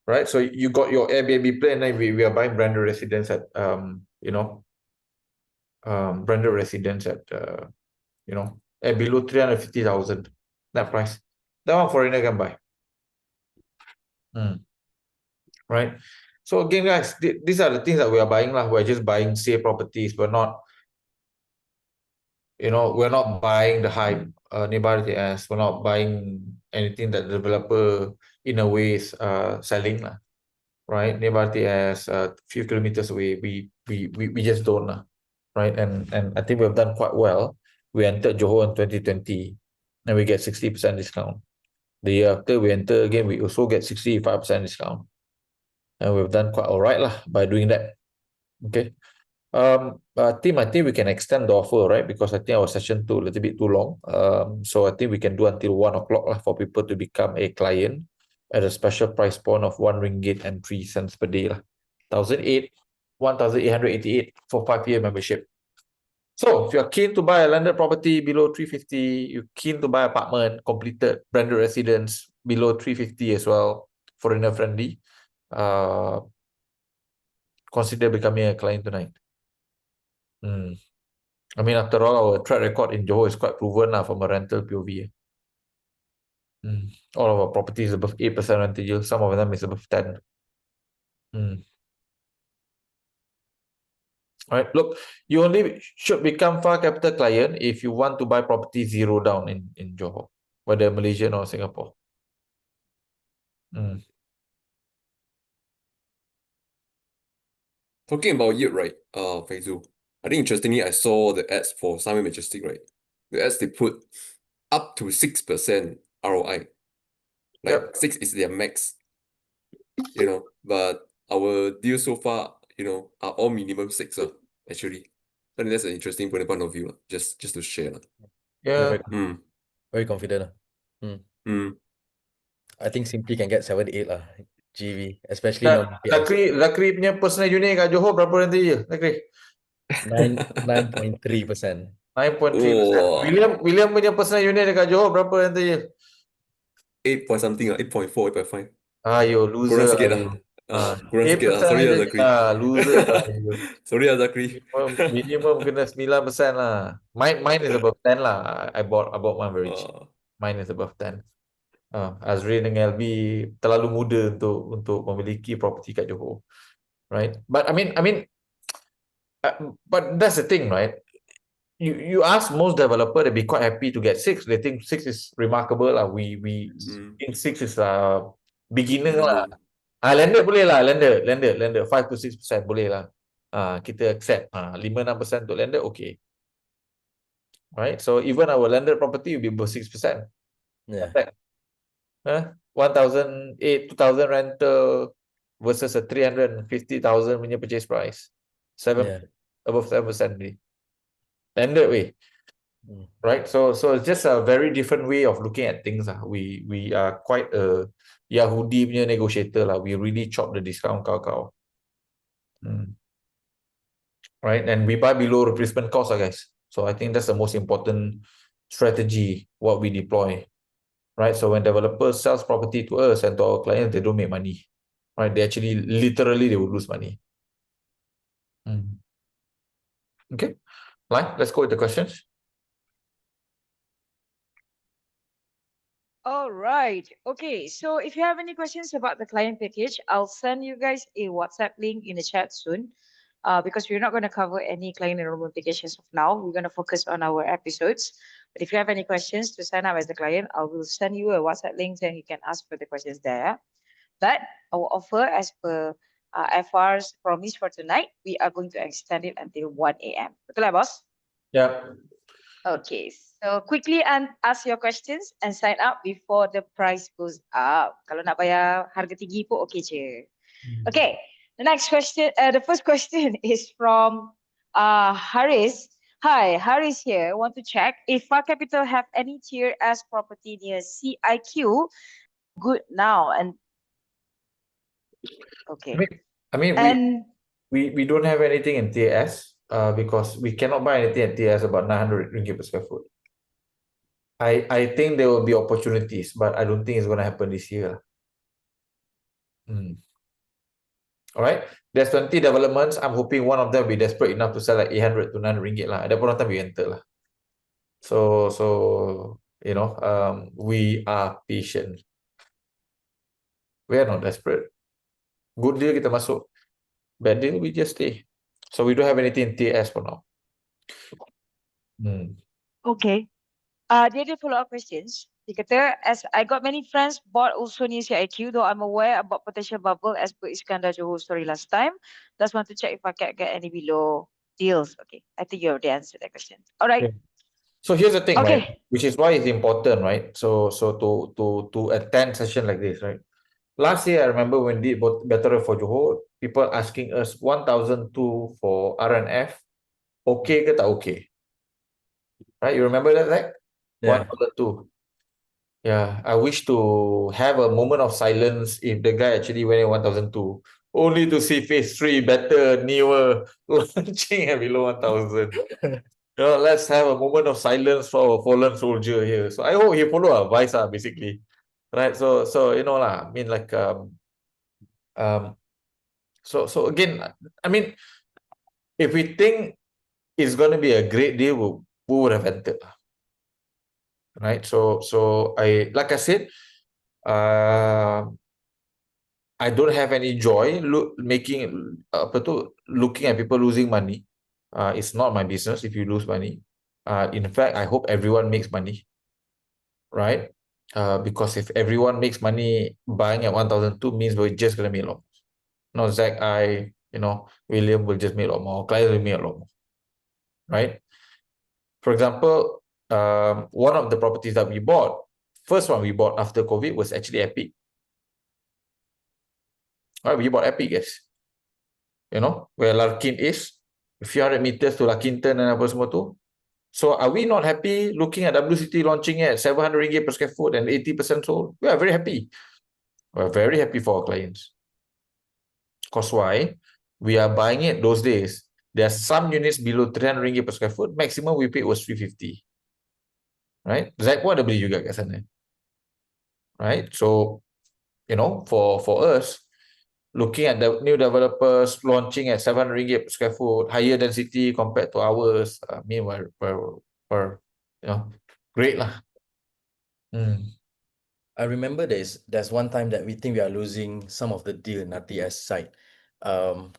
right? So you got your Airbnb plan, and we are buying branded residence at branded residence at at below 350,000 that price. That one foreigner can buy. Right. So again, guys, these are the things that we are buying. We're just buying safe properties. We're not, we're not buying the hype nearby as we're not buying anything that the developer in a way is selling. Right. Nearby as a few kilometers away. We just don't. Right. And I think we've done quite well. We entered Johor in 2020 and we get 60% discount. The year after we enter again, we also get 65% discount. And we've done quite all right by doing that. Okay. Team, I think we can extend the offer, right? Because I think our session a little bit too long. So I think we can do until 1 o'clock for people to become a client at a special price point of 1 ringgit and 3 cents per day. 1,888 for 5-year membership. So if you're keen to buy a landed property below 350, you're keen to buy apartment, completed, branded residence below 350 as well, foreigner friendly, consider becoming a client tonight. I mean, after all, our track record in Johor is quite proven from a rental POV. All of our properties above 8% rental yield, some of them is above 10. All right, look, you only should become Far Capital client if you want to buy property zero down in Johor, whether Malaysia or Singapore. Talking about yield, right? Faizul, I think interestingly, I saw the ads for Sunway Majestic, right? The ads they put up to 6% ROI. Like 6 is their max. But our deals so far, are all minimum 6, actually. I think that's an interesting point of view, just to share. Yeah. Very confident. I think simply can get 7 to 8 GV, especially Zakri punya personal unit kat Johor berapa nanti je, Zakri? 9.3%. 9.3%. Wah, William punya personal unit dekat Johor berapa nanti je? 8 point something 8.4, 8.5. Ayo, Kurang loser lah sikit lah. you. Kurang sikit lah. 8% Sorry lah, aja Zakri. loser lah you. Sorry lah, Zakri. Minimum kena 9% lah. Mine is above 10 lah. I bought one very cheap. Uh, Mine is above 10. Azri dengan Albee terlalu muda untuk memiliki property kat Johor. Right? But I mean but that's the thing, right? You ask most developer, they'd be quite happy to get 6. They think 6 is remarkable lah. We think 6 is beginner lah. minimum. Landed boleh lah, landed 5 to 6% boleh lah. Kita accept 5-6% untuk landed, okay. Right? So even our landed property will be above 6%. Yeah. 1,008, 2,000 rental versus a 350,000 punya purchase price. Yeah. Above 7% ni. Landed way. Right? So it's just a very different way of looking at things. We are quite a Yahudi punya negotiator lah. We really chop the discount kau. Right? And we buy below replacement cost guys. So I think that's the most important strategy what we deploy. Right? So when developers sells property to us and to our clients, they don't make money. Right? They actually literally they will lose money. Okay. Let's go with the questions. All right. Okay. So if you have any questions about the client package, I'll send you guys a WhatsApp link in the chat soon. Because we're not going to cover any client enrollment applications of now. We're going to focus on our episodes. But if you have any questions to sign up as the client, I will send you a WhatsApp link and you can ask for the questions there. But our offer, as per FR's promise for tonight, we are going to extend it until 1 a.m. Betul lah, boss? Yeah. Okay, so quickly ask your questions and sign up before the price goes up. Kalau nak bayar harga tinggi pun okay je. Okay, the next question, the first question is from Haris. Hi, Haris here. Want to check if Far Capital have any tier S property near CIQ good now and okay. I mean we don't have anything in TS because we cannot buy anything at TS about 900 ringgit per square foot. I think there will be opportunities, but I don't think it's going to happen this year. All right, there's 20 developments. I'm hoping one of them will be desperate enough to sell like 800 to 900 ringgit lah. At that point of time, we enter lah. So you know, we are patient. We are not desperate. Good deal kita masuk. Bad deal we just stay. So we don't have anything in TS for now. Okay. Dia ada follow-up questions. Dia kata, as I got many friends bought also near CIQ, though I'm aware about potential bubble as per Iskandar Johor story last time. Just want to check if I can get any below deals. Okay, I think you already answered that question. All right. Okay. So here's the thing, Okay. right? Which is why it's important, right? So to attend session like this, right? Last year, I remember when we did Better for Johor, people asking us 1,002 for R&F. Okay ke tak okay? Right? You remember that, right? Yeah. 1,002. Yeah, I wish to have a moment of silence if the guy actually went in 1,002, only to see phase 3 better, newer, launching at below 1,000. Let's have a moment of silence for our fallen soldier here. So I hope he follow our advice, basically. Right? So you know lah, I mean like so again, I mean, if we think it's gonna be a great deal, we would have entered. Right? So I like I said, I don't have any joy looking at people losing money. It's not my business if you lose money. In fact, I hope everyone makes money, right? Because if everyone makes money buying at 1,002 means we're just gonna make a lot. No, Zach, William will just make a lot more. Clients will make a lot more, right? For example, one of the properties that we bought, first one we bought after COVID was actually Epic. Right, we bought Epic, guys. You know, where Larkin is, a few hundred meters to Larkinton and apa semua tu. So are we not happy looking at WCT launching at 700 ringgit per square foot and 80% sold? We are very happy. We're very happy for our clients. Because why? We are buying it those days. There are some units below 300 ringgit per square foot. Maximum we paid was 350. Right? Zakri ada beli juga kat sana. Right? So, for us, looking at the new developers launching at 700 ringgit per square foot, higher density compared to ours, meanwhile, great lah. I remember there's one time that we think we are losing some of the deal in RTS side.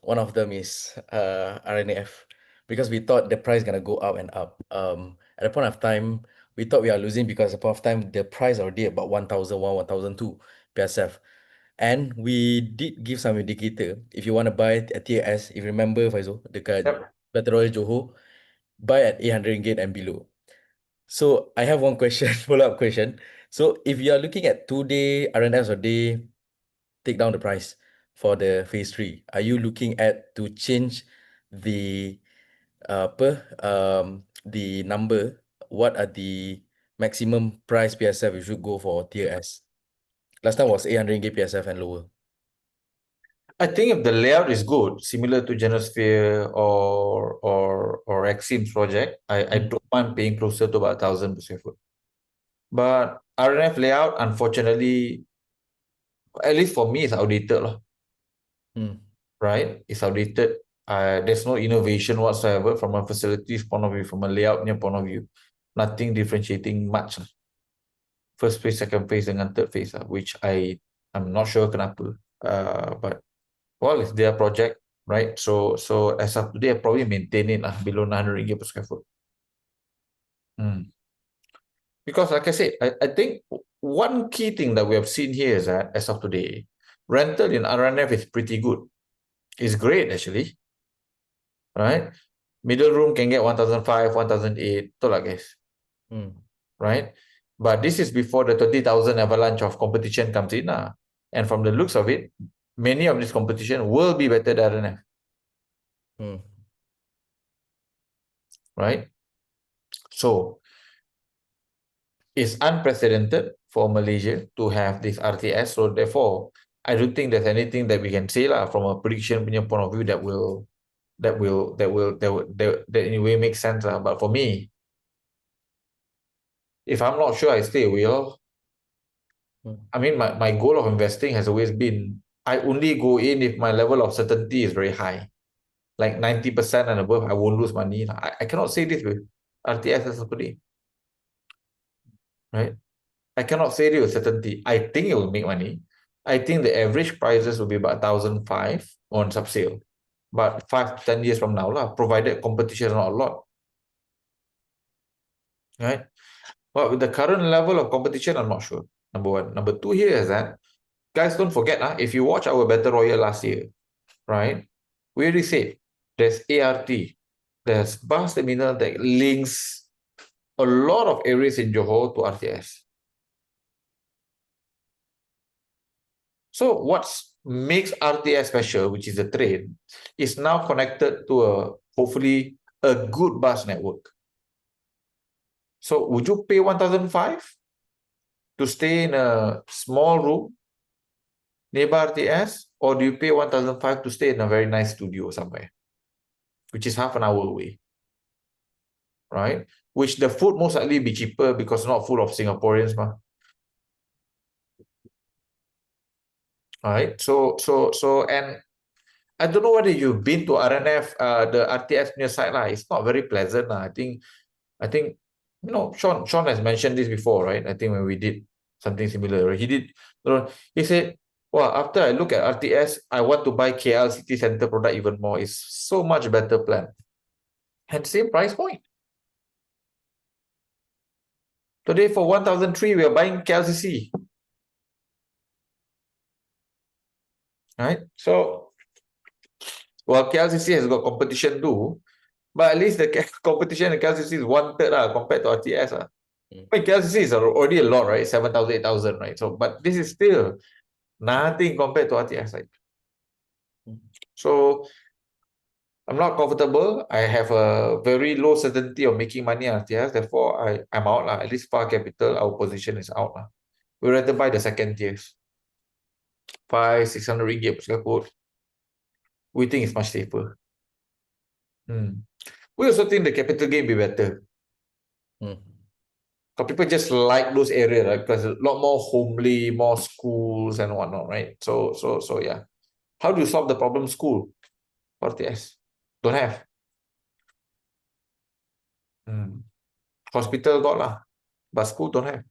One of them is R&F, because we thought the price gonna go up and up. At the point of time, we thought we are losing because at the point of time the price already about 1,001, 1,002 PSF. And we did give some indicator. If you want to buy a TAS, if you remember Faizul, dekat Yep. Battle Royale Johor, buy at 800 ringgit and below. So I have one question, follow-up question. So if you are looking at 2-day R&Fs, or they take down the price for the phase 3, are you looking at to change the the number? What are the maximum price PSF you should go for tier S? Last time was 800 ringgit PSF and lower. I think if the layout is good, similar to Genosphere or Exim's project, I don't mind paying closer to about 1,000 per square foot. But R&F layout, unfortunately, at least for me, is outdated lah. Right? It's outdated. There's no innovation whatsoever from a facilities point of view, from a layout point of view. Nothing differentiating much. First phase, second phase, and third phase, which I'm not sure kenapa. But well, it's their project, right? So as of today, I probably maintain it below 900 ringgit per square foot. Because like I said, I think one key thing that we have seen here is that as of today, rental in R&F is pretty good. It's great actually, right? Middle room can get 1,500, 1,008, betul lah guys, right? But this is before the 20,000 avalanche of competition comes in. And from the looks of it, many of this competition will be better than R&F. Right? So, it's unprecedented for Malaysia to have this RTS. So therefore, I don't think there's anything that we can say from a prediction point of view that in a way makes sense. But for me, if I'm not sure, I stay away. I mean, my goal of investing has always been, I only go in if my level of certainty is very high. Like 90% and above, I won't lose money. I cannot say this with RTS as of today. Right? I cannot say this with certainty. I think it will make money. I think the average prices will be about 1,500 on sub-sale. But 5 to 10 years from now, provided competition is not a lot. Right? But with the current level of competition, I'm not sure. Number one. Number two here is that, guys, don't forget, if you watch our Battle Royale last year, right? We already said there's ART, there's bus terminal that links a lot of areas in Johor to RTS. So what makes RTS special, which is the train, is now connected to hopefully a good bus network. So would you pay 1,500 to stay in a small room nearby RTS, or do you pay 1,500 to stay in a very nice studio somewhere, which is half an hour away, right? Which the food most likely be cheaper because not full of Singaporeans, Right? So, and I don't know whether you've been to R&F, the RTS near site It's not very pleasant. I think, Sean has mentioned this before, right? I think when we did something similar, right? He said, well, after I look at RTS, I want to buy KL City Center product even more. It's so much better plan. And same price point. Today for 1,003, we are buying KLCC. Right? So, well, KLCC has got competition too, but at least the competition in KLCC is 1/3 compared to RTS. But KLCC is already a lot, right? 7,000, 8,000, right? So, but this is still nothing compared to RTS. Right? So, I'm not comfortable. I have a very low certainty of making money on RTS. Therefore, I'm out. At least Far Capital, our position is out. We rather buy the second tiers. 500, 600 ringgit per square foot. We think it's much safer. We also think the capital gain be better. Mm. Because people just like those areas, right? Because a lot more homely, more schools and whatnot, right? So yeah. How do you solve the problem? School, RTS, don't have. Hospital got lah, but school don't have.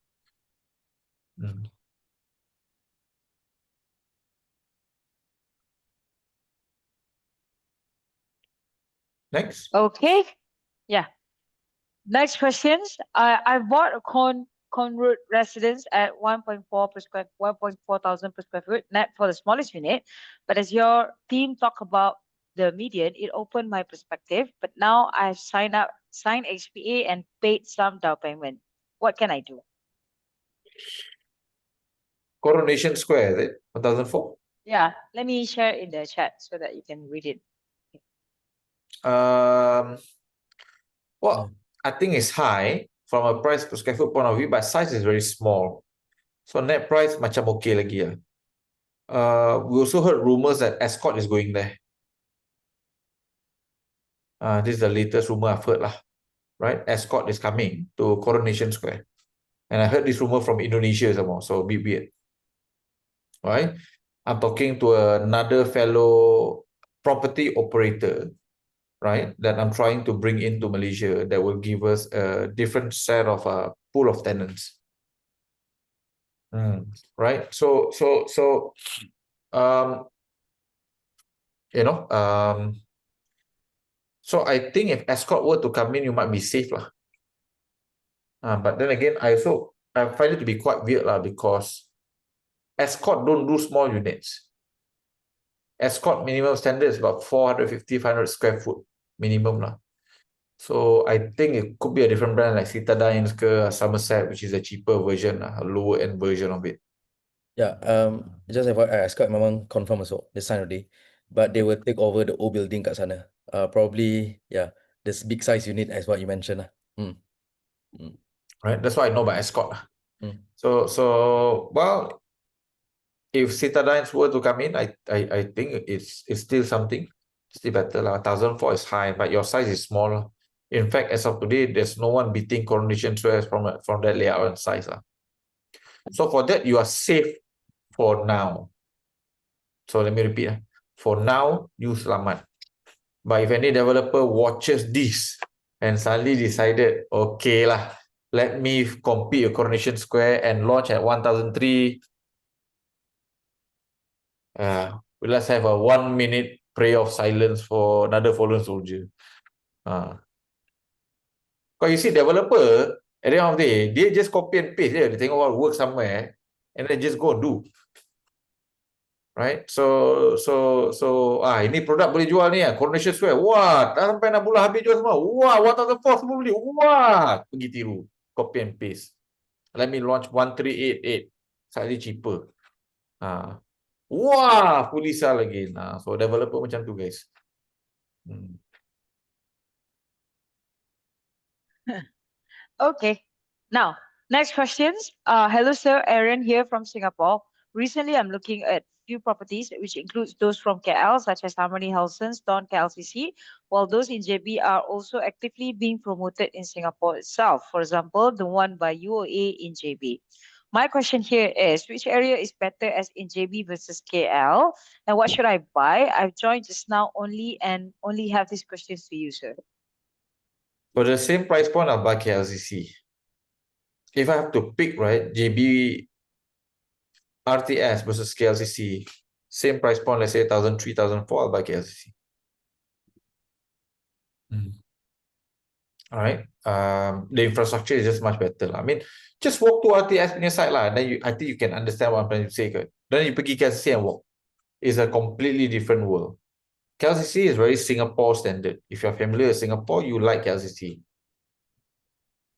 Next. Okay. Yeah. Next questions. I bought a Conroad residence at 1.4 thousand per square foot net for the smallest unit. But as your team talk about the median, it opened my perspective. But now I've signed HPA and paid some down payment. What can I do? Coronation Square, is it 1004? Yeah, let me share in the chat so that you can read it. Well, I think it's high from a price per square foot point of view, but size is very small. So net price macam okay lagi lah. We also heard rumors that Escort is going there. This is the latest rumor I've heard lah. Right? Escort is coming to Coronation Square. And I heard this rumor from Indonesia some more, so a bit weird. Right? I'm talking to another fellow property operator, right, that I'm trying to bring into Malaysia that will give us a different set of pool of tenants. Right? So so I think if Escort were to come in, you might be safe lah. But then again, I find it to be quite weird lah, because Escort don't do small units. Escort minimum standard is about 450, 500 square foot minimum lah. So I think it could be a different brand like Citadines ke Somerset, which is a cheaper version, a lower end version of it. Yeah, just Escort memang confirm masuk, they signed already. But they will take over the old building kat sana. Probably, yeah, this big size unit as what you mentioned lah. Right, that's what I know about Escort. So well, if Citadines were to come in, I think it's still something. Still better lah. 1004 is high, but your size is small. In fact, as of today, there's no one beating Coronation Square from that layout and size lah. So for that, you are safe for now. So let me repeat. For now, you selamat. But if any developer watches this and suddenly decided, okay lah, let me compete with Coronation Square and launch at 1003, let's have a 1 minute prayer of silence for another fallen soldier. Because you see, developer, at the end of the day, they just copy and paste. They tengok what work somewhere and then just go and do. Right? So ini produk boleh jual ni, Coronation Square. Wah, tak sampai 6 bulan habis jual semua. Wah, 1004 semua beli. Wah, pergi tiru. Copy and paste. Let me launch 1388. Slightly cheaper. Wah, Pulisa lagi. So developer macam tu, guys. Okay. Now, next questions. Hello, sir. Aaron here from Singapore. Recently, I'm looking at few properties, which includes those from KL, such as Harmony Helsons, Don KLCC, while those in JB are also actively being promoted in Singapore itself. For example, the one by UOA in JB. My question here is, which area is better as in JB versus KL? And what should I buy? I've joined just now only have these questions to you, sir. For the same price point, I'll buy KLCC. If I have to pick, right, JB RTS versus KLCC, same price point, let's say 1,003, 1,004, I'll buy KLCC. All right. The infrastructure is just much better. I mean, just walk to RTS punya side lah. Then I think you can understand what I'm trying to say. Then you pergi KLCC and walk. It's a completely different world. KLCC is very Singapore standard. If you're familiar with Singapore, you like KLCC.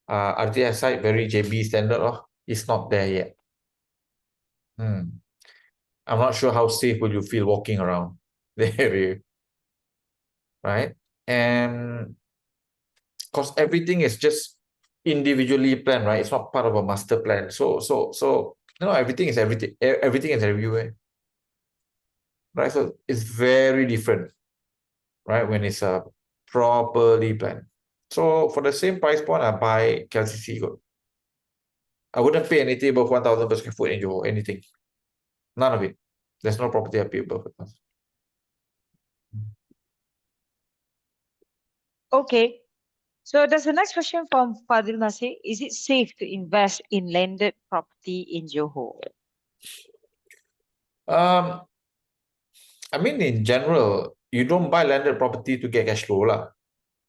RTS side, very JB standard. It's not there yet. I'm not sure how safe will you feel walking around the area. Right? And because everything is just individually planned, right? It's not part of a master plan. So everything is everything. Everything is everywhere. Right? So it's very different. Right? When it's properly planned. So for the same price point, I buy KLCC. I wouldn't pay anything above 1,000 per square foot in Johor, anything. None of it. There's no property I pay above 1,000. Okay. So there's the next question from Fadil Nasir. Is it safe to invest in landed property in Johor? I mean, in general, you don't buy landed property to get cash flow lah.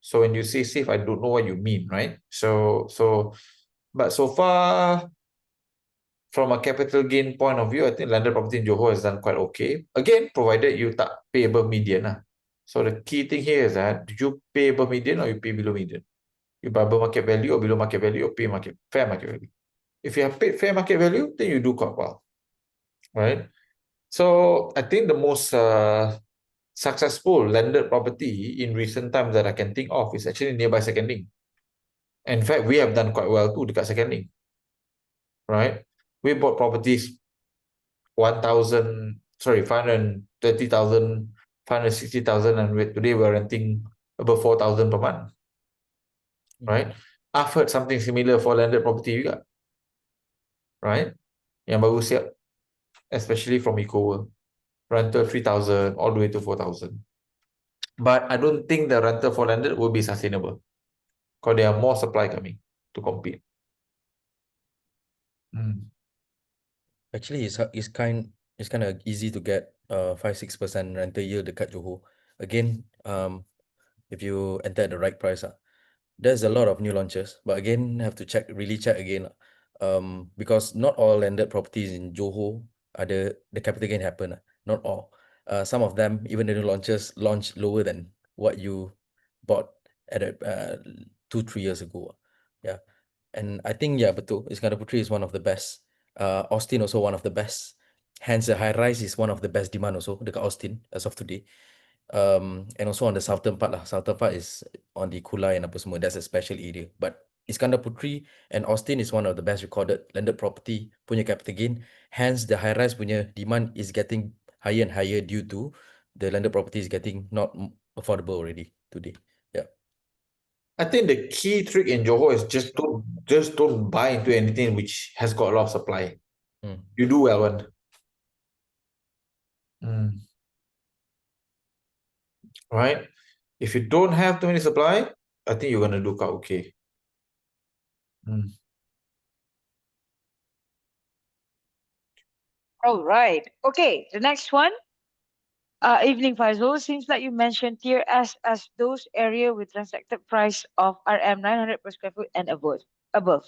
So when you say safe, I don't know what you mean, right? But so far, from a capital gain point of view, I think landed property in Johor has done quite okay. Again, provided you tak pay above median lah. So the key thing here is that, do you pay above median or you pay below median? You buy above market value or below market value, or pay fair market value. If you have paid fair market value, then you do quite well, right? So I think the most successful landed property in recent times that I can think of is actually nearby Second Link. In fact, we have done quite well too dekat Second Link, right? We bought properties 530,000, 560,000, and today we're renting above 4,000 per month, right? I've heard something similar for landed property juga, right? Yang baru siap, especially from Eco, rental 3,000 all the way to 4,000. But I don't think the rental for landed will be sustainable because there are more supply coming to compete. Actually, it's kind of easy to get 5-6% rental yield dekat Johor. Again, if you enter at the right price, there's a lot of new launches. But again, have to really check again, because not all landed properties in Johor the capital gain happen. Not all. Some of them, even the new launches, launch lower than what you bought at 2-3 years ago. Yeah, and I think betul. Iskandar Puteri is one of the best. Austin also one of the best. Hence, the high rise is one of the best demand also dekat Austin as of today. And also on the southern part lah. Southern part is on the Kulai and apa semua. That's a special area. But Iskandar Puteri and Austin is one of the best recorded landed property punya capital gain. Hence, the high rise punya demand is getting higher and higher due to the landed property is getting not affordable already today. Yeah. I think the key trick in Johor is just don't buy into anything which has got a lot of supply. You do well one. Right? If you don't have too many supply, I think you're gonna do quite okay. All right. Okay, the next one. Evening, Faizul. Seems like you mentioned tier S as those area with transacted price of RM 900 per square foot and above.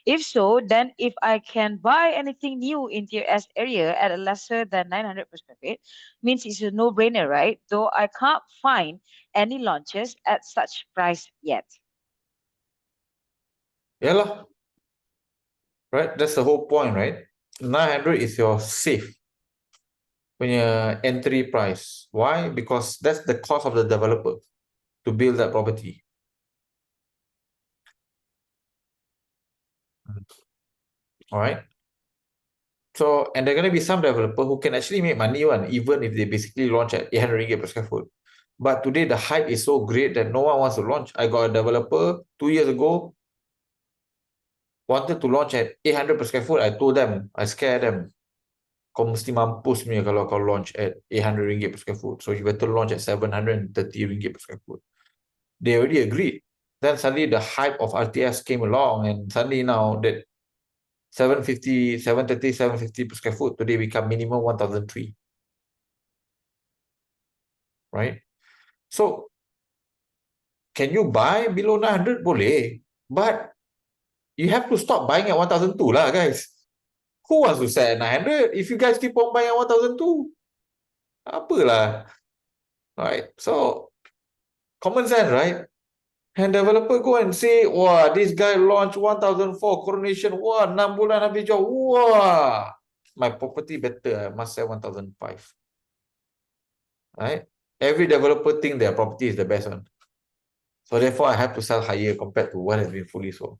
If so, then if I can buy anything new in tier S area at a lesser than 900 per square feet, means it's a no-brainer, right? Though I can't find any launches at such price yet. Yeah lah. Right? That's the whole point, right? 900 is your safe punya entry price. Why? Because that's the cost of the developer to build that property. All right. So, and there are going to be some developer who can actually make money even if they basically launch at 800 ringgit per square foot. But today the hype is so great that no one wants to launch. I got a developer 2 years ago wanted to launch at 800 per square foot. I told them, I scared them. Kau mesti mampus punya kalau kau launch at 800 ringgit per square foot. So you better launch at 730 ringgit per square foot. They already agreed. Then suddenly the hype of RTS came along, and suddenly now that 750 per square foot today become minimum 1,003. Right? So can you buy below 900? Boleh. But you have to stop buying at 1,002 lah, guys. Who wants to sell at 900 if you guys keep on buying at 1,002? Apalah. Right? So, common sense, right? And developer go and say, wah, this guy launched 1,004 coronation. Wah, 6 bulan habis jual. Wah, my property better. I must sell 1,005. Right? Every developer think their property is the best one. So therefore, I have to sell higher compared to what has been fully sold.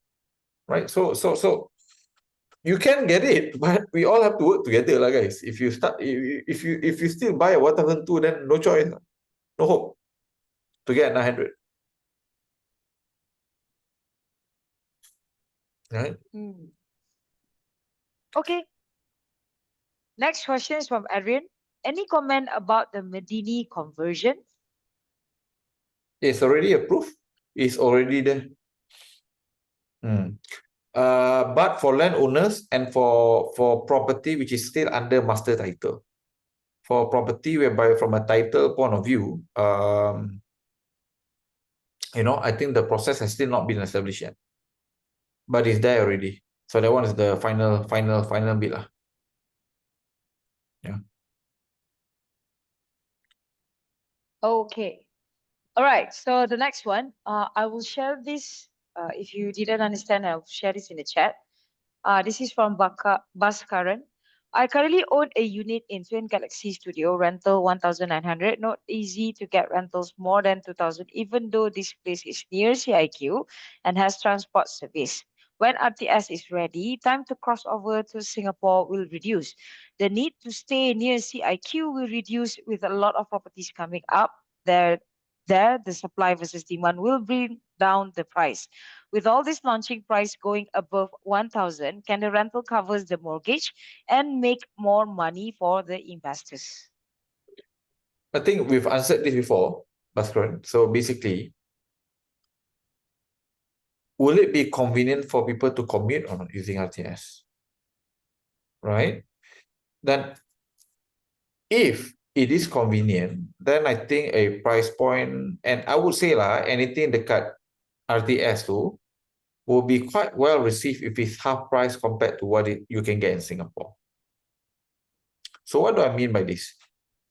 Right? So you can get it, but we all have to work together, lah, guys. If you still buy at 1,002, then no choice, no hope to get 900. Right? Mm. Okay. Next question is from Adrian. Any comment about the Medini conversion? It's already approved. It's already there. But for landowners and for property which is still under master title. For property whereby from a title point of view, I think the process has still not been established yet. But it's there already. So that one is the final bit lah. Yeah. Okay. All right. So the next one, I will share this. If you didn't understand, I'll share this in the chat. This is from Baskaran. I currently own a unit in Twin Galaxy Studio, rental 1,900. Not easy to get rentals more than 2,000, even though this place is near CIQ and has transport service. When RTS is ready, time to cross over to Singapore will reduce. The need to stay near CIQ will reduce with a lot of properties coming up. The supply versus demand will bring down the price. With all this launching price going above 1,000, can the rental covers the mortgage and make more money for the investors? I think we've answered this before, Bhaskaran. So basically, will it be convenient for people to commute or not using RTS? Right? Then if it is convenient, then I think a price point, and I would say anything dekat RTS tu will be quite well received if it's half price compared to what you can get in Singapore. So what do I mean by this?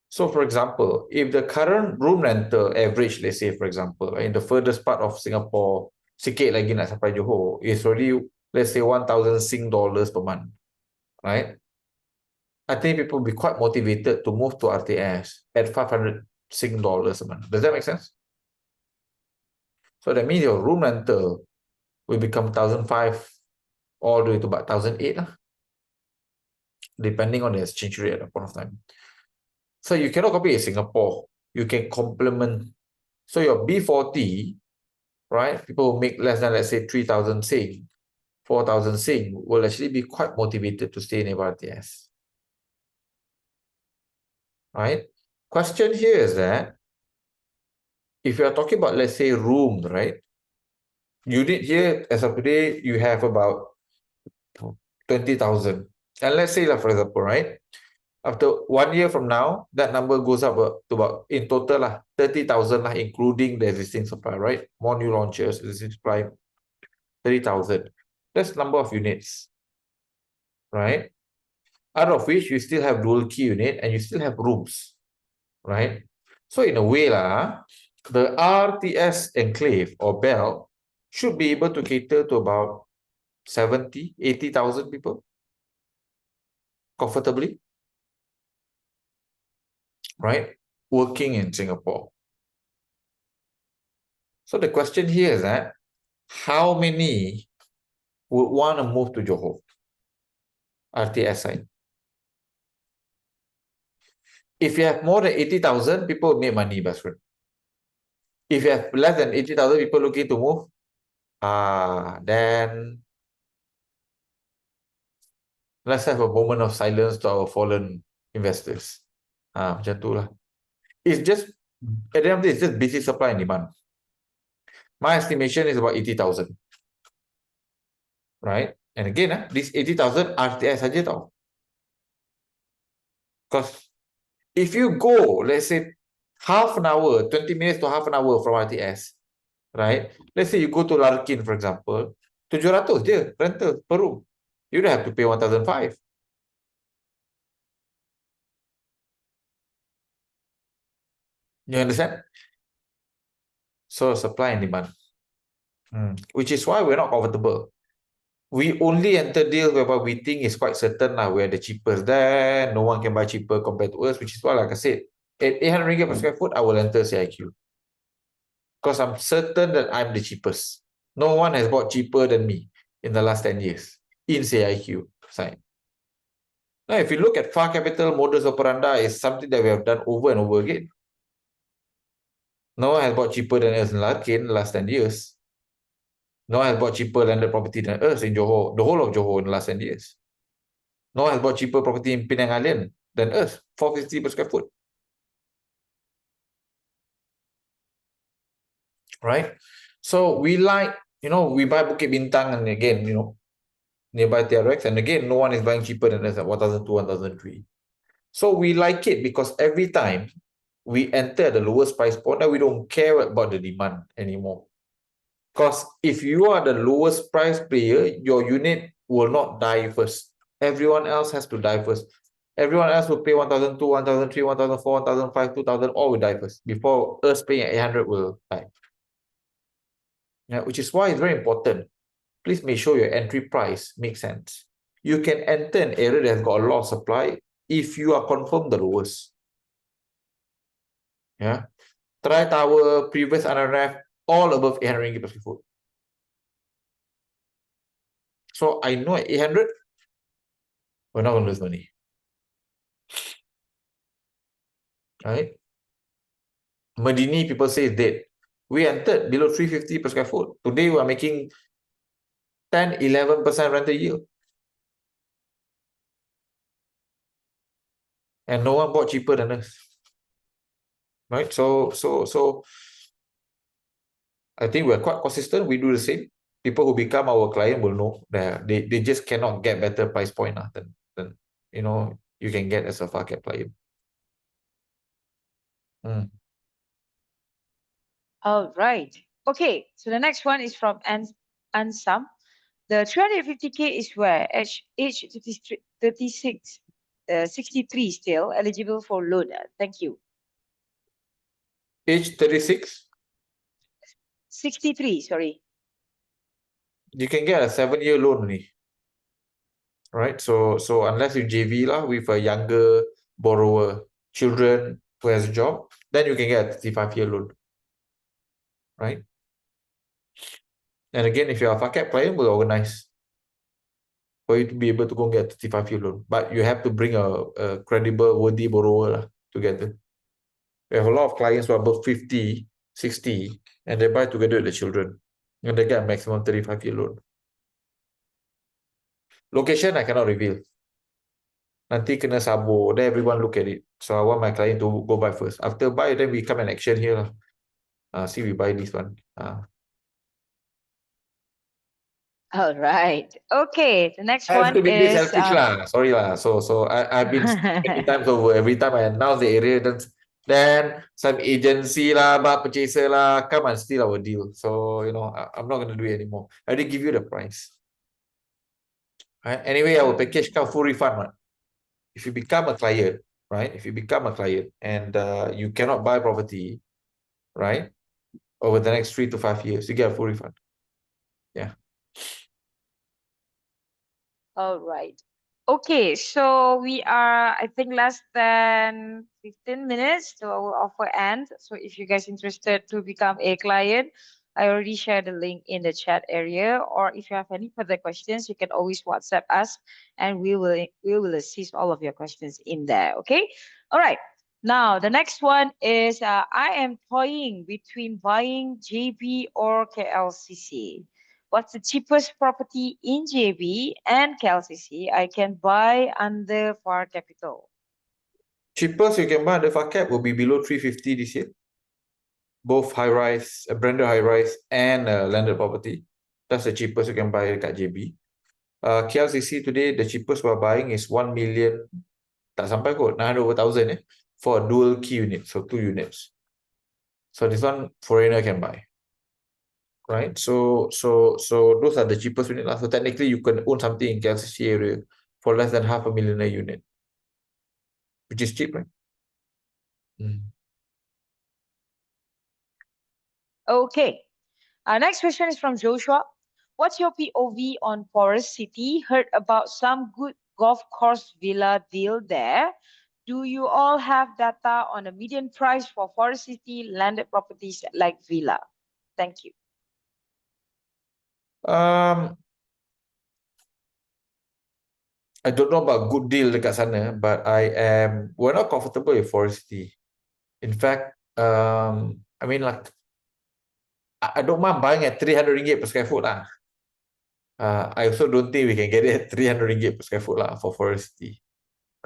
So for example, if the current room rental average, let's say for example, in the furthest part of Singapore, sikit lagi nak sampai Johor, is already, let's say 1,000 Sing dollars per month, right? I think people will be quite motivated to move to RTS at 500 Sing dollars a month. Does that make sense? So that means your room rental will become 1,500 all the way to about 1,800 depending on the exchange rate at that point of time. So you cannot compete in Singapore. You can complement. So your B40, right? People who make less than, let's say, 3,000 Sing, 4,000 Sing will actually be quite motivated to stay in RTS. Right? Question here is that if you are talking about, let's say, rooms, right? Unit here, as of today, you have about 20,000. And let's say, for example, right? After 1 year from now, that number goes up to about, in total, 30,000, including the existing supply, right? More new launches, existing supply, 30,000. That's the number of units, right? Out of which you still have dual key unit and you still have rooms, right? So in a way, the RTS enclave or belt should be able to cater to about 70, 80,000 people comfortably, right? Working in Singapore. So the question here is that how many would want to move to Johor? RTS side. If you have more than 80,000, people make money, best friend. If you have less than 80,000 people looking to move, then let's have a moment of silence to our fallen investors. Macam tu lah. It's just, at the end of the day, it's just basic supply and demand. My estimation is about 80,000. Right? And again, this 80,000 RTS saja tau. Because if you go, let's say, half an hour, 20 minutes to half an hour from RTS, right? Let's say you go to Larkin, for example, 700 je rental per room. You don't have to pay 1,500. You understand? So supply and demand. Which is why we're not comfortable. We only enter deals whereby we think is quite certain we're the cheapest there, no one can buy cheaper compared to us, which is why, like I said, at 800 ringgit per square foot, I will enter CIQ. Because I'm certain that I'm the cheapest. No one has bought cheaper than me in the last 10 years in CIQ side. Now, if you look at Far Capital modus operandi, is something that we have done over and over again. No one has bought cheaper than us in Larkin in the last 10 years. No one has bought cheaper landed property than us in Johor, the whole of Johor in the last 10 years. No one has bought cheaper property in Penang Island than us, 450 per square foot. Right? So we like, we buy Bukit Bintang, and again, nearby TRX, and again, no one is buying cheaper than us at 1,200, 1,003. So we like it because every time we enter the lowest price point, we don't care about the demand anymore. Because if you are the lowest price player, your unit will not die first. Everyone else has to die first. Everyone else will pay 1,200, 1,300, 1,400, 1,500, 2,000, all will die first. Before us paying 800 will die. Yeah, which is why it's very important. Please make sure your entry price makes sense. You can enter an area that has got a lot of supply if you are confirmed the lowest. Yeah. Try tower, previous R&F, all above 800 ringgit per square foot. So I know at 800, we're not going to lose money. Right? Medini, people say is dead. We entered below 350 per square foot. Today we are making 10, 11% rental yield. And no one bought cheaper than us. Right? So I think we're quite consistent. We do the same. People who become our client will know that they just cannot get better price point than you can get as a far cap client. All right. Okay, so the next one is from Ansam. The 350K is where age 36, 63 still eligible for loan. Thank you. Age 36? 63, sorry. You can get a 7-year loan only. Right? So unless you JV with a younger borrower, children who has a job, then you can get a 35-year loan. Right? And again, if you are a far cap client, we'll organize for you to be able to go and get a 35-year loan. But you have to bring a credible, worthy borrower together. We have a lot of clients who are above 50, 60, and they buy together with the children. And they get a maximum 35-year loan. Location, I cannot reveal. Nanti kena sabo, then everyone look at it. So I want my client to go buy first. After buy, then we come and action here. See, we buy this one. All right. Okay, the next I have one to be a bit is selfish lah. Sorry lah. So I've been many times over. Every time I announce the area, then some agency lah, but purchaser lah, come and steal our deal. So I'm not going to do it anymore. I did give you the price. Right? Anyway, our package come full refund. Right? If you become a client, right? If you become a client and you cannot buy property, right? Over the next 3 to 5 years, you get a full refund. Yeah. all right. Okay, so we are, I think, less than 15 minutes to our offer end. So if you guys interested to become a client, I already shared the link in the chat area. Or if you have any further questions, you can always WhatsApp us and we will assist all of your questions in there. Okay. All right. Now, the next one is I am toying between buying JB or KLCC. What's the cheapest property in JB and KLCC I can buy under FAR capital? Cheapest you can buy the far cap will be below 350 this year. Both high-rise, branded high-rise and landed property. That's the cheapest you can buy at JB. KLCC today, the cheapest we're buying is 1 million, tak sampai kot, 900,000 for a dual key unit, so 2 units. So this one, foreigner can buy. Right? So those are the cheapest unit. So technically, you can own something in KLCC area for less than $500,000 a unit, which is cheap, right? Okay. Our next question is from Joshua. What's your POV on Forest City? Heard about some good golf course villa deal there. Do you all have data on the median price for Forest City landed properties like villa? Thank you. I don't know about good deal dekat sana, but we're not comfortable with Forest City. In fact, I mean, like, I don't mind buying at 300 ringgit per square foot lah. I also don't think we can get it at 300 ringgit per square foot lah for Forestry,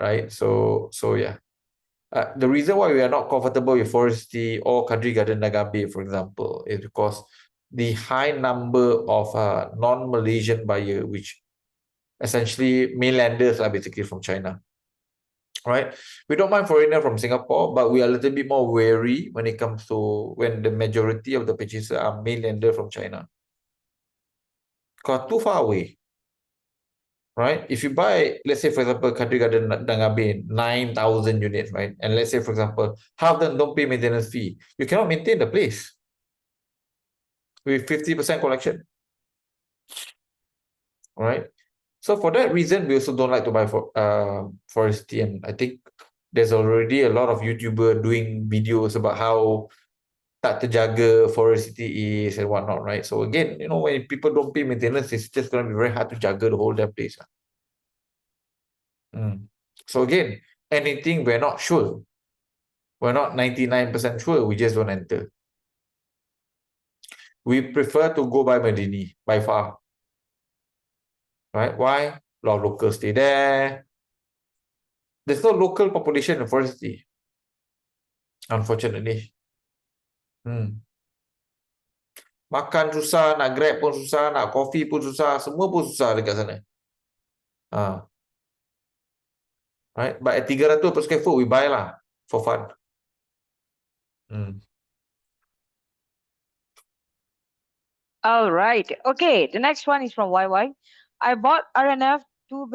right? So yeah. The reason why we are not comfortable with Forestry or Country Garden Nagabe, for example, is because the high number of non-Malaysian buyer, which essentially mainlanders are basically from China, right? We don't mind foreigner from Singapore, but we are a little bit more wary when it comes to when the majority of the purchasers are mainlander from China. Because too far away, right? If you buy, let's say, for example, Country Garden Dangabe, 9,000 units, right? And let's say, for example, half of them don't pay maintenance fee. You cannot maintain the place with 50% collection, right? So for that reason, we also don't like to buy Forestry. And I think there's already a lot of YouTubers doing videos about how tak terjaga Forestry is and whatnot, right? So again, you know, when people don't pay maintenance, it's just going to be very hard to jaga the whole damn place. So again, anything we're not sure, we're not 99% sure, we just don't enter. We prefer to go by Medini by far. Right? Why? A lot of locals stay there. There's no local population in Forestry, unfortunately. Makan susah, nak Grab pun susah, nak coffee pun susah, semua pun susah dekat sana. Right? But at 300 per square foot, we buy lah for fun. All right. Okay. The next one is from YY. I bought R&F two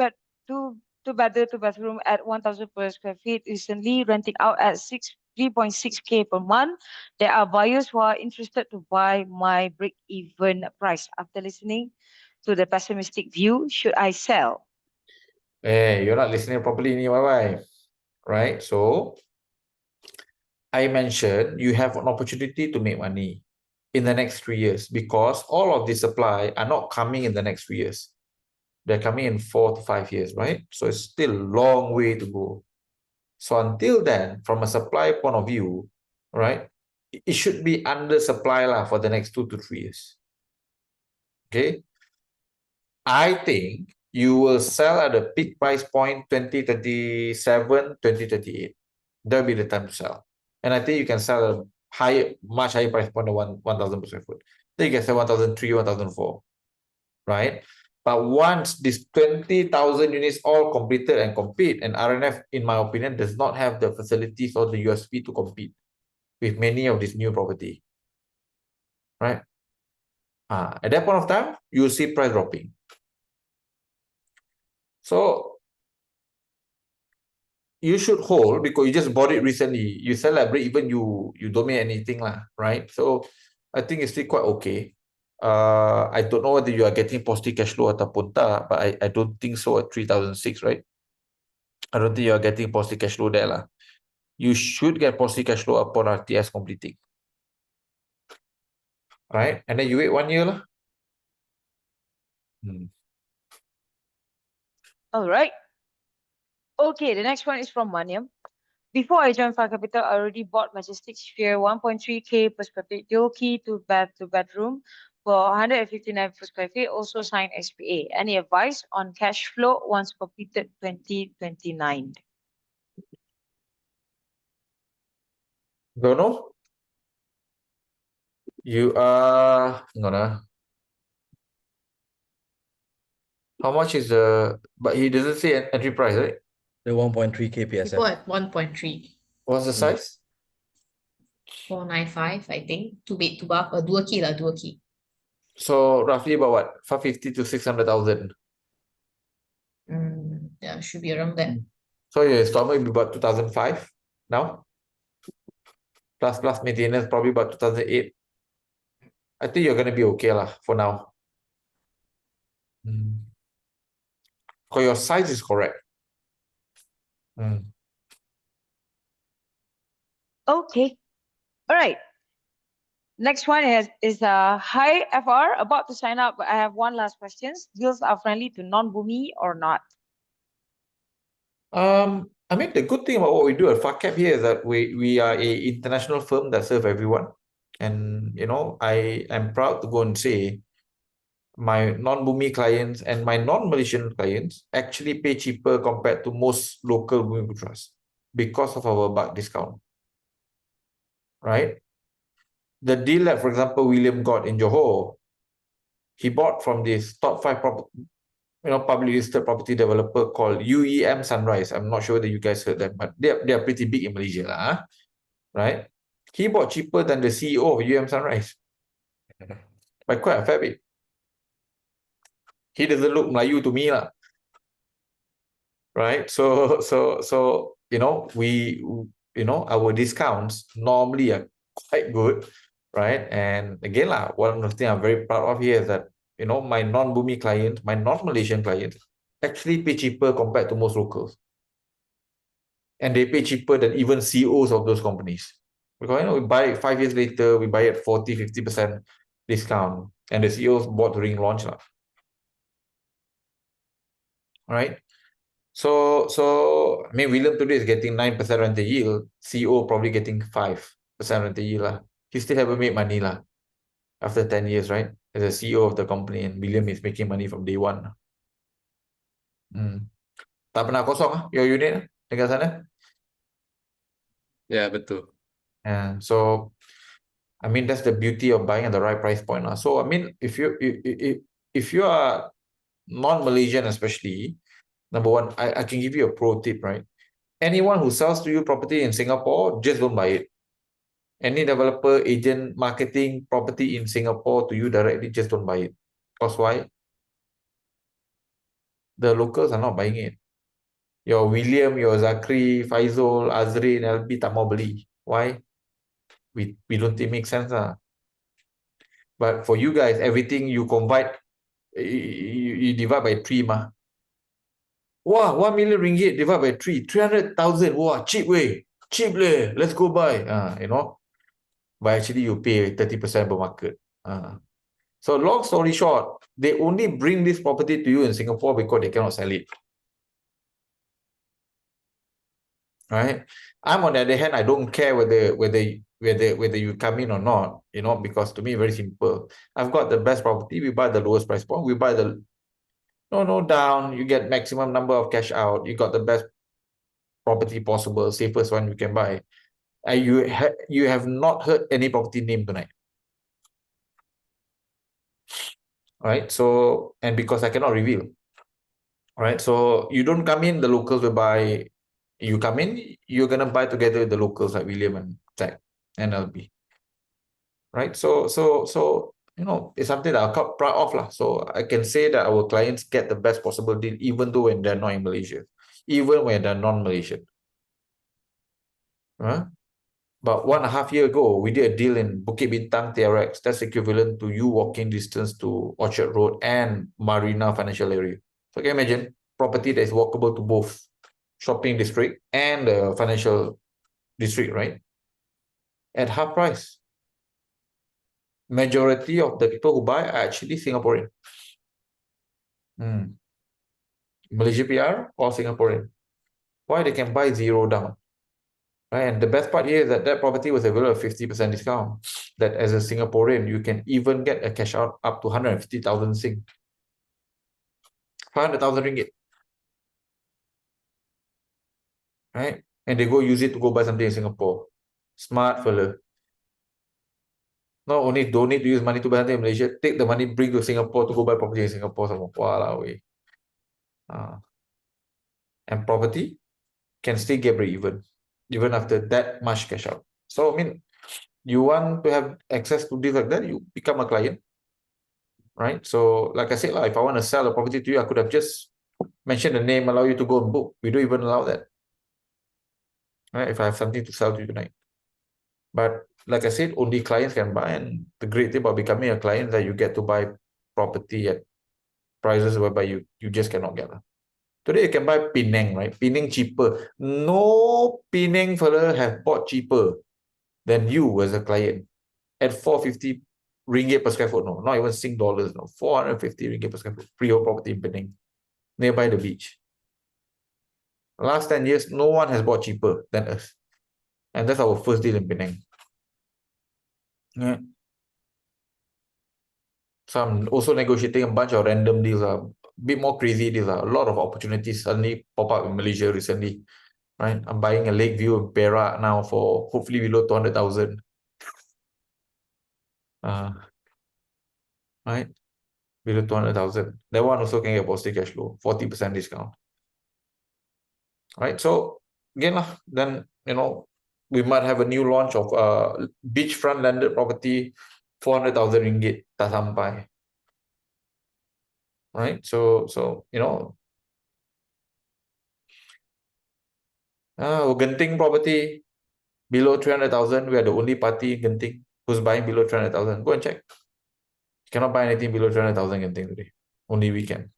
bathroom at 1,000 per square feet recently, renting out at 3.6K per month. There are buyers who are interested to buy my break-even price. After listening to the pessimistic view, should I sell? Hey, you're not listening properly, ni YY. Right? So, I mentioned you have an opportunity to make money in the next 3 years because all of this supply are not coming in the next 3 years. They're coming in 4 to 5 years, right? So it's still a long way to go. So until then, from a supply point of view, right, it should be under supply lah for the next 2 to 3 years. Okay? I think you will sell at the peak price point 2037, 2038. That'll be the time to sell. And I think you can sell a much higher price point than 1,000 per square foot. Then you can sell 1,003, 1,004, right? But once these 20,000 units all completed and compete, and R&F, in my opinion, does not have the facilities or the USP to compete with many of these new property, right? At that point of time, you will see price dropping. So you should hold because you just bought it recently. You sell at break even, you don't make anything lah, right? So I think it's still quite okay. I don't know whether you are getting positive cash flow ataupun tak, but I don't think so at 3,006, right? I don't think you are getting positive cash flow there lah. You should get positive cash flow upon RTS completing. Right? And then you wait 1 year lah. All right. Okay, the next one is from Maniam. Before I joined Far Capital, I already bought Majestic Sphere 1.3K per square feet, dual key to bedroom for 159 per square feet, also signed SPA. Any advice on cash flow once completed 2029? Don't know. You are how much is the, but he doesn't say an entry price, right? The 1.3K PSF. People at 1.3. What's the size? 495, I think. 2 bed, 2 bath, or dual key lah, dual key. So roughly about what? 550 to 600,000. Yeah, should be around that. So your installment will be about 2005 now. Plus maintenance probably about 2008. I think you're gonna be okay lah for now. Because your size is correct. Okay. All right. Next one is hi FR, about to sign up, but I have one last question. Deals are friendly to non-Bumi or not? I mean, the good thing about what we do at FarCap here is that we are a international firm that serve everyone. And I am proud to go and say my non-Bumi clients and my non-Malaysian clients actually pay cheaper compared to most local Bumi Putras because of our bulk discount, right? The deal that, for example, William got in Johor, he bought from this top 5 public listed property developer called UEM Sunrise. I'm not sure that you guys heard them, but they are pretty big in Malaysia, right? He bought cheaper than the CEO of UEM Sunrise by quite a fair bit. He doesn't look Melayu to me, right? So our discounts normally are quite good, right? And again, one of the things I'm very proud of here is that my non-Bumi clients, my non-Malaysian clients actually pay cheaper compared to most locals. And they pay cheaper than even CEOs of those companies. Because we buy it 5 years later, we buy it 40-50% discount. And the CEOs bought during launch. Right? So I mean, William today is getting 9% rental yield, CEO probably getting 5% rental yield. He still haven't made money after 10 years, right? As a CEO of the company, and William is making money from day one. Tak pernah kosong your unit dekat sana? Yeah, betul. And so I mean, that's the beauty of buying at the right price point. So I mean, if you are non-Malaysian especially, number one, I can give you a pro tip, right? Anyone who sells to you property in Singapore, just don't buy it. Any developer, agent, marketing property in Singapore to you directly, just don't buy it. Because why? The locals are not buying it. Your William, your Zakri, Faizul, Azrin, Albee tak mau beli. Why? We don't think it makes sense. But for you guys, everything you combine, you divide by 3 mah. Wow, 1 million ringgit divided by 3, 300,000. Wow, cheap way. Cheap leh. Let's go buy. But actually you pay 30% per market. So long story short, they only bring this property to you in Singapore because they cannot sell it. Right? I'm on the other hand, I don't care whether you come in or not, because to me very simple. I've got the best property, we buy the lowest price point, we buy the no down, you get maximum number of cash out, you got the best property possible, safest one you can buy. And you have not heard any property name tonight. Right? So, and because I cannot reveal. Right? So you don't come in, the locals will buy. You come in, you're gonna buy together with the locals like William and Zach and Albee. Right? So it's something that I'm quite proud of. So I can say that our clients get the best possible deal, even though when they're not in Malaysia, even when they're non-Malaysian. But 1.5 years ago, we did a deal in Bukit Bintang TRX. That's equivalent to you walking distance to Orchard Road and Marina Financial Area. So can you imagine property that is walkable to both shopping district and the financial district, right? At half price. Majority of the people who buy are actually Singaporean. Malaysia PR or Singaporean. Why they can buy 0 down? Right? And the best part here is that property was available at 50% discount. That as a Singaporean, you can even get a cash out up to 150,000 Sing. 500,000 ringgit. Right? And they go use it to go buy something in Singapore. Smart fella. Not only don't need to use money to buy something in Malaysia, take the money, bring to Singapore to go buy property in Singapore. And property can still get break even after that much cash out. So, I mean, you want to have access to deals like that, you become a client, right? So, like I said, if I want to sell a property to you, I could have just mentioned the name, allow you to go and book. We don't even allow that, right? If I have something to sell to you tonight. But like I said, only clients can buy, and the great thing about becoming a client is that you get to buy property at prices whereby you just cannot get. Today you can buy Penang, right? Penang cheaper. No Penang fella have bought cheaper than you as a client at 450 ringgit per square foot. No, not even Sing dollars. No, 450 ringgit per square foot. Freehold property in Penang, nearby the beach. Last 10 years, no one has bought cheaper than us. And that's our first deal in Penang. Yeah. So I'm also negotiating a bunch of random deals, a bit more crazy deals. A lot of opportunities suddenly pop up in Malaysia recently, right? I'm buying a Lakeview in Perak now for hopefully below 200,000. Right? Below 200,000. That one also can get positive cash flow, 40% discount. Right? So again, then we might have a new launch of beachfront landed property, 400,000 ringgit, tak sampai. Right? So Genting property below 300,000. We are the only party in Genting who's buying below 300,000. Go and check. You cannot buy anything below 300,000 Genting today. Only we can.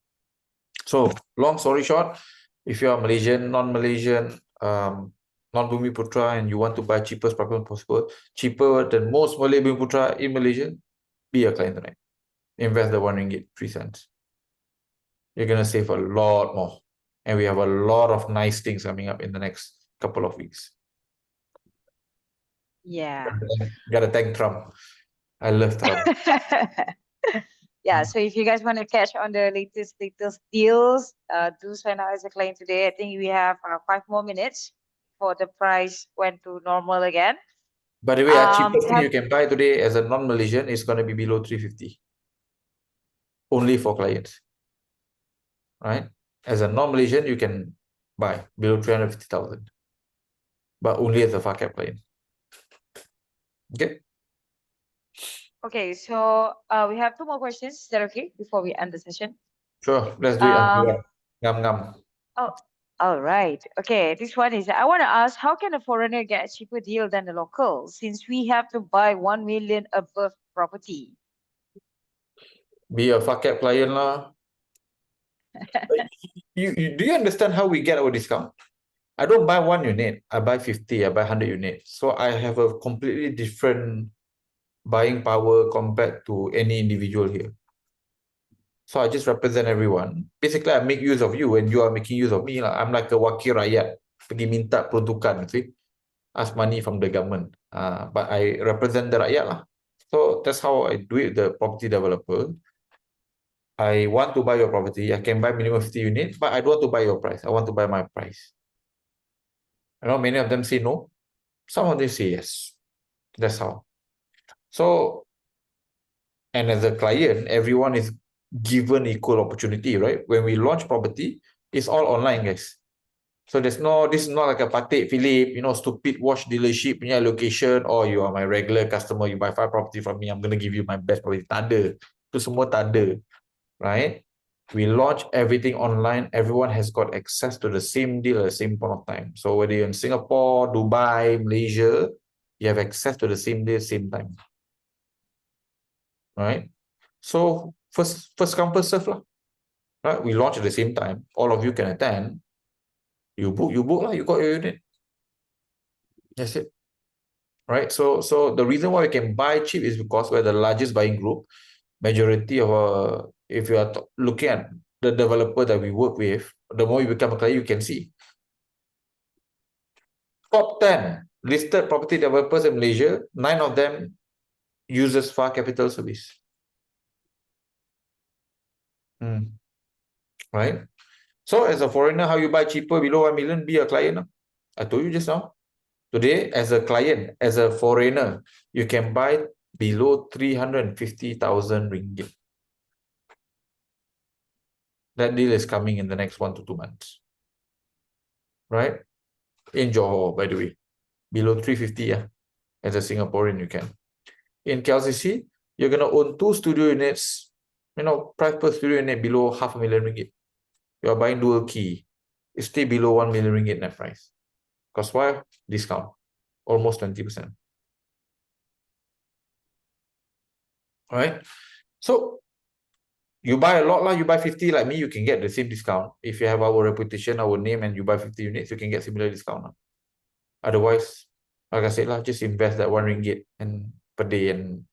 So long story short, if you are Malaysian, non-Malaysian, non-Bumi Putra, and you want to buy cheapest property possible, cheaper than most Malay Bumi Putra in Malaysia, be a client tonight. Invest the RM1, 3 cents. You're gonna save a lot more. And we have a lot of nice things coming up in the next couple of weeks. Yeah. Gotta thank Trump. I love Trump. Yeah, so if you guys want to catch on the latest deals, do sign up as a client today. I think we have 5 more minutes for the price went to normal again. By the way, cheapest thing you can buy today as a non-Malaysian is gonna be below 350. Only for clients. Right? As a non-Malaysian, you can buy below 350,000. But only as a far cap client. Okay. Okay, so we have 2 more questions. Is that okay before we end the session? Sure, let's do it. Ngam. Oh, all right. Okay, this one is, I want to ask, how can a foreigner get a cheaper deal than the local since we have to buy 1 million above property? Be a far cap client lah. Do you understand how we get our discount? I don't buy 1 unit. I buy 50. I buy 100 units. So I have a completely different buying power compared to any individual here. So I just represent everyone. Basically, I make use of you and you are making use of me lah. I'm like a wakil rakyat. Pergi minta peruntukan, see? Ask money from the government. But I represent the rakyat lah. So that's how I do it, the property developer. I want to buy your property. I can buy minimum 50 units, but I don't want to buy your price. I want to buy my price. Many of them say no. Some of them say yes. That's how. So, and as a client, everyone is given equal opportunity, right? When we launch property, it's all online, guys. So this is not like a Patek Philippe, stupid watch dealership punya location, or you are my regular customer, you buy 5 property from me, I'm going to give you my best property. Tak ada. Itu semua tak ada. Right? We launch everything online. Everyone has got access to the same deal at the same point of time. So whether you're in Singapore, Dubai, Malaysia, you have access to the same deal, same time. Right? So first come, first serve lah. Right? We launch at the same time. All of you can attend. You book lah. You got your unit. That's it. Right? So the reason why we can buy cheap is because we're the largest buying group. Majority of if you are looking at the developer that we work with, the more you become a client, you can see. Top 10 listed property developers in Malaysia, 9 of them uses far capital service. Right? So as a foreigner, how you buy cheaper below 1 million, be a client. I told you just now. Today, as a client, as a foreigner, you can buy below 350,000 ringgit. That deal is coming in the next 1 to 2 months. Right? In Johor, by the way. Below 350, yeah. As a Singaporean, you can. In KLCC, you're going to own 2 studio units, price per studio unit below 500,000 ringgit. You are buying dual key. It's still below 1 million ringgit net price. Because why? Discount. Almost 20%. Alright? So, you buy a lot lah, you buy 50 like me, you can get the same discount. If you have our reputation, our name, and you buy 50 units, you can get similar discount. Otherwise, like I said lah, just invest that 1 ringgit and per day and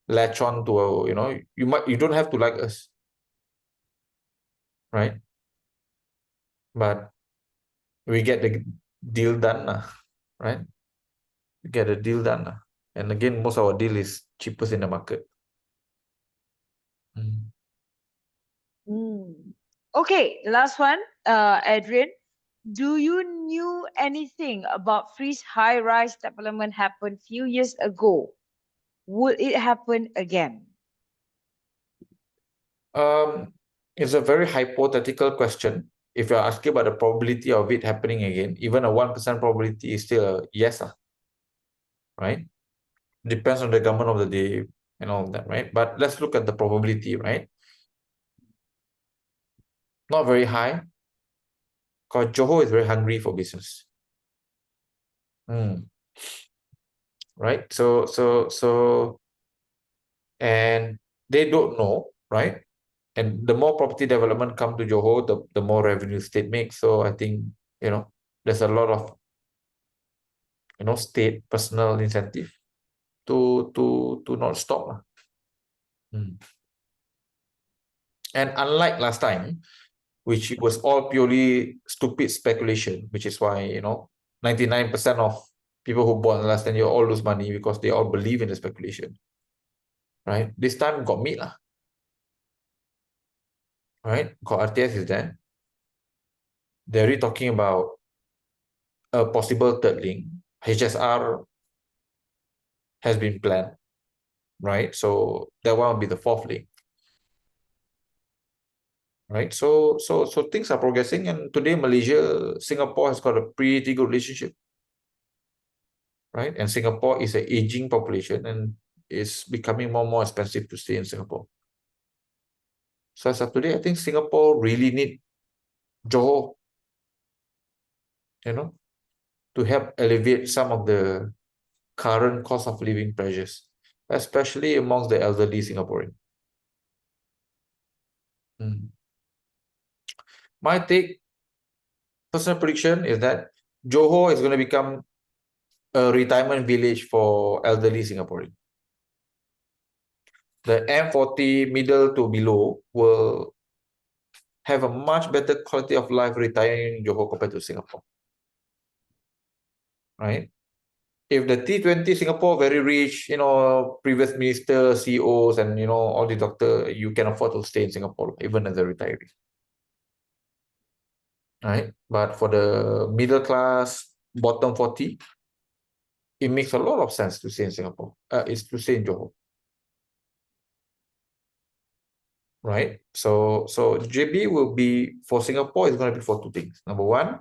latch on to you don't have to like us. Right? But we get the deal done, right? We get the deal done. And again, most of our deal is cheapest in the market. Okay, the last one, Adrian. Do you knew anything about Freeze high-rise development happened few years ago? Would it happen again? It's a very hypothetical question. If you're asking about the probability of it happening again, even a 1% probability is still a yes, right? Depends on the government of the day and all of that, right? But let's look at the probability, right? Not very high, because Johor is very hungry for business. Right? And they don't know, right? And the more property development come to Johor, the more revenue state makes. So I think, there's a lot of, state personal incentive to not stop. And unlike last time, which was all purely stupid speculation, which is why, 99% of people who bought in the last 10 years all lose money because they all believe in the speculation. Right? This time got meat. Right? Got RTS is there. They're already talking about a possible third link. HSR has been planned. Right? So that one will be the fourth link. Right? So things are progressing, and today Malaysia, Singapore has got a pretty good relationship. Right? And Singapore is an aging population and is becoming more and more expensive to stay in Singapore. So as of today, I think Singapore really need Johor, to help alleviate some of the current cost of living pressures, especially amongst the elderly Singaporean. My take, personal prediction is that Johor is going to become a retirement village for elderly Singaporean. The M40 middle to below will have a much better quality of life retiring in Johor compared to Singapore. Right? If the T20 Singapore very rich, previous ministers, CEOs, and all the doctor, you can afford to stay in Singapore even as a retiree. Right? But for the middle class, bottom 40, it makes a lot of sense to stay in Singapore. It's to stay in Johor. Right? So JB will be, for Singapore, it's going to be for two things. Number one,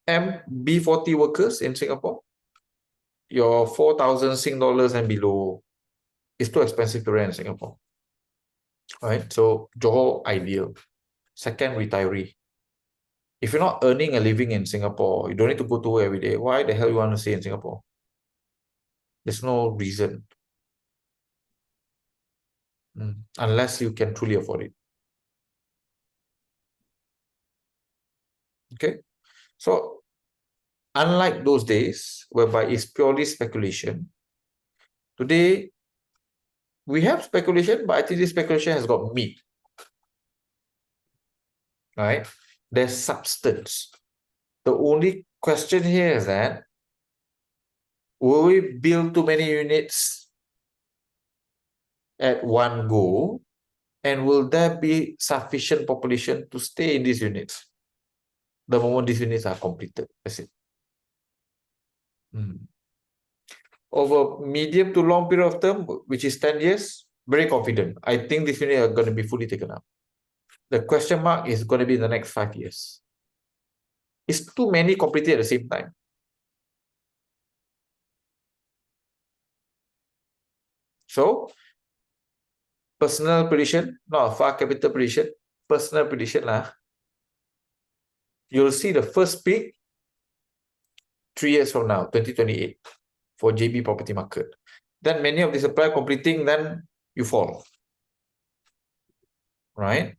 B40 workers in Singapore, your 4,000 Sing dollars and below is too expensive to rent in Singapore. Right? So Johor, ideal. Second, retiree. If you're not earning a living in Singapore, you don't need to go to work every day. Why the hell you want to stay in Singapore? There's no reason. Unless you can truly afford it. Okay? So, unlike those days, whereby it's purely speculation, today, we have speculation, but I think this speculation has got meat. Right? There's substance. The only question here is that, will we build too many units at one go? And will there be sufficient population to stay in these units the moment these units are completed? That's it. Over medium to long period of term, which is 10 years, very confident. I think these units are going to be fully taken up. The question mark is going to be in the next 5 years. It's too many completed at the same time. So, personal prediction, not a far capital prediction, personal prediction lah. You'll see the first peak 3 years from now, 2028, for JB property market. Then many of the supply completing, then you fall. Right?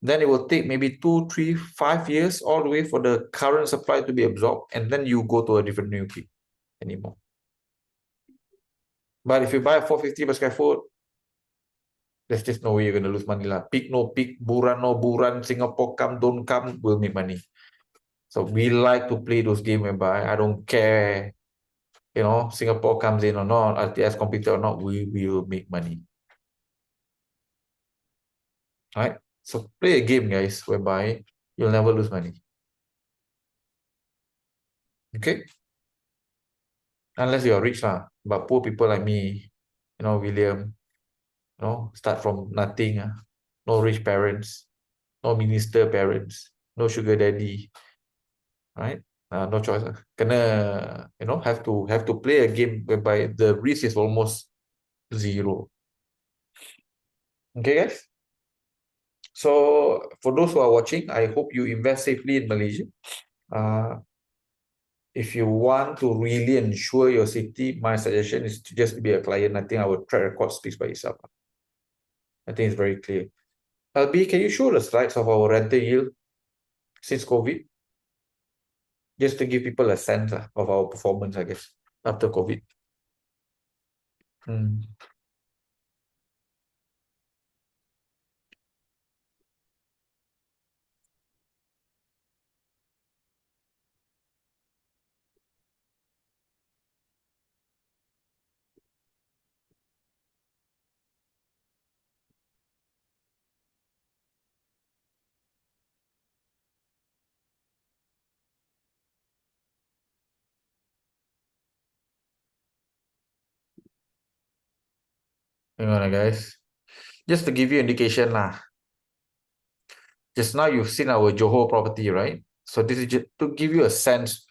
Then it will take maybe 2, 3, 5 years all the way for the current supply to be absorbed, and then you go to a different new peak anymore. But if you buy a 450 per square foot, there's just no way you're going to lose money lah. Peak, no peak, buran, no buran, Singapore come, don't come, will make money. So we like to play those games whereby I don't care, Singapore comes in or not, RTS completed or not, we will make money. Right? So play a game, guys, whereby you'll never lose money. Okay? Unless you're rich lah. But poor people like me, William, start from nothing. No rich parents, no minister parents, no sugar daddy, right? No choice. Kena, have to play a game whereby the risk is almost zero. Okay, guys? So for those who are watching, I hope you invest safely in Malaysia. If you want to really ensure your safety, my suggestion is to just be a client. I think our track record speaks by itself. I think it's very clear. Albee, can you show the slides of our rental yield since COVID? Just to give people a sense of our performance, I guess, after COVID. Hang on, guys. Just to give you indication lah. Just now you've seen our Johor property, right? So this is just to give you a sense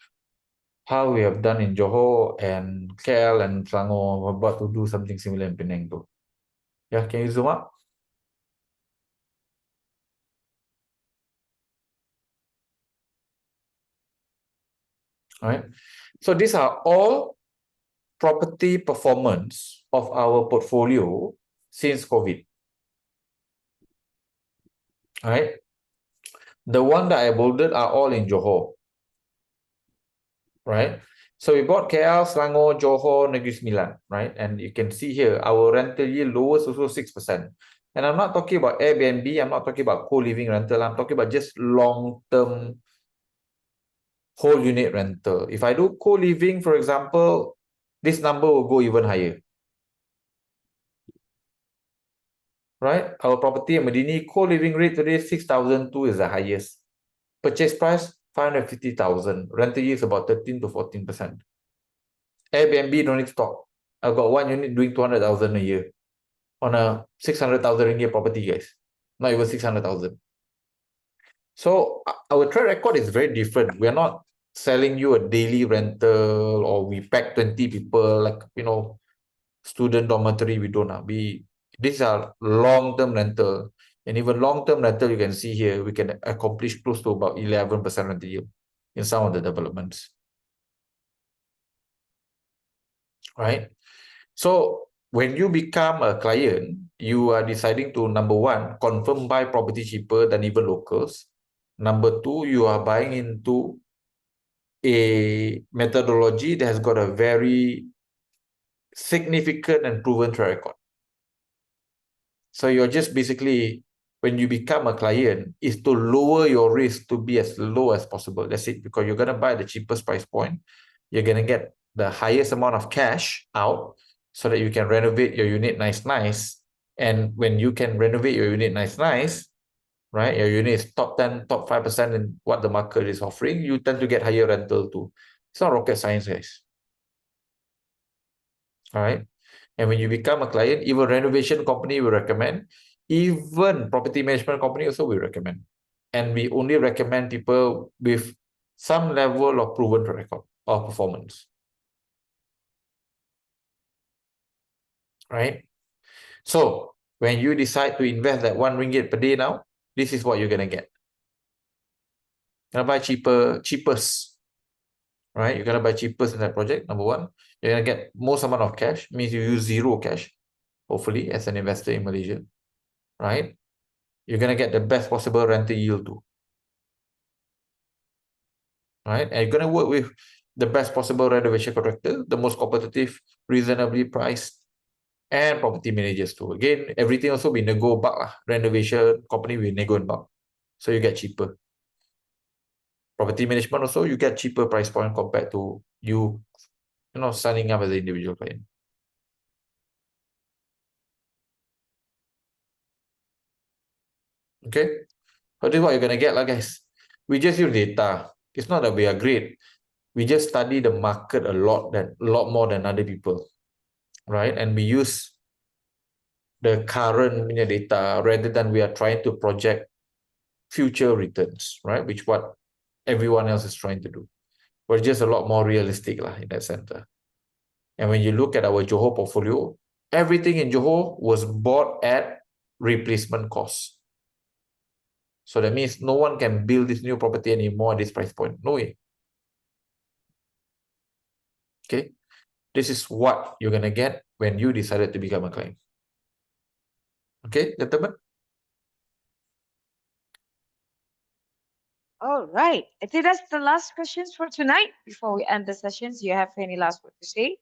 how we have done in Johor and KL and Selangor. We're about to do something similar in Penang too. Yeah, can you zoom up? All right. So these are all property performance of our portfolio since COVID. All right. The one that I bolded are all in Johor. Right. So we bought KL, Selangor, Johor, Negeri Sembilan, right? And you can see here, our rental yield lowest also 6%. And I'm not talking about Airbnb, I'm not talking about co-living rental, I'm talking about just long-term whole unit rental. If I do co-living, for example, this number will go even higher. Right? Our property in Medini co-living rate today, 6,002 is the highest. Purchase price, 550,000. Rental yield is about 13 to 14%. Airbnb, don't need to talk. I've got one unit doing 200,000 a year on a 600,000 ringgit property, guys. Not even 600,000. So our track record is very different. We're not selling you a daily rental or we pack 20 people like, student dormitory. We don't have. These are long-term rental. And even long-term rental, you can see here, we can accomplish close to about 11% rental yield in some of the developments. Right? So when you become a client, you are deciding to, number one, confirm buy property cheaper than even locals. Number two, you are buying into a methodology that has got a very significant and proven track record. So you're just basically, when you become a client, is to lower your risk to be as low as possible. That's it, because you're going to buy the cheapest price point. You're going to get the highest amount of cash out so that you can renovate your unit nice. And when you can renovate your unit nice, right? Your unit is top 10, top 5% in what the market is offering, you tend to get higher rental too. It's not rocket science, guys. All right. And when you become a client, even renovation company will recommend, even property management company also will recommend. And we only recommend people with some level of proven record of performance. Right? So when you decide to invest that RM1 per day now, this is what you're gonna get. You're gonna buy cheapest. Right? You're gonna buy cheapest in that project, number one. You're gonna get most amount of cash, means you use zero cash, hopefully, as an investor in Malaysia. Right? You're gonna get the best possible rental yield too. Right? And you're gonna work with the best possible renovation contractor, the most competitive, reasonably priced, and property managers too. Again, everything also we nego bulk. Renovation company we nego in bulk. So you get cheaper. Property management also, you get cheaper price point compared to you signing up as an individual client. Okay? So this is what you're gonna get, lah, guys. We just use data. It's not that we are great. We just study the market a lot more than other people, right? And we use the current data rather than we are trying to project future returns, right? Which what everyone else is trying to do. We're just a lot more realistic lah, in that center. And when you look at our Johor portfolio, everything in Johor was bought at replacement cost. So that means no one can build this new property anymore at this price point. No way. Okay. This is what you're going to get when you decided to become a client. Okay, gentlemen? All right. I think that's the last questions for tonight. Before we end the sessions, do you have any last word to say?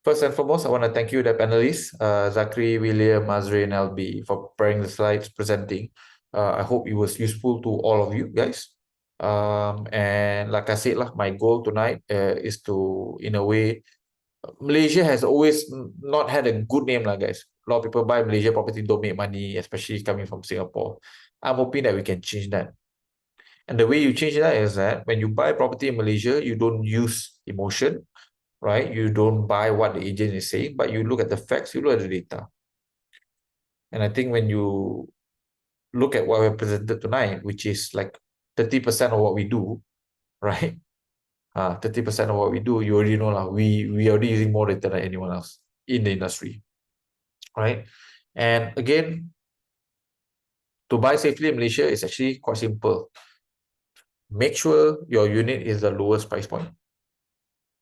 First and foremost, I want to thank you, the panelists, Zakri, William, Mazri, and Albee, for preparing the slides, presenting. I hope it was useful to all of you guys. And like I said, my goal tonight is to, in a way, Malaysia has always not had a good name, guys. A lot of people buy Malaysia property, don't make money, especially coming from Singapore. I'm hoping that we can change that. And the way you change that is that when you buy property in Malaysia, you don't use emotion, right? You don't buy what the agent is saying, but you look at the facts, you look at the data. And I think when you look at what we presented tonight, which is like 30% of what we do, right? 30% of what we do, you already know we already using more data than anyone else in the industry, right? And again, to buy safely in Malaysia is actually quite simple. Make sure your unit is the lowest price point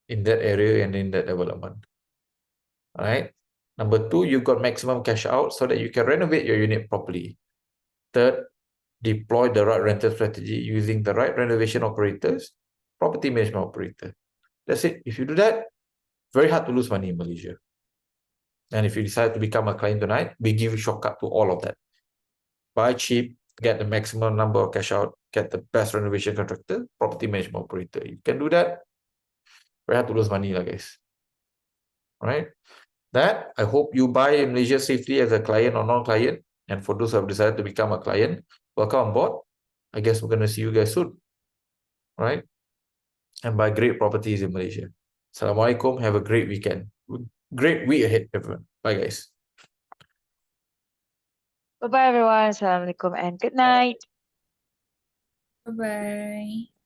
in that area and in that development. All right. Number two, you've got maximum cash out so that you can renovate your unit properly. Third, deploy the right rental strategy using the right renovation operators, property management operator. That's it. If you do that, very hard to lose money in Malaysia. And if you decide to become a client tonight, we give you a shortcut to all of that. Buy cheap, get the maximum number of cash out, get the best renovation contractor, property management operator. You can do that. Very hard to lose money, guys. All right. That I hope you buy in Malaysia safely as a client or non-client. And for those who have decided to become a client, welcome on board. I guess we're going to see you guys soon. All right. And buy great properties in Malaysia. Assalamualaikum. Have a great weekend. Great week ahead, everyone. Bye, guys. Bye-bye, everyone. Assalamualaikum and good night. Bye-bye.